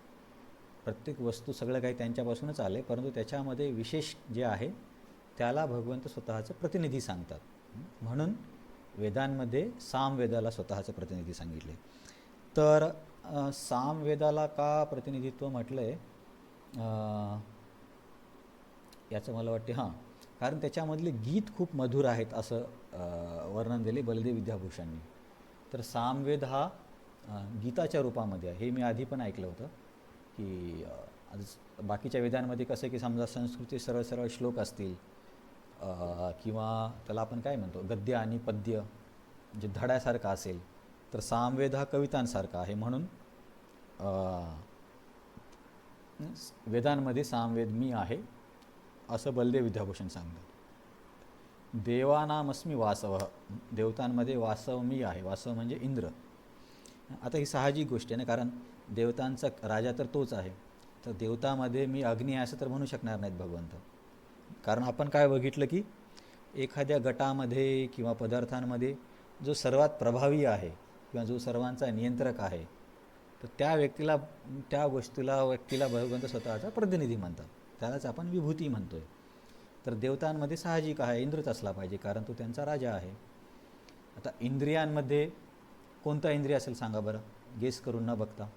प्रत्येक वस्तू सगळं काही त्यांच्यापासूनच आलं आहे, परंतु त्याच्यामध्ये विशेष जे आहे त्याला भगवंत स्वतःचं प्रतिनिधी सांगतात. म्हणून वेदांमध्ये सामवेदाला स्वतःचं प्रतिनिधी सांगितले. तर सामवेदाला का प्रतिनिधित्व म्हटलं आहे याचं मला वाटते कारण त्याच्यामधले गीत खूप मधुर आहेत असं वर्णन दिले बलदेव विद्याभूषणनी. तर सामवेद हा गीताच्या रूपामध्ये आहे. हे मी आधी पण ऐकलं होतं की बाकीच्या वेदांमध्ये कसं की समजा संस्कृती सरळ सरळ श्लोक असतील किंवा त्याला आपण काय म्हणतो गद्य आणि पद्य म्हणजे धड्यासारखा असेल, तर सामवेद हा कवितांसारखा आहे. म्हणून वेदांमध्ये सामवेद मी आहे असं बलदेव विद्याभूषण सांगतात. देवानामस्मि वासव. देवतांमध्ये वासव मी आहे. वासव म्हणजे इंद्र. आता ही साहजिक गोष्ट आहे ना, कारण देवतांचा राजा तर तोच आहे. तर देवतामध्ये मी अग्नी आहे असं तर म्हणू शकणार नाहीत भगवंत. कारण आपण काय बघितलं की एखाद्या गटामध्ये किंवा पदार्थांमध्ये जो सर्वात प्रभावी आहे किंवा जो सर्वांचा नियंत्रक आहे, तर त्या व्यक्तीला भगवंत स्वतःचा प्रतिनिधी म्हणतात. त्यालाच आपण विभूती म्हणतोय. तर देवतांमध्ये साहजिक आहे इंद्रच असला पाहिजे, कारण तो त्यांचा राजा आहे. आता इंद्रियांमध्ये कोणता इंद्रिय असेल सांगा बरं, गेस करून न बघता.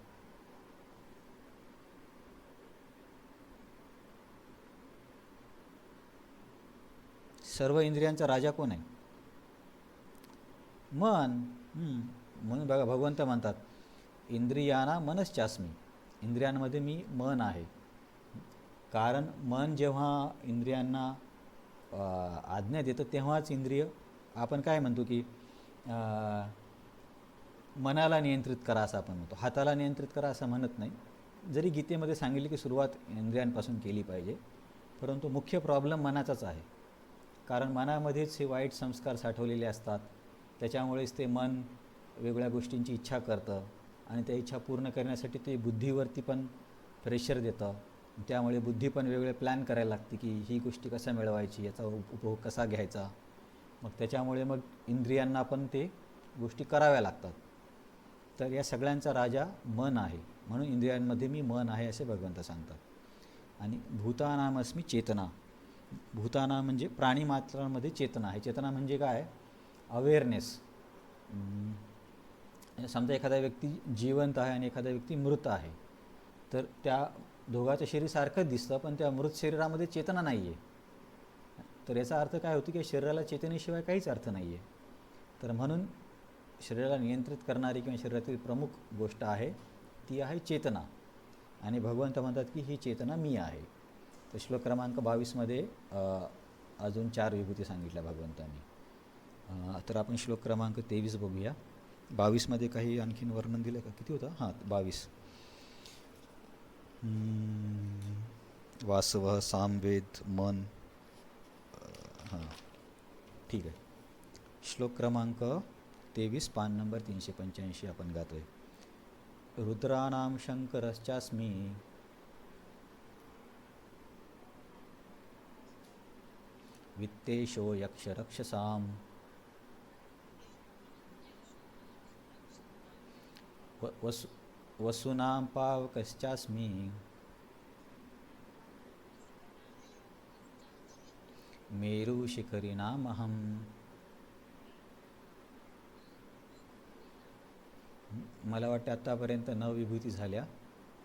सर्व इंद्रियांचा राजा कोण आहे? मन. म्हणून बघा भगवंत म्हणतात इंद्रियाना मनश्चास्मी. इंद्रियांमध्ये मी मन आहे. कारण मन जेव्हा इंद्रियांना आज्ञा देतं तेव्हाच इंद्रिय, आपण काय म्हणतो की मनाला नियंत्रित करा असं आपण म्हणतो. हाताला नियंत्रित करा असं म्हणत नाही. जरी गीतेमध्ये सांगितले की सुरुवात इंद्रियांपासून केली पाहिजे, परंतु मुख्य प्रॉब्लेम मनाचाच आहे. कारण मनामध्येच हे वाईट संस्कार साठवलेले असतात. त्याच्यामुळेच ते मन वेगवेगळ्या गोष्टींची इच्छा करतं आणि त्या इच्छा पूर्ण करण्यासाठी ते बुद्धीवरती पण प्रेशर देतं. त्यामुळे बुद्धी पण वेगवेगळे प्लॅन करायला लागते की ही गोष्टी कशा मिळवायची, याचा उपभोग कसा घ्यायचा. मग त्याच्यामुळे मग इंद्रियांना पण ते गोष्टी कराव्या लागतात. तर या सगळ्यांचा राजा मन आहे. म्हणून इंद्रियांमध्ये मी मन आहे असे भगवंत सांगतात. आणि भूतानामस्मी चेतना. भूताना म्हणजे प्राणी मात्रांमध्ये चेतना आहे. चेतना म्हणजे काय? अवेअरनेस. समजा एखादा व्यक्ती जिवंत आहे आणि एखादा व्यक्ती मृत आहे, तर त्या दोघांचं शरीर सारखंच दिसतं, पण त्या मृत शरीरामध्ये चेतना नाही आहे. तर याचा अर्थ काय होतो की शरीराला चेतनेशिवाय काहीच अर्थ नाही आहे. तर म्हणून शरीराला नियंत्रित करणारी किंवा शरीरातील प्रमुख गोष्ट आहे ती आहे चेतना. आणि भगवंत म्हणतात की ही चेतना मी आहे. तर श्लोक क्रमांक 22मध्ये अजून 4 विभूती सांगितल्या भगवंतांनी. तर आपण श्लोक क्रमांक 23 बघूया. 22मध्ये काही आणखीन वर्णन दिलं का? किती होतं? 22. वासव, सामवेद, मन. ठीक आहे. श्लोक क्रमांक 23 पान नंबर 385 आपण गातोय. रुद्राणां शंकरश्चास्मि वित्तेशो यक्षरक्षसां वसूनां पावकश्चास्मि मेरू शिखरिणामहम. मला वाटतं आत्तापर्यंत 9 विभूती झाल्या.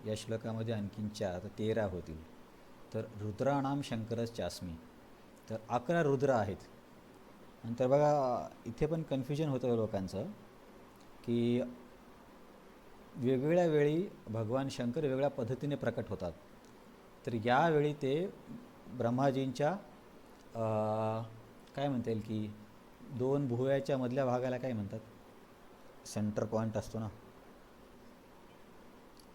या श्लोकामध्ये आणखीन 4, आता 13 होतील. तर रुद्राणाम शंकरश्चास्मी. तर 11 रुद्र आहेत. नंतर बघा इथे पण कन्फ्युजन होतं लोकांचं की वेगवेगळ्या वेळी भगवान शंकर वेगळ्या पद्धतीने प्रकट होतात. तर यावेळी ते ब्रह्माजींच्या काय म्हणता येईल की 2 भुवयाच्या मधल्या भागाला काय म्हणतात, सेंटर पॉईंट असतो ना,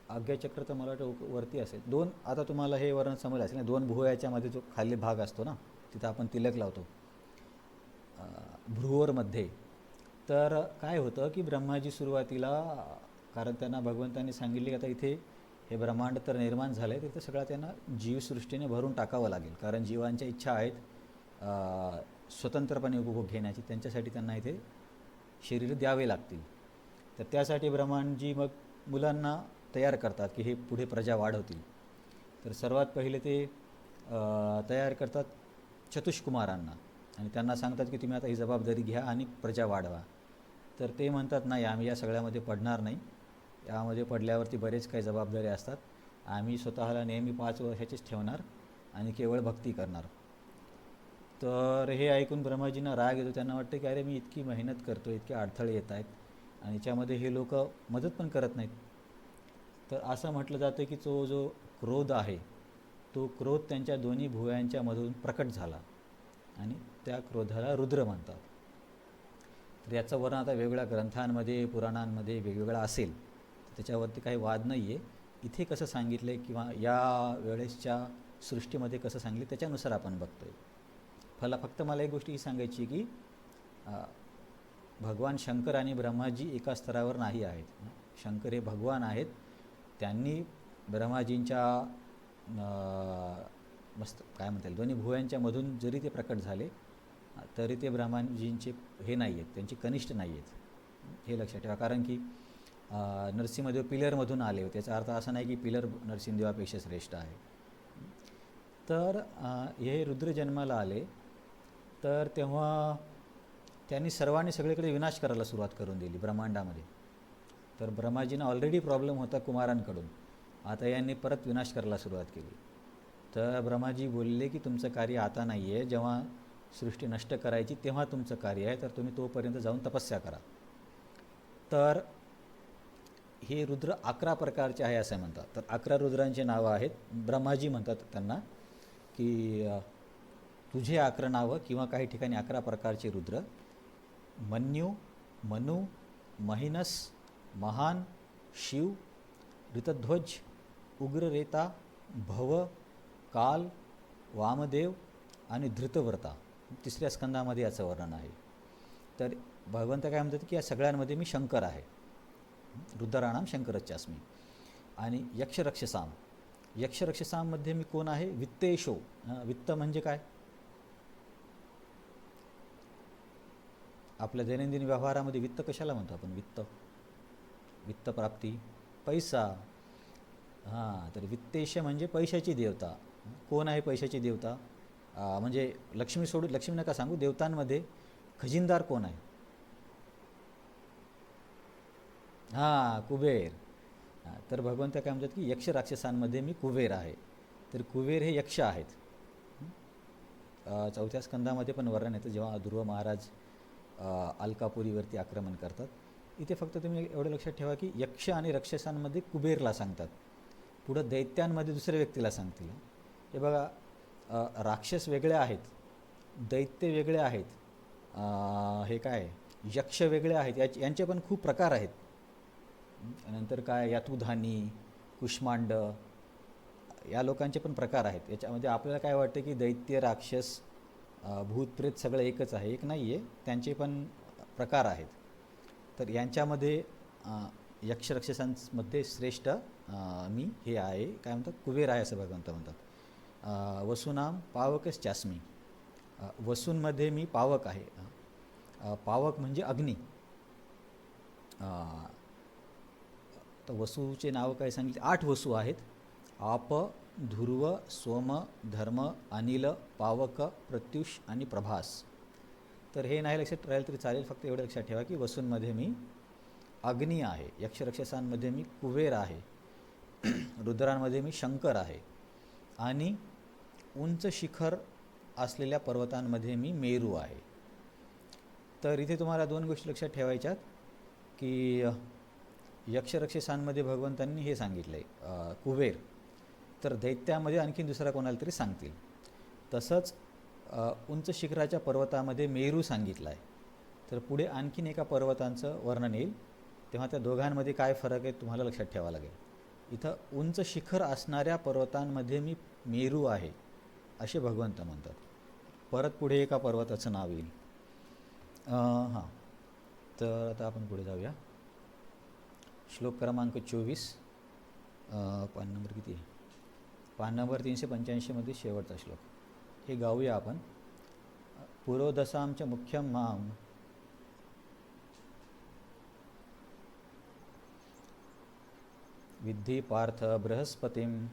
आज्ञाचक्र तर मला वाटतं वरती असेल. 2, आता तुम्हाला हे वर्णन समजलं असेल ना, 2 भुवयाच्या मध्ये जो खाली भाग असतो ना, तिथं आपण तिलक लावतो भ्रुवरमध्ये. तर काय होतं की ब्रह्माजी सुरुवातीला, कारण त्यांना भगवंतांनी सांगितले की आता इथे हे ब्रह्मांड तर निर्माण झालं आहे, तिथं सगळं त्यांना जीवसृष्टीने भरून टाकावं लागेल. कारण जीवांच्या इच्छा आहेत स्वतंत्रपणे उपभोग घेण्याची, त्यांच्यासाठी त्यांना इथे शरीर द्यावे लागतील. तर त्यासाठी ब्रह्मांडजी मग मुलांना तयार करतात की हे पुढे प्रजा वाढवतील. तर सर्वात पहिले ते तयार करतात चतुष्कुमारांना आणि त्यांना सांगतात की तुम्ही आता ही जबाबदारी घ्या आणि प्रजा वाढवा. तर ते म्हणतात नाही, आम्ही या सगळ्यामध्ये पडणार नाही, यामध्ये पडल्यावरती बरेच काही जबाबदारी असतात, आम्ही स्वतःला नेहमी 5 वर्षाचीच ठेवणार आणि केवळ भक्ती करणार. तर हे ऐकून ब्रह्माजींना राग येतो. त्यांना वाटतं की अरे मी इतकी मेहनत करतो, इतके अडथळे येत आहेत आणि याच्यामध्ये हे लोक मदत पण करत नाहीत. तर असं म्हटलं जातं की तो जो क्रोध आहे, तो क्रोध त्यांच्या दोन्ही भुवयांच्या मधून प्रकट झाला आणि त्या क्रोधाला रुद्र म्हणतात. तर याचं वर्णन आता वेगवेगळ्या ग्रंथांमध्ये पुराणांमध्ये वेगवेगळा असेल, त्याच्यावरती काही वाद नाही आहे. इथे कसं सांगितलं आहे किंवा या वेळेसच्या सृष्टीमध्ये कसं सांगितलं त्याच्यानुसार आपण बघतो आहे. फक्त मला एक गोष्ट ही सांगायची की भगवान शंकर आणि ब्रह्माजी एका स्तरावर नाही आहेत. शंकर हे भगवान आहेत, त्यांनी ब्रह्माजींच्या मस्त काय म्हणता येईल दोन्ही भुवयांच्या मधून जरी ते प्रकट झाले तरी ते ब्रह्माजींचे हे नाही आहेत, त्यांची कनिष्ठ नाही आहेत, हे लक्षात ठेवा. कारण की नरसिंहदेव पिलरमधून आले होते, त्याचा अर्थ असा नाही की पिलर नरसिंहदेवापेक्षा श्रेष्ठ आहे. तर हे रुद्र जन्माला आले तर तेव्हा त्यांनी सर्वांनी सगळीकडे विनाश करायला सुरुवात करून दिली ब्रह्मांडामध्ये. तर ब्रह्माजींना ऑलरेडी प्रॉब्लेम होता कुमारांकडून, आता यांनी परत विनाश करायला सुरुवात केली. तर ब्रह्माजी बोलले की तुमचं कार्य आता नाही आहे, जेव्हा सृष्टी नष्ट करायची तेव्हा तुमचं कार्य आहे, तर तुम्ही तोपर्यंत जाऊन तपस्या करा. तर हे रुद्र 11 प्रकारचे आहे असं म्हणतात. तर 11 रुद्रांची नावं आहेत. ब्रह्माजी म्हणतात त्यांना की तुझे 11 नावं किंवा काही ठिकाणी 11 प्रकारचे रुद्र: मन्यू, मनु, महिनस, महान, शिव, ऋतध्वज, उग्ररेता, भव, काल, वामदेव आणि धृतव्रता. 3ऱ्या स्कंदामध्ये याचं वर्णन आहे. तर भगवंत काय म्हणतात की या सगळ्यांमध्ये मी शंकर आहे, रुद्राणाम शंकरश्चास्मी. आणि यक्षरक्षसाम, यक्षरक्षसाममध्ये मी कोण आहे? वित्तेशो. वित्त म्हणजे काय? आपल्या दैनंदिन व्यवहारामध्ये वित्त कशाला म्हणतो आपण? वित्त, वित्तप्राप्ती, पैसा. तर वित्तेश म्हणजे पैशाची देवता. कोण आहे पैशाची देवता? म्हणजे लक्ष्मी सोडून, लक्ष्मी नका सांगू, देवतांमध्ये खजिनदार कोण आहे? कुबेर. तर भगवंत काय म्हणतात की यक्ष राक्षसांमध्ये मी कुबेर आहे. तर कुबेर हे यक्ष आहेत. 4थ्या स्कंदामध्ये पण वर्णन येतं जेव्हा ध्रुव महाराज अलकापुरीवरती आक्रमण करतात. इथे फक्त तुम्ही एवढं लक्षात ठेवा की यक्ष आणि राक्षसांमध्ये कुबेरला सांगतात, पुढं दैत्यांमध्ये दुसऱ्या व्यक्तीला सांगतील. हे बघा, राक्षस वेगळे आहेत, दैत्य वेगळे आहेत, हे काय यक्ष वेगळे आहेत, यांचे पण खूप प्रकार आहेत. नंतर काय यातुधानी, कुष्मांड, या लोकांचे पण प्रकार आहेत. याच्यामध्ये आपल्याला काय वाटतं की दैत्य, राक्षस, भूतप्रेत सगळं एकच आहे. एक नाही आहे, त्यांचे पण प्रकार आहेत. तर यांच्यामध्ये यक्ष राक्षसांमध्ये श्रेष्ठ मी हे आहे, काय म्हणतात, कुबेर आहे असं भगवंत म्हणतात. वसूनाम पावकश्चास्मी, वसूंमध्ये मी पावक आहे. पावक म्हणजे अग्नी. तर वसूचे नाव काय सांगितले? 8 वसू आहेत. आप, ध्रुव, सोम, धर्म, अनिल, पावक, प्रत्युष आणि प्रभास. तर हे नाही लक्षात राहील तरी चालेल, फक्त एवढं लक्षात ठेवा की वसूंमध्ये मी अग्नी आहे, यक्षरक्षसांमध्ये मी कुबेर आहे, रुद्रांमध्ये मी शंकर आहे आणि उंच शिखर असलेल्या पर्वतांमध्ये मी मेरू आहे. तर इथे तुम्हाला दोन गोष्टी लक्षात ठेवायच्यात की यक्षरक्षसांमध्ये भगवंतांनी हे सांगितलं आहे कुबेर, तर दैत्यामध्ये आणखीन दुसरा कोणाला तरी सांगतील. तसंच उंच शिखराच्या पर्वतामध्ये मेरू सांगितलं आहे. तर पुढे आणखीन एका पर्वतांचं वर्णन येईल, तेव्हा त्या दोघांमध्ये काय फरक आहे तुम्हाला लक्षात ठेवावं लागेल. इथं उंच शिखर असणाऱ्या पर्वतांमध्ये मी मेरू आहे असे भगवंत म्हणतात. परत पुढे एका पर्वताचं नाव येईल. हां, तर आता आपण पुढे जाऊया. श्लोक क्रमांक 24, पान नंबर किती आहे, पान नंबर 385मध्ये शेवटचा श्लोक. हे गाऊया आपण. पुरोदसांच मुख्यम माम विद्धि पार्थ बृहस्पतिं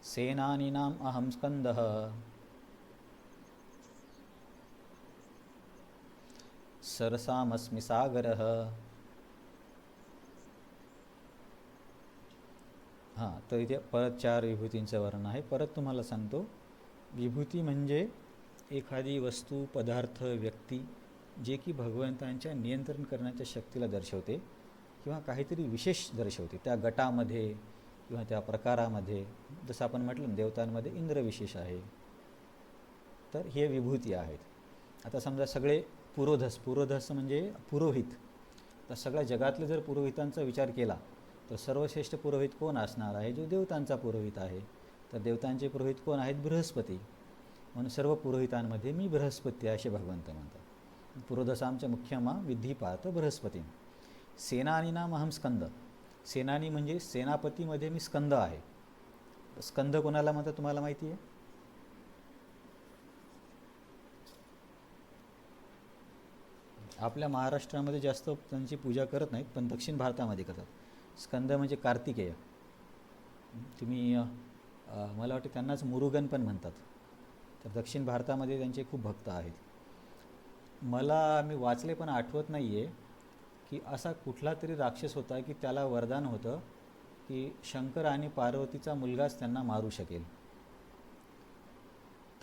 सेनानीनाम अहम स्कंदः सरसामस्मि सागरः. हां, तर इथे परत 4 विभूतींचं वर्णन आहे. परत तुम्हाला सांगतो, विभूती म्हणजे एखादी वस्तू, पदार्थ, व्यक्ती जे की भगवंतांच्या नियंत्रण करण्याच्या शक्तीला दर्शवते किंवा काहीतरी विशेष दर्शवते त्या गटामध्ये किंवा त्या प्रकारामध्ये. जसं आपण म्हटलं ना, देवतांमध्ये इंद्र विशेष आहे, तर हे विभूती आहेत. आता समजा सगळे पुरोधस म्हणजे पुरोहित, तर सगळ्या जगातले जर पुरोहितांचा विचार केला तर सर्वश्रेष्ठ पुरोहित कोण असणार आहे, जो देवतांचा पुरोहित आहे. तर देवतांचे पुरोहित कोण आहेत, बृहस्पती. म्हणून सर्व पुरोहितांमध्ये मी बृहस्पती असे भगवंत म्हणतात. पुरोधसांच्या मुख्य मा विधी पार्थ बृहस्पती. सेनानीनाम अहम स्कंद. सेनानी म्हणजे सेनापतीमध्ये मी स्कंद आहे. स्कंद कोणाला म्हणतात तुम्हाला माहिती आहे? आपल्या महाराष्ट्रामध्ये जास्त त्यांची पूजा करत नाहीत, पण दक्षिण भारतामध्ये करतात. स्कंद म्हणजे कार्तिकेय. तुम्ही मला वाटतं त्यांनाच मुरुगन पण म्हणतात. तर दक्षिण भारतामध्ये त्यांचे खूप भक्त आहेत. मी वाचले पण आठवत नाही आहे की असा कुठला तरी राक्षस होता की त्याला वरदान होतं की शंकर आणि पार्वतीचा मुलगाच त्यांना मारू शकेल.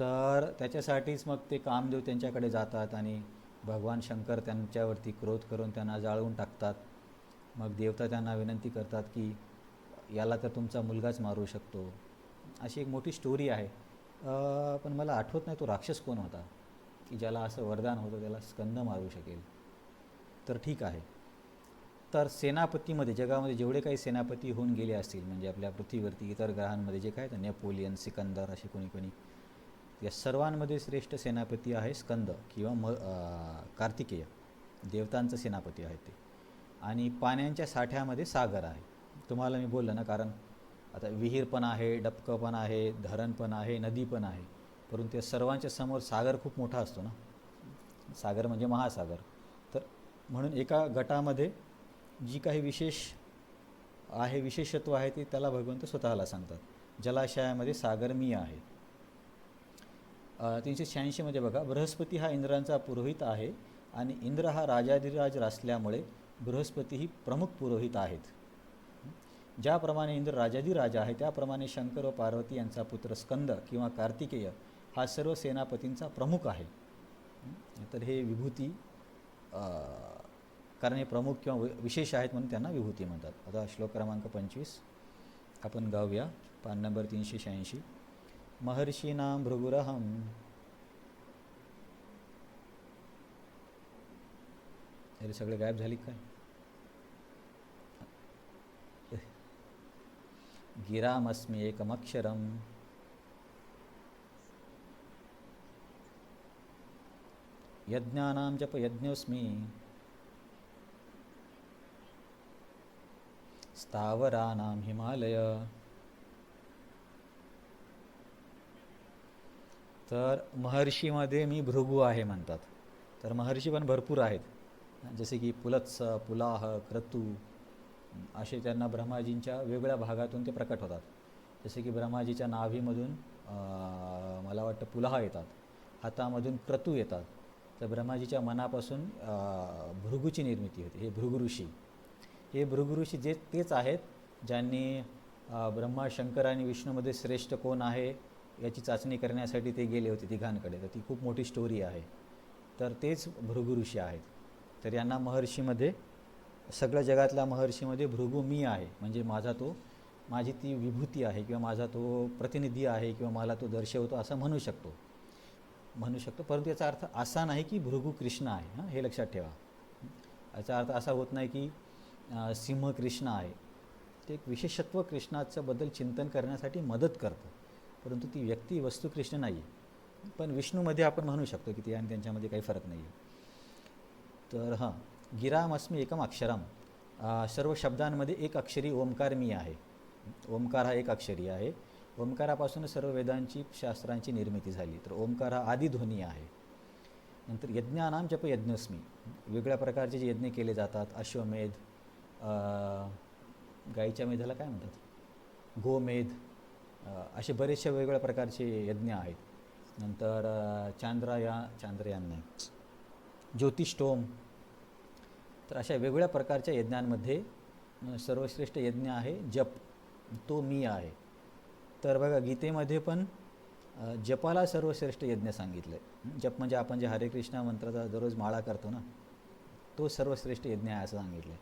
तर त्याच्यासाठीच मग ते कामदेव त्यांच्याकडे जातात आणि भगवान शंकर त्यांच्यावरती क्रोध करून त्यांना जाळवून टाकतात. मग देवता त्यांना विनंती करतात की याला तर तुमचा मुलगाच मारू शकतो. अशी एक मोठी स्टोरी आहे, पण मला आठवत नाही तो राक्षस कोण होता की ज्याला असं वरदान होतं त्याला स्कंद मारू शकेल. तर ठीक आहे. तर सेनापतीमध्ये जगामध्ये जेवढे काही सेनापती होऊन गेले असतील, म्हणजे आपल्या पृथ्वीवरती इतर ग्रहांमध्ये जे काय तर नेपोलियन, सिकंदर असे कोणी या सर्वांमध्ये श्रेष्ठ सेनापती आहे स्कंद किंवा कार्तिकेय. देवतांचं सेनापती आहे ते. आणि पाण्याच्या साठ्यामध्ये सागर आहे. तुम्हाला मी बोललं ना, कारण आता विहीर पण आहे, डबकं पण आहे, धरण पण आहे, नदी पण आहे, परंतु त्या सर्वांच्या समोर सागर खूप मोठा असतो ना. सागर म्हणजे महासागर. तर म्हणून एका गटामध्ये जी काही विशेषत्व आहे ते त्याला भगवंत स्वतःला सांगतात. जलाशयामध्ये सागर मी आहे. 386मध्ये बघा, बृहस्पती हा इंद्रांचा पुरोहित आहे आणि इंद्र हा राजाधिराज असल्यामुळे बृहस्पती ही प्रमुख पुरोहित आहेत. ज्याप्रमाणे इंद्र राजाधिराजा आहे त्याप्रमाणे शंकर व पार्वती यांचा पुत्र स्कंद किंवा कार्तिकेय हा सर्व सेनापतींचा प्रमुख आहे. तर हे विभूती, कारण हे प्रमुख किंवा विशेष आहेत म्हणून त्यांना विभूती म्हणतात. आता श्लोक क्रमांक 25 आपण गाऊया, पान नंबर 386. महर्षीणां भृगुरहं अरे सगळे गायब झाली काय? गिरामस्मि एकमक्षरं यज्ञानां जप यज्ञोस्मि स्थावरानां हिमालय. तर महर्षीमध्ये मी भृगू आहे म्हणतात. तर महर्षी पण भरपूर आहेत, जसे की पुलत्स, पुलाह, क्रतू, असे त्यांना ब्रह्माजींच्या वेगळ्या भागातून ते प्रकट होतात. जसे की ब्रह्माजीच्या नाभीमधून मला वाटतं पुलहा येतात, हातामधून क्रतू येतात. तर ब्रह्माजीच्या मनापासून भृगूची निर्मिती होते. हे भृगु ऋषी, हे भृगु ऋषी जे तेच आहेत ज्यांनी ब्रह्मा, शंकर आणि विष्णूमध्ये श्रेष्ठ कोण आहे याची चाचणी करण्यासाठी ते गेले होते तिघांकडे. तर ती खूप मोठी स्टोरी आहे. तर तेच भृगु ऋषी आहेत. तर यांना महर्षीमध्ये, सगळ्या जगातल्या महर्षीमध्ये भृगु मी आहे, म्हणजे माझी ती विभूती आहे किंवा माझा तो प्रतिनिधी आहे किंवा मला तो दर्शवतो असं म्हणू शकतो. परंतु याचा अर्थ असा नाही की भृगु कृष्ण आहे. हां, हे लक्षात ठेवा. याचा अर्थ असा होत नाही की सिंह कृष्ण आहे. ते एक विशेषत्व कृष्णाचं बद्दल चिंतन करण्यासाठी मदत करतं, परंतु ती व्यक्ती वस्तू कृष्ण नाही आहे. पण विष्णूमध्ये आपण म्हणू शकतो की ते आणि त्यांच्यामध्ये काही फरक नाही आहे. तर हां, गिरामस्मी एकम अक्षरम, सर्व शब्दांमध्ये एक अक्षरी ओंकार मी आहे. ओंकार हा एक अक्षरी आहे. ओंकारापासून सर्व वेदांची, शास्त्रांची निर्मिती झाली. तर ओंकार हा आदिध्वनी आहे. नंतर यज्ञानाम जप यज्ञस्मी, वेगळ्या प्रकारचे जे यज्ञ केले जातात, अश्वमेध, गाईच्या मेधाला काय म्हणतात, गोमेध, असे बरेचसे वेगवेगळ्या प्रकारचे यज्ञ आहेत. नंतर चांद्रयान नाही, ज्योतिष्टोम. तर अशा वेगवेगळ्या प्रकारच्या यज्ञांमध्ये सर्वश्रेष्ठ यज्ञ आहे जप, तो मी आहे. तर बघा गीतेमध्ये पण जपाला सर्वश्रेष्ठ यज्ञ सांगितलं आहे. जप म्हणजे आपण जे हरे कृष्णा मंत्राचा दररोज माळा करतो ना, तो सर्वश्रेष्ठ यज्ञ आहे असं सांगितलं आहे.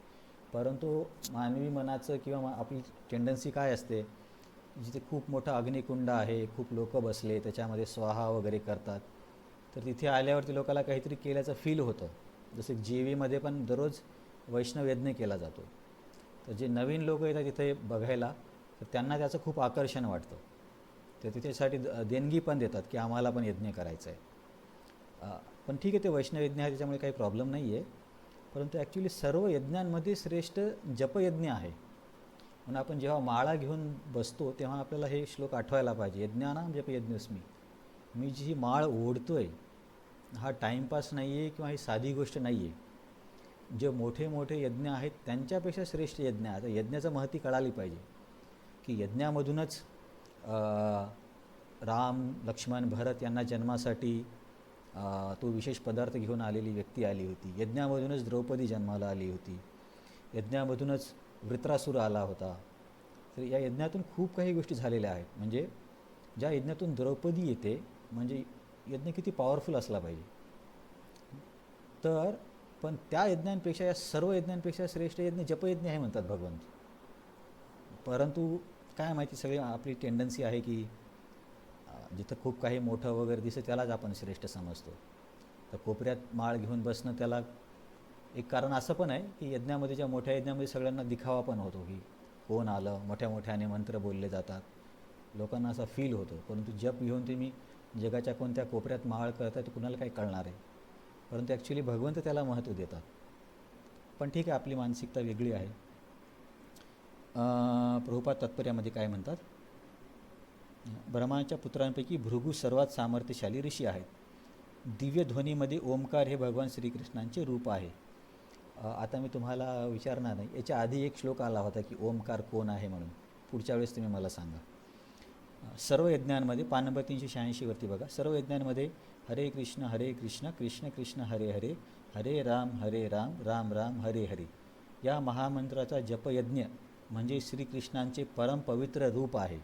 परंतु मानवी मनाचं किंवा आपली टेंडन्सी काय असते, जिथे खूप मोठा अग्निकुंड आहे, खूप लोक बसले, त्याच्यामध्ये स्वाहा वगैरे करतात, तर तिथे आल्यावरती लोकांना काहीतरी केल्याचं फील होतं. जसं जेवीमध्ये पण दररोज वैष्णव यज्ञ केला जातो. तर जे नवीन लोक येतात तिथे बघायला, तर त्यांना त्याचं खूप आकर्षण वाटतं. तर तिथेसाठी देणगी पण देतात की आम्हाला पण यज्ञ करायचं आहे. पण ठीक आहे, ते वैष्णव यज्ञ आहे त्याच्यामुळे काही प्रॉब्लेम नाही आहे. परंतु ॲक्च्युली सर्व यज्ञांमध्ये श्रेष्ठ जपयज्ञ आहे. म्हणून आपण जेव्हा माळा घेऊन बसतो तेव्हा आपल्याला हे श्लोक आठवायला पाहिजे, यज्ञानाम जपयज्ञस्मी. मी जी ही माळ ओढतोय हा टाईमपास नाही आहे किंवा ही साधी गोष्ट नाही आहे. जे मोठे मोठे यज्ञ आहेत त्यांच्यापेक्षा श्रेष्ठ यज्ञ आहे. आता यज्ञाचं महत्त्व कळाली पाहिजे की यज्ञामधूनच राम, लक्ष्मण, भरत यांना जन्मासाठी तो विशेष पदार्थ घेऊन आलेली व्यक्ती आली होती. यज्ञामधूनच द्रौपदी जन्माला आली होती. यज्ञामधूनच वृत्रासुर आला होता. तर या यज्ञातून खूप काही गोष्टी झालेल्या आहेत. म्हणजे ज्या यज्ञातून द्रौपदी येते म्हणजे यज्ञ किती पॉवरफुल असला पाहिजे. तर पण त्या यज्ञांपेक्षा, या सर्व यज्ञांपेक्षा श्रेष्ठ यज्ञ जपयज्ञ आहे म्हणतात भगवंत. परंतु काय माहिती, सगळी आपली टेंडन्सी आहे की जिथं खूप काही मोठं वगैरे दिसतं त्यालाच आपण श्रेष्ठ समजतो. तर कोपऱ्यात माळ घेऊन बसणं त्याला एक कारण असं पण आहे की यज्ञामध्ये, ज्या मोठ्या यज्ञामध्ये सगळ्यांना दिखावा पण होतो की कोण आलं, मोठ्या मोठ्याने मंत्र बोलले जातात, लोकांना असा फील होतो. परंतु जप घेऊन तुम्ही जगाच्या कोणत्या कोपऱ्यात माळ करताय तर कुणाला काही कळणार आहे. परंतु ॲक्च्युली भगवंत त्याला महत्त्व देतात. पण ठीक आहे, आपली मानसिकता वेगळी आहे. प्रभुपाद तात्पर्यामध्ये काय म्हणतात, ब्रह्माच्या पुत्रांपैकी भृगु सर्वात सामर्थ्यशाली ऋषी आहेत. दिव्य ध्वनीमध्ये ओंकार हे भगवान श्रीकृष्णांचे रूप आहे. आता मी तुम्हाला विचारणार नाही, याच्या आधी एक श्लोक आला होता की ओंकार कोण आहे म्हणून. पुढच्या वेळेस तुम्ही मला सांगा. सर्व यज्ञांमध्ये पान नंबर 386 वरती बघा, सर्व यज्ञांमध्ये हरे कृष्ण कृष्ण कृष्ण हरे हरे, हरे राम राम राम हरे हरे या महामंत्राचा जपयज्ञ म्हणजे श्रीकृष्णांचे परमपवित्र रूप आहे.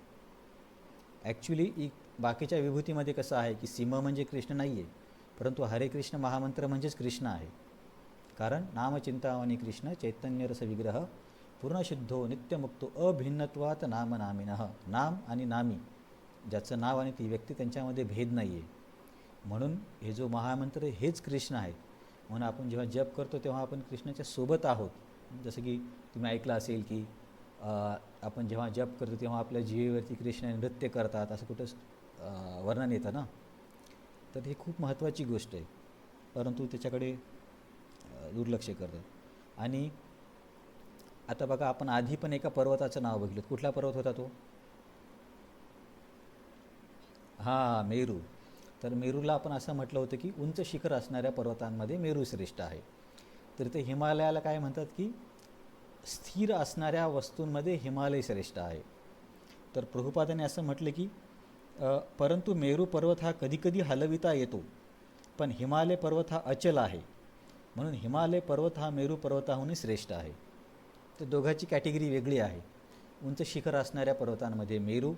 ॲक्च्युली बाकीच्या विभूतीमध्ये कसं आहे की सिंह म्हणजे कृष्ण नाही आहे, परंतु हरे कृष्ण महामंत्र म्हणजेच कृष्ण आहे. कारण नामचिंतामणी कृष्ण चैतन्यरस विग्रह पूर्णशुद्धो नित्यमुक्तो अभिन्नत्वात नामनामिनः. नाम आणि नामी, ज्याचं नाव आणि ती व्यक्ती त्यांच्यामध्ये भेद नाही आहे. म्हणून हे जो महामंत्र आहे हेच कृष्ण आहे. म्हणून आपण जेव्हा जप करतो तेव्हा आपण कृष्णाच्या सोबत आहोत. जसं की तुम्ही ऐकलं असेल की आपण जेव्हा जप करतो तेव्हा आपल्या जिभेवरती कृष्ण नृत्य करतात, असं कुठं वर्णन येतं ना. तर ही खूप महत्त्वाची गोष्ट आहे, परंतु त्याच्याकडे दुर्लक्ष करतात. आणि आता बघा, आपण आधी पण एका पर्वताचं नाव बघितलं. कुठला पर्वत होता तो? हां, मेरू. तर मेरूला आपण असं म्हटलं होतं की उंच शिखर असणाऱ्या पर्वतांमध्ये मेरू श्रेष्ठ आहे. तर ते हिमालयाला काय म्हणतात की स्थिर असणाऱ्या वस्तूंमध्ये हिमालय श्रेष्ठ आहे. तर प्रभुपादाने असं म्हटलं की परंतु मेरू पर्वत हा कधीकधी हलविता येतो, पण हिमालय पर्वत हा अचल आहे, म्हणून हिमालय पर्वत हा मेरू पर्वताहून श्रेष्ठ आहे. तर दोघांची कॅटेगरी वेगळी आहे. उंच शिखर असणाऱ्या पर्वतांमध्ये मेरू,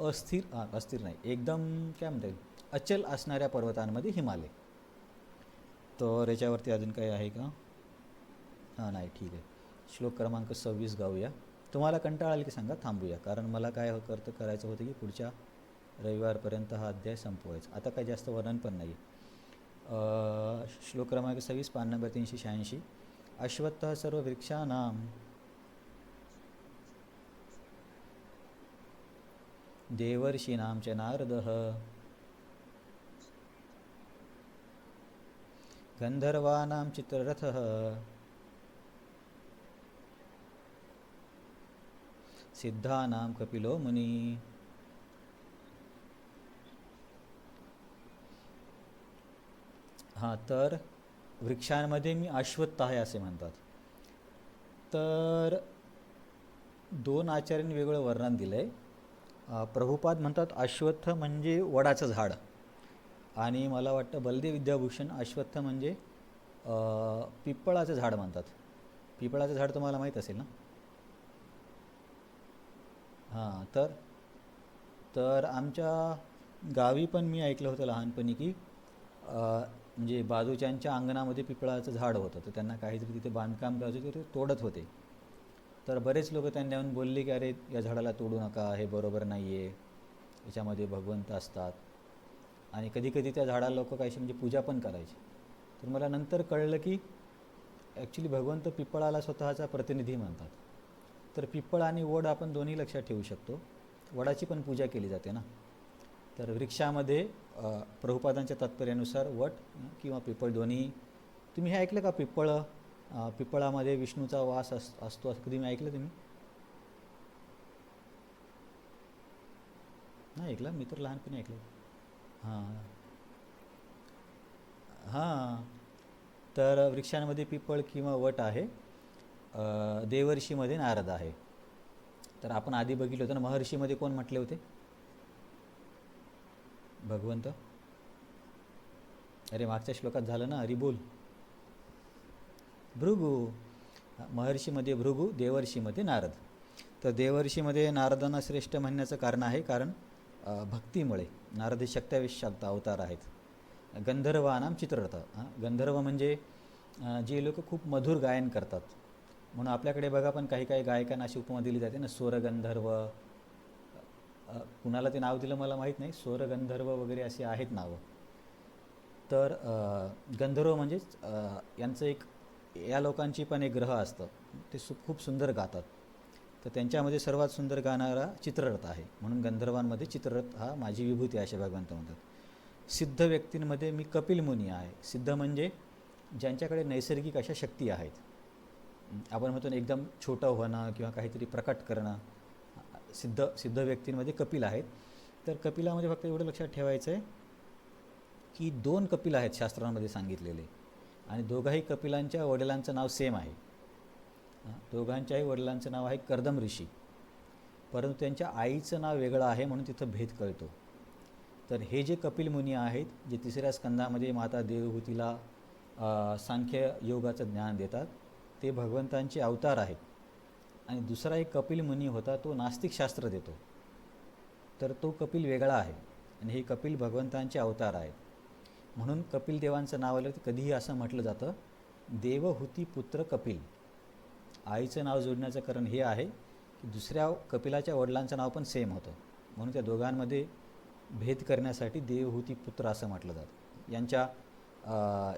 अस्थिर नाही, एकदम काय म्हणता येईल, अचल असणाऱ्या पर्वतांमध्ये हिमालय. तर याच्यावरती अजून काही आहे का? हां, नाही, ठीक आहे. श्लोक क्रमांक 26 गाऊया. तुम्हाला कंटाळा आला की सांगा, थांबूया. कारण मला काय करायचं होतं की पुढच्या रविवारपर्यंत हा अध्याय संपवायचा. आता काही जास्त वर्णन पण नाही. श्लोक क्रमांक 26, पान नंबर 386. अश्वत्थ सर्व वृक्षानां देवर्षीणां च नारदः गंधर्वाणां चित्ररथः सिद्धानां कपिलो मुनी. हां, तर वृक्षांमध्ये मी अश्वत्थ आहे असे म्हणतात. तर दोन आचार्यांनी वेगळं वर्णन दिलं आहे. प्रभुपाद म्हणतात अश्वत्थ म्हणजे वडाचं झाड, आणि मला वाटतं बलदेव विद्याभूषण अश्वत्थ म्हणजे पिपळाचं झाड म्हणतात. पिपळाचं झाड तुम्हाला माहीत असेल ना? हां, तर आमच्या गावी पण मी ऐकलं होतं लहानपणी की म्हणजे बाजूच्यांच्या अंगणामध्ये पिपळाचं झाड होतं, तर त्यांना काहीतरी तिथे बांधकाम करायचं होतं, ते तोडत होते. तर बरेच लोक त्यांना येऊन बोलले की अरे या झाडाला तोडू नका, हे बरोबर नाही आहे, याच्यामध्ये भगवंत असतात. आणि कधीकधी त्या झाडाला लोक काहीशी म्हणजे पूजा पण करायची. तर मला नंतर कळलं की ॲक्च्युली भगवंत पिपळाला स्वतःचा प्रतिनिधी म्हणतात. तर पिपळ आणि वड आपण दोन्ही लक्षात ठेवू शकतो. वडाची पण पूजा केली जाते ना. तर वृक्षामध्ये प्रभुपादांच्या तात्पर्यानुसार वट किंवा पिपळ दोन्ही. तुम्ही हे ऐकलं का, पिपळामध्ये विष्णूचा वास असतो असं कधी मी ऐकलं? तुम्ही नाही ऐकलं? मी तर लहानपणी ऐकलं. हां हां, तर वृक्षांमध्ये पिपळ किंवा वट आहे. देवर्षीमध्ये नारद आहे. तर आपण आधी बघितलं होतं ना, महर्षीमध्ये कोण म्हटले होते? भगवंत. अरे मागच्या श्लोकात झालं ना, हरिबोल. भृगू. महर्षीमध्ये भृगू, देवर्षीमध्ये नारद. तर देवर्षीमध्ये नारदांना श्रेष्ठ म्हणण्याचं कारण आहे कारण भक्तीमुळे. नारद हे 27 अवतार आहेत. गंधर्वानां चित्ररथ. गंधर्व म्हणजे जे लोक खूप मधुर गायन करतात. म्हणून आपल्याकडे बघा पण काही काही गायकांना अशी उपमा दिली जाते ना, स्वरगंधर्व. कुणाला ते नाव दिलं मला माहीत नाही, स्वरगंधर्व वगैरे असे आहेत नावं. तर गंधर्व म्हणजेच यांचं एक, या लोकांची पण एक ग्रह असतं, ते खूप सुंदर गातात. तर त्यांच्यामध्ये सर्वात सुंदर गाणारा चित्ररथ आहे, म्हणून गंधर्वांमध्ये चित्ररथ हा माझी विभूती असे भगवंत म्हणतात. सिद्ध व्यक्तींमध्ये मी कपिल मुनी आहे. सिद्ध म्हणजे ज्यांच्याकडे नैसर्गिक अशा शक्ती आहेत. आपण म्हणतो ना एकदम छोटं होणं किंवा काहीतरी प्रकट करणं. सिद्ध व्यक्तींमध्ये कपिल आहेत. तर कपिलामध्ये फक्त एवढं लक्षात ठेवायचं आहे की 2 कपिल आहेत शास्त्रांमध्ये सांगितलेले, आणि दोघाही कपिलांच्या वडिलांचं नाव सेम आहे. दोघांच्याही वडिलांचं नाव आहे कर्दम ऋषी, परंतु त्यांच्या आईचं नाव वेगळं आहे, म्हणून तिथं भेद कळतो. तर हे जे कपिल मुनी आहेत, जे 3ऱ्या स्कंदामध्ये माता देवहूतीला सांख्य योगाचं ज्ञान देतात, ते भगवंतांचे अवतार आहेत. आणि दुसरा एक कपिल मुनी होता, तो नास्तिक शास्त्र देतो. तर तो कपिल वेगळा आहे, आणि हे कपिल भगवंतांचे अवतार आहेत. म्हणून कपिल देवांचं नाव आलं तर कधीही असं म्हटलं जातं, देवहूती पुत्र कपिल. आईचं नाव जोडण्याचं कारण हे आहे की दुसऱ्या कपिलाच्या वडिलांचं नाव पण सेम होतं, म्हणून त्या दोघांमध्ये भेद करण्यासाठी देवहूती पुत्र असं म्हटलं जातं.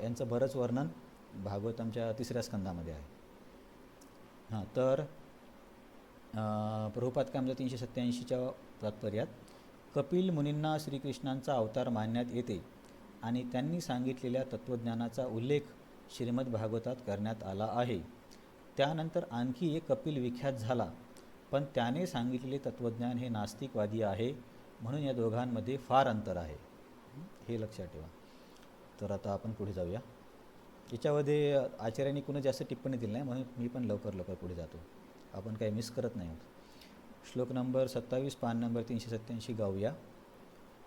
यांचं बरंच वर्णन भागवतमच्या 3ऱ्या स्कंदामध्ये आहे. हां, तर प्रभुपाद काय म्हणतात 387च्या तात्पर्यात, कपिल मुनींना श्रीकृष्णांचा अवतार मानण्यात येते आणि त्यांनी सांगितलेल्या तत्त्वज्ञानाचा उल्लेख श्रीमद भागवतात करण्यात आला आहे. त्यानंतर आणखी एक कपिल विख्यात झाला, पण त्याने सांगितलेले तत्त्वज्ञान हे नास्तिकवादी आहे, म्हणून या दोघांमध्ये फार अंतर आहे. हे लक्षात ठेवा. तर आता आपण पुढे जाऊया. याच्यामध्ये आचार्यांनी कुणी जास्त टिप्पणी दिली नाही, म्हणून मी पण लवकर लवकर पुढे जातो. आपण काही मिस करत नाही आहोत. श्लोक नंबर 27, पान नंबर 387 गाऊया.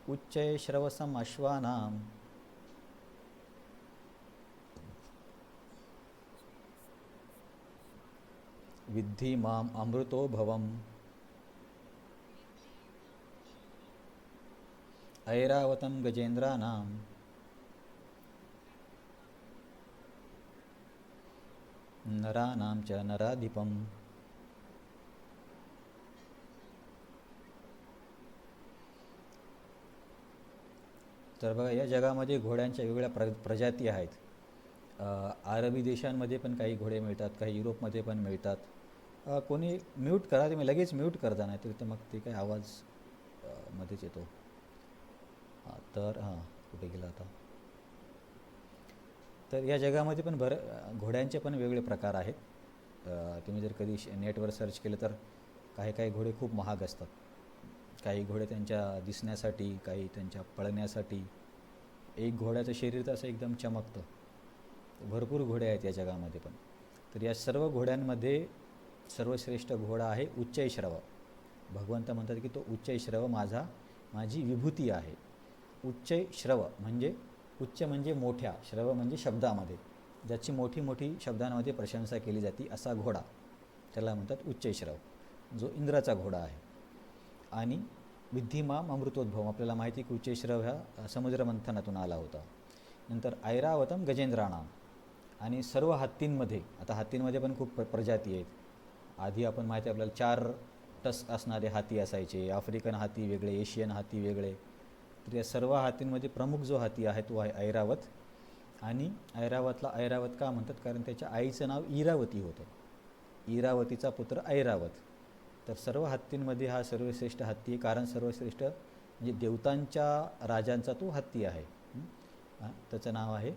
उच्चय श्रवसम अश्वानाम विद्धि माम अमृतो भवम ऐरावतं गजेंद्रानां नरानां च नराधिपम्. तर बघा, या जगामध्ये घोड्यांच्या वेगवेगळ्या प्रजाती आहेत. अरबी देशांमध्ये पण काही घोडे मिळतात, काही युरोपमध्ये पण मिळतात. कोणी म्यूट करा, तुम्ही लगेच म्यूट करता, नाही तर मग ते काही आवाज मध्येच येतो. तर कुठे गेला आता. तर या जगामध्ये पण घोड्यांचे पण वेगवेगळे प्रकार आहेत. तुम्ही जर कधी नेटवर सर्च केलं तर काही काही घोडे खूप महाग असतात. काही घोडे त्यांच्या दिसण्यासाठी, काही त्यांच्या पळण्यासाठी. एक घोड्याचं शरीर तर असं एकदम चमकतं. भरपूर घोडे आहेत या जगामध्ये पण. तर या सर्व घोड्यांमध्ये सर्वश्रेष्ठ घोडा आहे उच्चैश्रव. भगवंत म्हणतात की तो उच्चैश्रव माझी विभूती आहे. उच्चैश्रव म्हणजे उच्च म्हणजे मोठ्या, श्रव म्हणजे शब्दामध्ये, ज्याची मोठी मोठी शब्दांमध्ये प्रशंसा केली जाते असा घोडा, त्याला म्हणतात उच्चैश्रव, जो इंद्राचा घोडा आहे. आणि विद्धिमाम अमृतोद्भव, आपल्याला माहिती की उच्चैश्रव ह्या समुद्रमंथनातून आला होता. नंतर ऐरावतम गजेंद्राणाम, आणि सर्व हत्तींमध्ये, आता हत्तींमध्ये पण खूप प्रजाती आहेत. आधी आपण माहिती आपल्याला 4 टस्क असणारे हाती असायचे. आफ्रिकन हाती वेगळे, एशियन हाती वेगळे. तर या सर्व हातींमध्ये प्रमुख जो हाती आहे तो आहे ऐरावत. आणि ऐरावतला ऐरावत का म्हणतात, कारण त्याच्या आईचं नाव इरावती होतं. इरावतीचा पुत्र ऐरावत. तर सर्व हत्तींमध्ये हा सर्वश्रेष्ठ हत्ती आहे, कारण सर्वश्रेष्ठ म्हणजे देवतांच्या राजांचा तो हत्ती आहे. त्याचं नाव आहे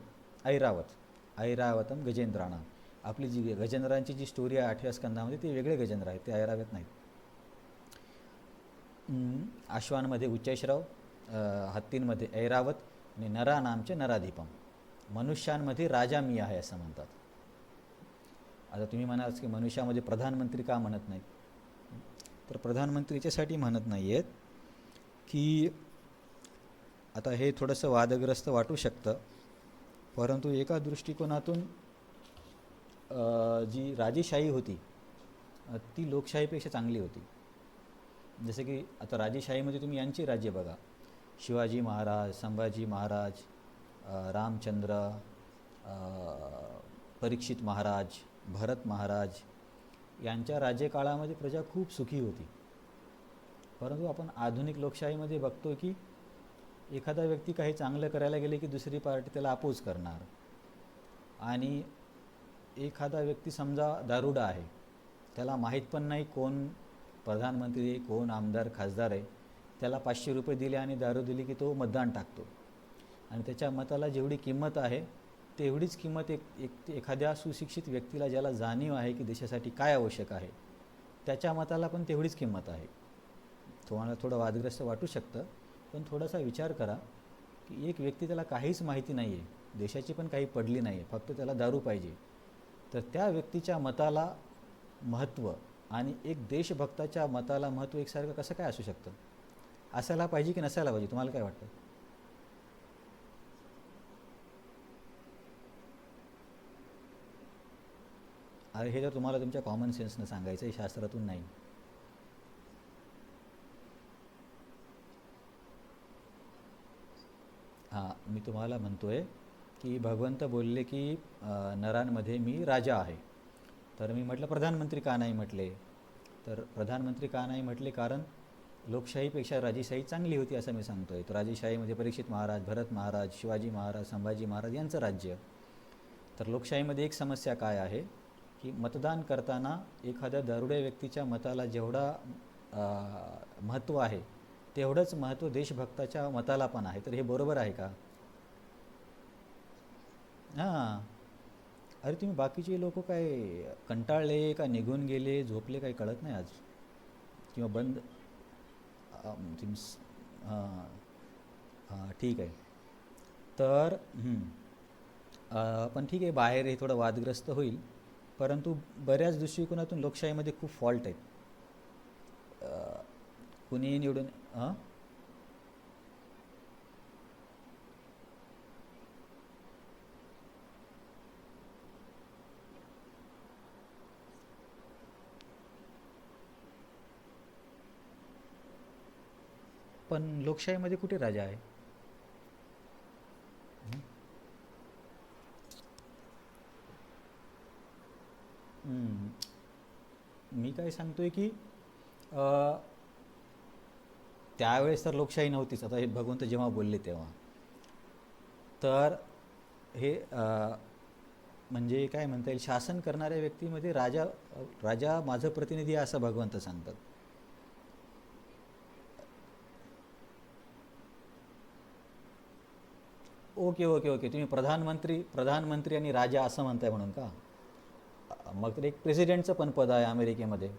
ऐरावत. ऐरावतम गजेंद्राणाम. आपली जी गजेंद्रांची जी स्टोरी आहे 8व्या स्कंदामध्ये, ते वेगळे गजेंद्र आहेत, ते ऐरावत नाहीत. अश्वांमध्ये उच्चैश्रव, हत्तींमध्ये ऐरावत, आणि नरानामचे नराधिपम. मनुष्यांमध्ये राजा मी आहे असं म्हणतात. आता तुम्ही म्हणाल की मनुष्यामध्ये प्रधानमंत्री का म्हणत नाहीत, तर प्रधानमंत्री याच्यासाठी म्हणत नाही आहेत की आता हे थोडंसं वादग्रस्त वाटू शकतं, परंतु एका दृष्टिकोनातून जी राजेशाही होती ती लोकशाहीपेक्षा चांगली होती. जसं की आता राजेशाहीमध्ये तुम्ही यांची राज्य बघा, शिवाजी महाराज, संभाजी महाराज, रामचंद्र, परीक्षित महाराज, भरत महाराज, यांच्या राज्यकाळामध्ये प्रजा खूप सुखी होती. परंतु आपण आधुनिक लोकशाहीमध्ये बघतो की एखादा व्यक्ती काही चांगलं करायला गेले की दुसरी पार्टी त्याला अपोज करणार. आणि एखादा व्यक्ती समजा दारुडा आहे, त्याला माहीत पण नाही कोण प्रधानमंत्री आहे, कोण आमदार खासदार आहे, त्याला 500 रुपये दिले आणि दारू दिली की तो मतदान टाकतो. आणि त्याच्या मताला जेवढी किंमत आहे तेवढीच किंमत एखाद्या सुशिक्षित व्यक्तीला, ज्याला जाणीव आहे की देशासाठी काय आवश्यक आहे, त्याच्या मताला पण तेवढीच किंमत आहे. तुम्हाला थोडं वादग्रस्त वाटू शकतं, पण थोडासा विचार करा की एक व्यक्ती, त्याला काहीच माहिती नाही आहे, देशाची पण काही पडली नाही आहे, फक्त त्याला दारू पाहिजे, तर त्या व्यक्तीच्या मताला महत्त्व आणि एक देशभक्ताच्या मताला महत्त्व एकसारखं कसं काय असू शकतं? असायला पाहिजे की नसायला पाहिजे? तुम्हाला काय वाटतं? अरे हे तर तुम्हाला तुमच्या कॉमन सेन्सनं सांगायचं आहे, शास्त्रातून नाही. मी तुम्हाला म्हणतोय की भगवंत बोलले की नरांमध्ये मी राजा आहे. तर मी म्हटलं प्रधानमंत्री का नाही म्हटले? तर प्रधानमंत्री का नाही म्हटले, कारण लोकशाहीपेक्षा राजेशाही चांगली होती असं मी सांगतोय. तर राजेशाहीमध्ये परीक्षित महाराज, भरत महाराज, शिवाजी महाराज, संभाजी महाराज यांचं राज्य. तर लोकशाहीमध्ये एक समस्या काय आहे की मतदान करताना एखाद्या दारुड्या व्यक्तीच्या मताला जेवढा महत्त्व आहे तेवढंच महत्त्व देशभक्ताच्या मताला पण आहे. तर हे बरोबर आहे का? अरे तुम्ही बाकीचे लोक काय कंटाळले का, निघून गेले, झोपले, काही कळत नाही आज, किंवा बंद. तुम्ही हां ठीक आहे. तर पण ठीक आहे, बाहेर हे थोडं वादग्रस्त होईल, परंतु बऱ्याच दृष्टिकोनातून लोकशाहीमध्ये खूप फॉल्ट आहेत. कुणीही निवडून हां पण लोकशाहीमध्ये कुठे राजा आहे? हम्म, मी काय सांगतोय की अ, त्यावेळेस तर लोकशाही नव्हतीच. आता हे भगवंत जेव्हा बोलले तेव्हा तर हे म्हणजे काय म्हणता येईल, शासन करणाऱ्या व्यक्तीमध्ये राजा, राजा माझं प्रतिनिधी आहे असं भगवंत सांगतात. ओके ओके ओके, तुम्ही प्रधानमंत्री आणि राजा असं म्हणताय म्हणून का? मग तर एक प्रेसिडेंटचं पण पद आहे अमेरिकेमध्ये.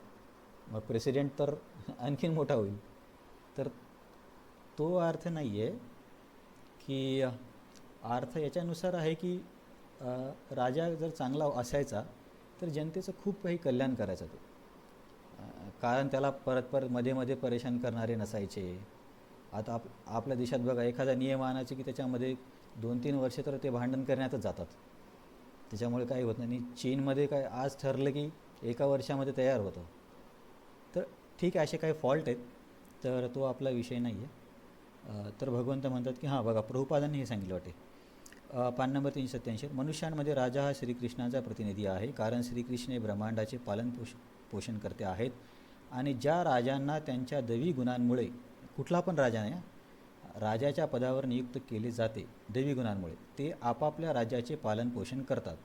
मग प्रेसिडेंट तर आणखीन मोठा होईल. तर तो अर्थ नाही आहे की अर्थ याच्यानुसार आहे की राजा जर चांगला असायचा तर जनतेचं खूप काही कल्याण करायचा तो. कारण त्याला परत परत मध्ये मध्ये परेशान करणारे नसायचे. आता आपल्या देशात बघा, एखादा नियम आणायचे की त्याच्यामध्ये 2-3 वर्ष तर ते भांडण करण्यातच जातात. त्याच्यामुळे काही होत नाही. आणि चीनमध्ये काय आज ठरलं की एका वर्षामध्ये तयार होतं. तर ठीक आहे, असे काही फॉल्ट आहेत, तर तो आपला विषय नाही आहे. तर भगवंत म्हणतात की हां बघा, प्रभुपादांनी हे सांगितलं वाटे, पान नंबर 387, मनुष्यांमध्ये राजा हा श्रीकृष्णाचा प्रतिनिधी आहे, कारण श्रीकृष्ण हे ब्रह्मांडाचे पोषण करते आहेत. आणि ज्या राजांना त्यांच्या दैवी गुणांमुळे, कुठला पण राजा नाही, राजाच्या पदावर नियुक्त केले जाते दैवी गुणांमुळे, ते आपापल्या राज्याचे पालनपोषण करतात.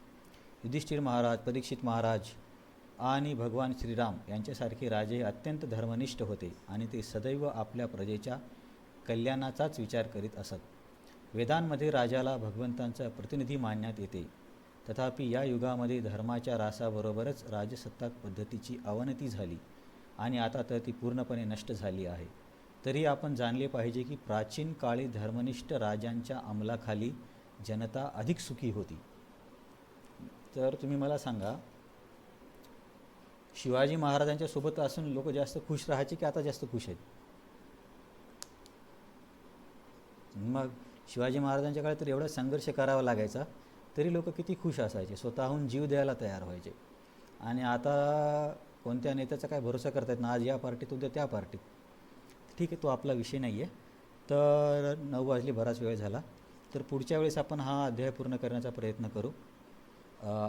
युधिष्ठिर महाराज, परीक्षित महाराज आणि भगवान श्रीराम यांच्यासारखे राजे अत्यंत धर्मनिष्ठ होते आणि ते सदैव आपल्या प्रजेच्या कल्याणाचाच विचार करीत असत. वेदांमध्ये राजाला भगवंतांचा प्रतिनिधी मानण्यात येते. तथापि या युगामध्ये धर्माच्या रासाबरोबरच राजसत्ताक पद्धतीची अवनती झाली आणि आता तर ती पूर्णपणे नष्ट झाली आहे. तरी आपण जाणले पाहिजे की प्राचीन काळी धर्मनिष्ठ राजांच्या अंमलाखाली जनता अधिक सुखी होती. तर तुम्ही मला सांगा, शिवाजी महाराजांच्या सोबत असून लोक जास्त खुश राहायचे की आता जास्त खुश आहेत? मग शिवाजी महाराजांच्या काळात तर एवढा संघर्ष करावा लागायचा, तरी लोक किती खुश असायचे, स्वतःहून जीव द्यायला तयार व्हायचे. आणि आता कोणत्या नेत्याचा काय भरोसा करतायत ना, आज या पार्टीत उद्या त्या पार्टीत. ठीक आहे, तो आपला विषय नाही आहे. तर 9 वाजले, बराच वेळ झाला. तर पुढच्या वेळेस आपण हा अध्याय पूर्ण करण्याचा प्रयत्न करू.